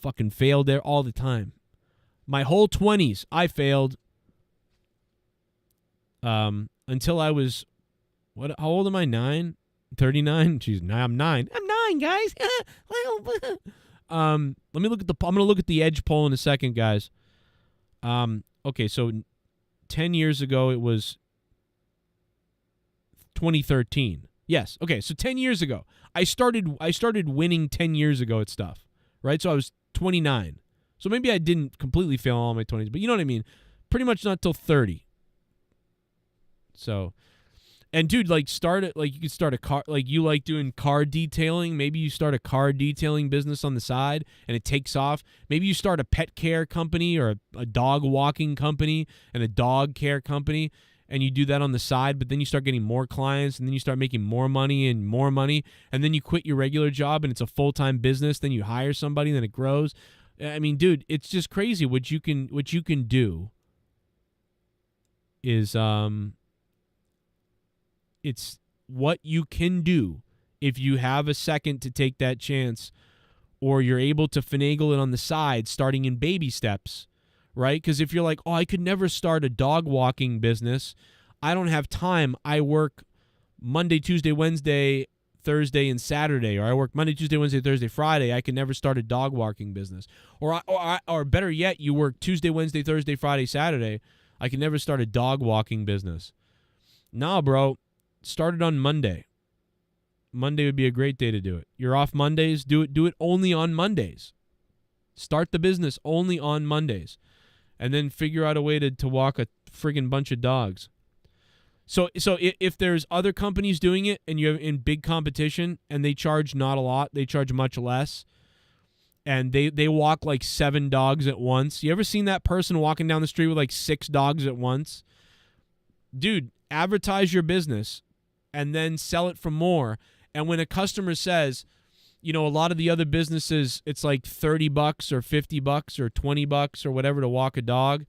Fucking failed there all the time. My whole 20s, I failed. Until I was, how old am I? 9? 39? Jeez, I'm 9. I'm 9, guys. Let me look at I'm going to look at the Edge poll in a second, guys. Okay, so 10 years ago, it was 2013. Yes. Okay, so 10 years ago. I started winning 10 years ago at stuff, right? So I was 29. So maybe I didn't completely fail all my 20s, but you know what I mean? Pretty much not till 30. So, and dude, like you could start a car, like you like doing car detailing. Maybe you start a car detailing business on the side and it takes off. Maybe you start a pet care company or a dog walking company and a dog care company, and you do that on the side, but then you start getting more clients and then you start making more money, and then you quit your regular job and it's a full-time business. Then you hire somebody and then it grows. I mean, dude, it's just crazy what you can do is it's what you can do if you have a second to take that chance, or you're able to finagle it on the side, starting in baby steps, right? Because if you're like, oh, I could never start a dog walking business, I don't have time, I work Monday, Tuesday, Wednesday, Thursday, and Saturday, or I work Monday, Tuesday, Wednesday, Thursday, Friday, I can never start a dog walking business. Or better yet, you work Tuesday, Wednesday, Thursday, Friday, Saturday, I can never start a dog walking business. Nah, bro, start it on Monday. Monday would be a great day to do it. You're off Mondays, do it only on Mondays. Start the business only on Mondays. And then figure out a way to walk a friggin' bunch of dogs. So if there's other companies doing it and you're in big competition and they charge not a lot, they charge much less, and they walk like 7 dogs at once. You ever seen that person walking down the street with like 6 dogs at once? Dude, advertise your business and then sell it for more. And when a customer says, you know, a lot of the other businesses, it's like $30 or $50 or $20 or whatever to walk a dog,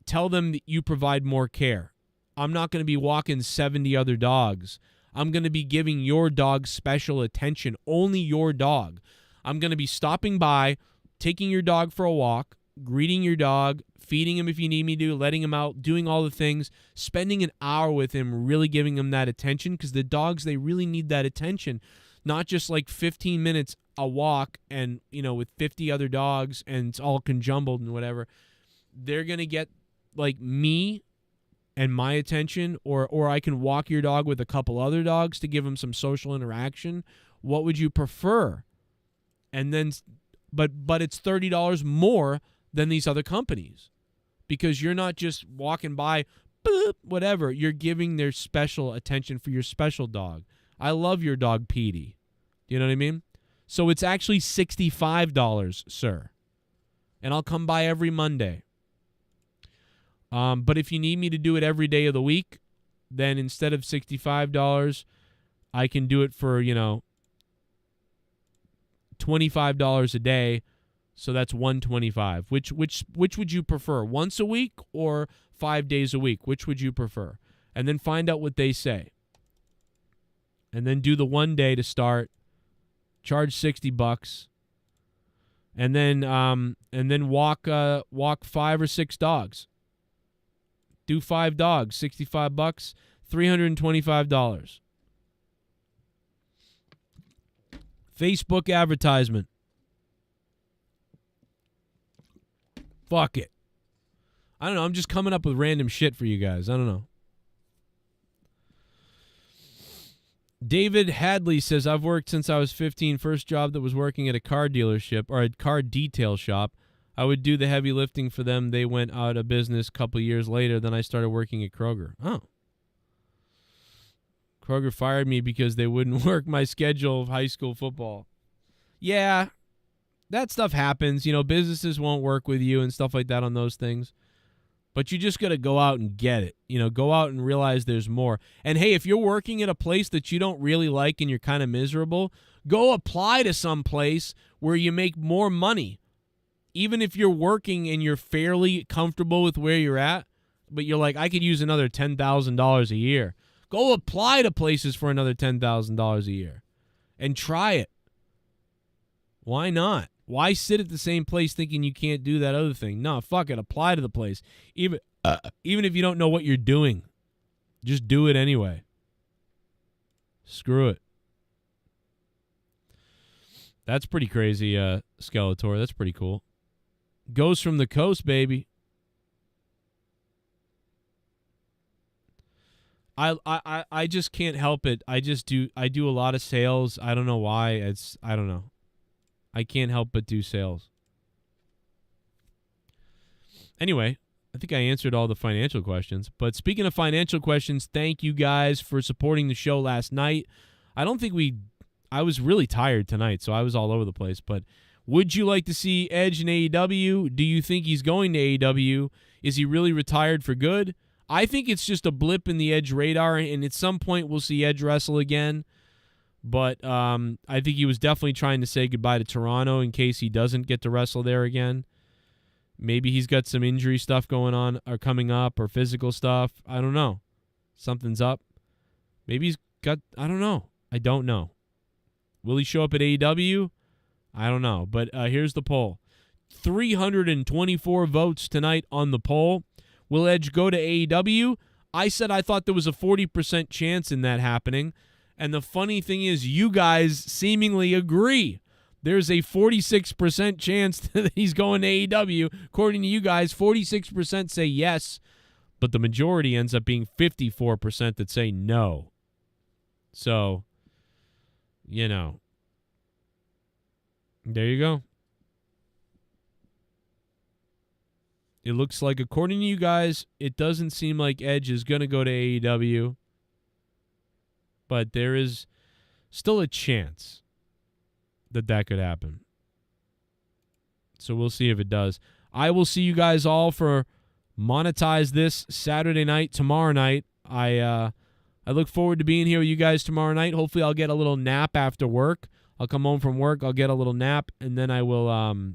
tell them that you provide more care. I'm not going to be walking 70 other dogs. I'm going to be giving your dog special attention, only your dog. I'm going to be stopping by, taking your dog for a walk, greeting your dog, feeding him if you need me to, letting him out, doing all the things, spending an hour with him, really giving him that attention, because the dogs, they really need that attention, not just like 15 minutes a walk and, you know, with 50 other dogs and it's all conjumbled and whatever. They're going to get like me and my attention, or I can walk your dog with a couple other dogs to give him some social interaction. What would you prefer? And then, but it's $30 more than these other companies, because you're not just walking by, boop, whatever. You're giving their special attention for your special dog. I love your dog, Petey. You know what I mean? So it's actually $65, sir. And I'll come by every Monday. But if you need me to do it every day of the week, then instead of $65, I can do it for, $25 a day. So that's $125. Which would you prefer? Once a week or 5 days a week? Which would you prefer? And then find out what they say. And then do the 1 day to start. Charge $60. And then walk 5 or 6 dogs. Do 5 dogs, $65, $325. Facebook advertisement. Fuck it. I don't know. I'm just coming up with random shit for you guys. I don't know. David Hadley says, I've worked since I was 15. First job that was working at a car dealership or a car detail shop. I would do the heavy lifting for them. They went out of business a couple years later. Then I started working at Kroger. Oh. Kroger fired me because they wouldn't work my schedule of high school football. Yeah, that stuff happens. Businesses won't work with you and stuff like that on those things. But you just got to go out and get it. Go out and realize there's more. And, hey, if you're working at a place that you don't really like and you're kind of miserable, go apply to some place where you make more money. Even if you're working and you're fairly comfortable with where you're at, but you're like, I could use another $10,000 a year. Go apply to places for another $10,000 a year and try it. Why not? Why sit at the same place thinking you can't do that other thing? No, fuck it. Apply to the place. Even if you don't know what you're doing, just do it anyway. Screw it. That's pretty crazy, Skeletor. That's pretty cool. Goes from the coast, baby. I just can't help it. I do a lot of sales. I don't know why. I don't know. I can't help but do sales. Anyway, I think I answered all the financial questions. But speaking of financial questions, thank you guys for supporting the show last night. I was really tired tonight, so I was all over the place. But would you like to see Edge in AEW? Do you think he's going to AEW? Is he really retired for good? I think it's just a blip in the Edge radar, and at some point we'll see Edge wrestle again. But I think he was definitely trying to say goodbye to Toronto in case he doesn't get to wrestle there again. Maybe he's got some injury stuff going on or coming up or physical stuff. I don't know. Something's up. Maybe he's got, I don't know. I don't know. Will he show up at AEW? I don't know. But here's the poll. 324 votes tonight on the poll. Will Edge go to AEW? I said I thought there was a 40% chance in that happening. And the funny thing is, you guys seemingly agree. There's a 46% chance that he's going to AEW. According to you guys, 46% say yes, but the majority ends up being 54% that say no. So, there you go. It looks like, according to you guys, it doesn't seem like Edge is going to go to AEW. But there is still a chance that could happen. So we'll see if it does. I will see you guys all for Monetize This Saturday night, tomorrow night. I look forward to being here with you guys tomorrow night. Hopefully I'll get a little nap after work. I'll come home from work, I'll get a little nap, and then I will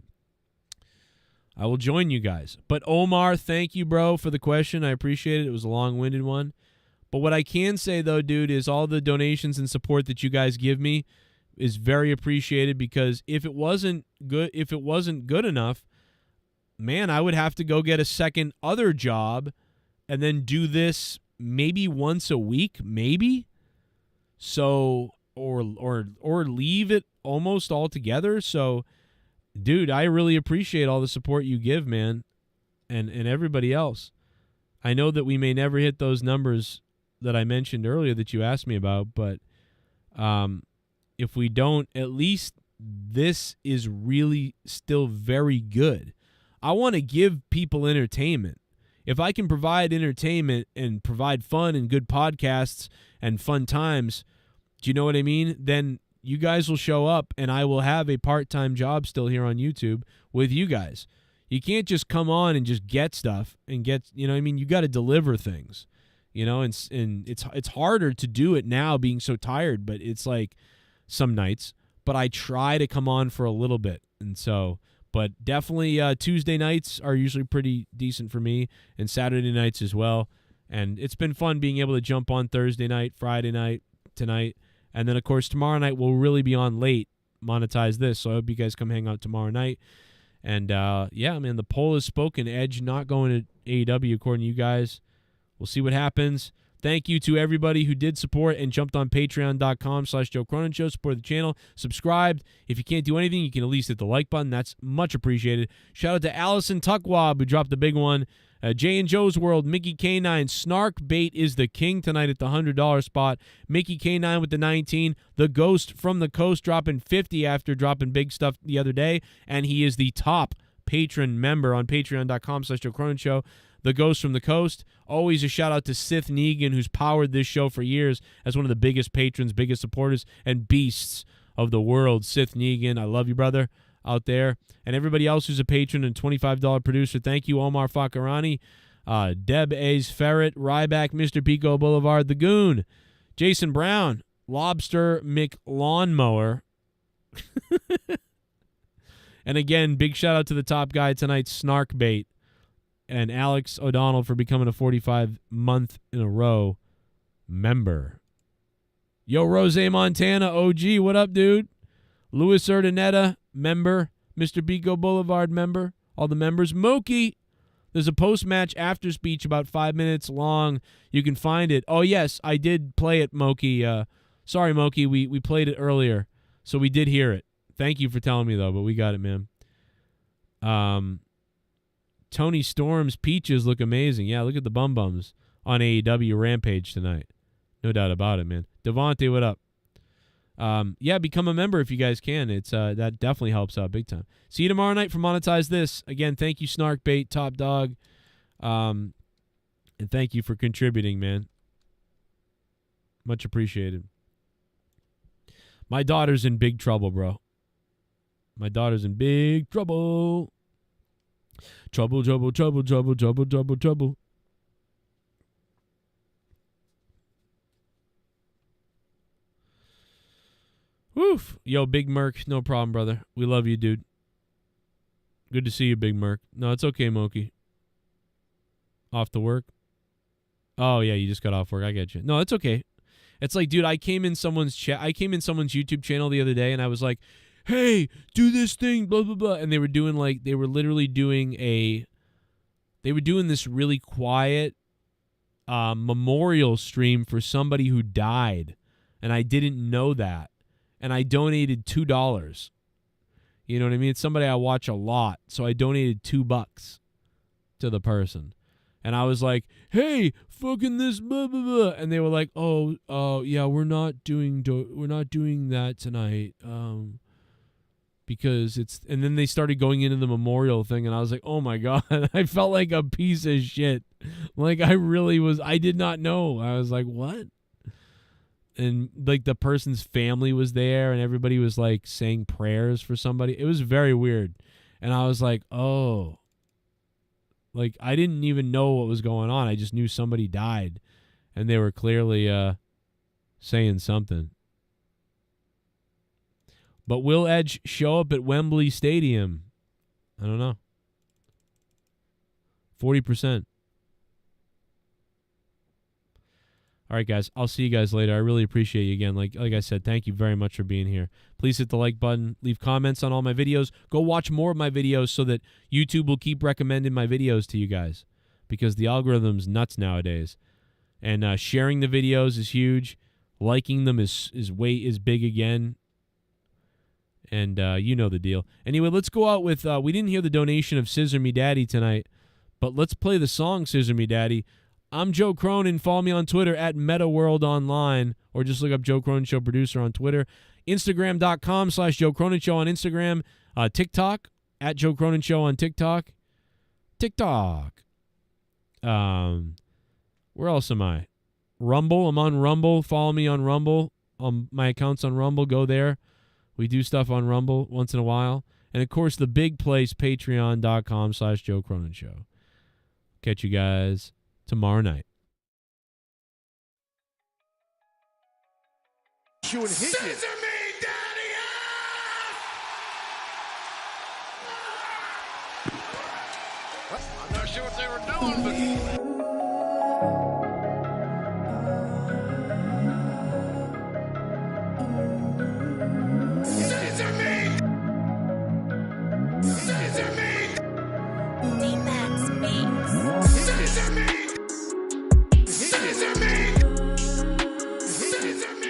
join you guys. But Omar, thank you, bro, for the question. I appreciate it. It was a long-winded one. But what I can say, though, dude, is all the donations and support that you guys give me is very appreciated, because if it wasn't good enough, man, I would have to go get a second other job and then do this maybe once a week, maybe. So or leave it almost altogether. So, dude, I really appreciate all the support you give, man, and everybody else. I know that we may never hit those numbers that I mentioned earlier that you asked me about, but if we don't, at least this is really still very good. I want to give people entertainment. If I can provide entertainment and provide fun and good podcasts and fun times, do you know what I mean? Then you guys will show up and I will have a part-time job still here on YouTube with you guys. You can't just come on and just get stuff and get, you know what I mean? You got to deliver things, you know, and it's harder to do it now being so tired, but it's like some nights, but I try to come on for a little bit. And so, but definitely Tuesday nights are usually pretty decent for me and Saturday nights as well. And it's been fun being able to jump on Thursday night, Friday night, tonight. And then, of course, tomorrow night we'll really be on late, monetize this. So I hope you guys come hang out tomorrow night. And, yeah, man, the poll is spoken. Edge not going to AEW, according to you guys. We'll see what happens. Thank you to everybody who did support and jumped on patreon.com/Joe Cronin Show. Support the channel. Subscribed. If you can't do anything, you can at least hit the like button. That's much appreciated. Shout out to Allison Tuckwab, who dropped the big one. Jay and Joe's World, Mickey K9. Snark Bait is the king tonight at the $100 spot. Mickey K9 with the 19. The Ghost from the Coast dropping 50 after dropping big stuff the other day. And he is the top patron member on patreon.com/Joe Cronin Show. The Ghost from the Coast. Always a shout out to Sith Negan, who's powered this show for years as one of the biggest patrons, biggest supporters, and beasts of the world. Sith Negan, I love you, brother, out there. And everybody else who's a patron and $25 producer. Thank you, Omar Fakarani, Deb A's Ferret, Ryback, Mr. Pico Boulevard, The Goon, Jason Brown, Lobster McLawnmower. And again, big shout out to the top guy tonight, Snark Bait. And Alex O'Donnell for becoming a 45-month in a row member. Yo, Rose Montana, OG, what up, dude? Louis Urdaneta, member. Mr. Pico Boulevard, member. All the members. Moki, there's a post-match after speech about 5 minutes long. You can find it. Oh, yes, I did play it, Moki. Sorry, Moki, we played it earlier, so we did hear it. Thank you for telling me, though, but we got it, man. Tony Storm's peaches look amazing. Yeah, look at the bum bums on AEW Rampage tonight. No doubt about it, man. Devontae, what up? Yeah, become a member if you guys can. It's that definitely helps out big time. See you tomorrow night for Monetize This. Again, thank you, Snark Bait, Top Dog. And thank you for contributing, man. Much appreciated. My daughter's in big trouble, bro. My daughter's in big trouble. Trouble, trouble, trouble, trouble, trouble, trouble, trouble. Woof. Yo, Big Merc, no problem, brother. We love you, dude. Good to see you, Big Merc. No, it's okay, Moki. Off to work? Oh, yeah, you just got off work. I get you. No, it's okay. It's like, dude, I came in someone's YouTube channel the other day, and I was like, hey, do this thing, blah, blah, blah. And they were doing this really quiet memorial stream for somebody who died. And I didn't know that. And I donated $2. You know what I mean? It's somebody I watch a lot. So I donated $2 to the person. And I was like, hey, fucking this, blah, blah, blah. And they were like, oh, yeah, we're not doing that tonight. Because it's, and then they started going into the memorial thing, and I was like, oh my God, I felt like a piece of shit. Like I did not know. I was like, what? And like the person's family was there, and everybody was like saying prayers for somebody. It was very weird. And I was like, oh, like I didn't even know what was going on. I just knew somebody died, and they were clearly saying something. But will Edge show up at Wembley Stadium? I don't know. 40%. All right, guys. I'll see you guys later. I really appreciate you again. Like I said, thank you very much for being here. Please hit the like button. Leave comments on all my videos. Go watch more of my videos so that YouTube will keep recommending my videos to you guys, because the algorithm's nuts nowadays. And sharing the videos is huge. Liking them is big again. And you know the deal. Anyway, let's go out with, we didn't hear the donation of Scissor Me Daddy tonight, But let's play the song, Scissor Me Daddy. I'm Joe Cronin. Follow me on Twitter at MetaWorldOnline, or just look up Joe Cronin Show Producer on Twitter. Instagram.com/Joe Cronin Show on Instagram. TikTok, at Joe Cronin Show on TikTok. Where else am I? Rumble. I'm on Rumble. Follow me on Rumble. My account's on Rumble. Go there. We do stuff on Rumble once in a while. And, of course, the big place, patreon.com/Joe Cronin Show. Catch you guys tomorrow night. I'm not sure what they were doing, but... Scissor me! Scissor me! D-Max Mix. Scissor me! Scissor me! Scissor me!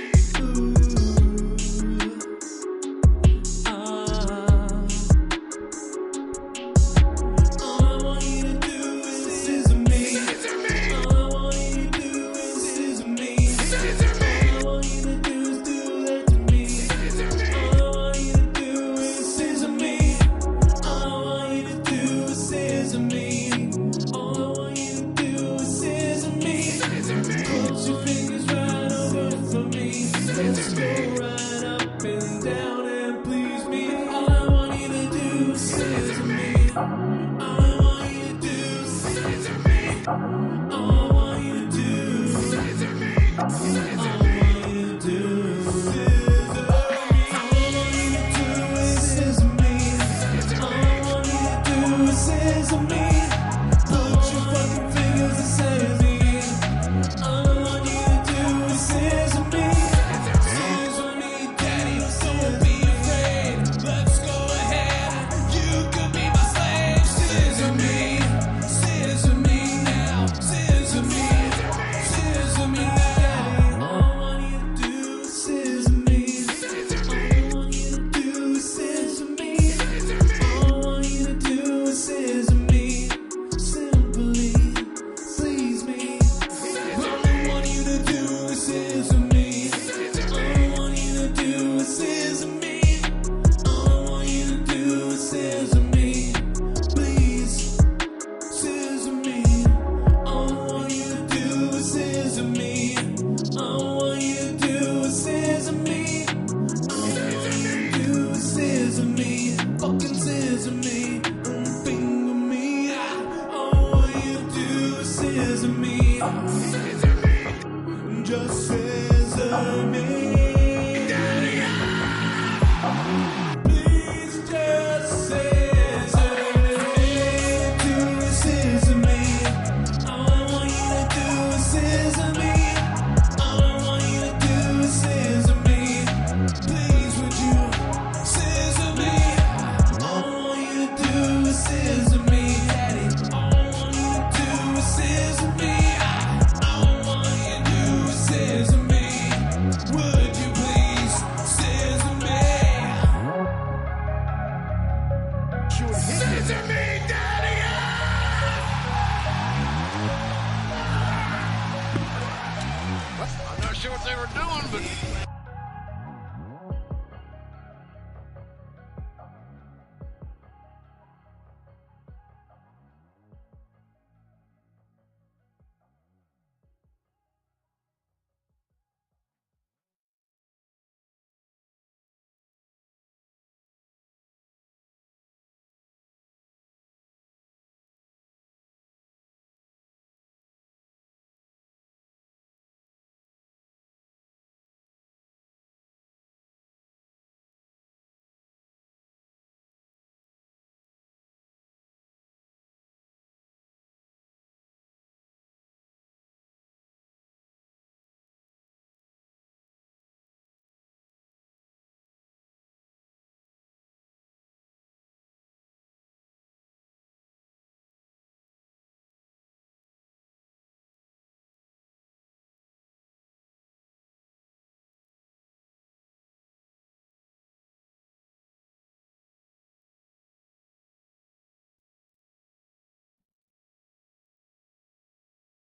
I'm not sure what they were doing, but...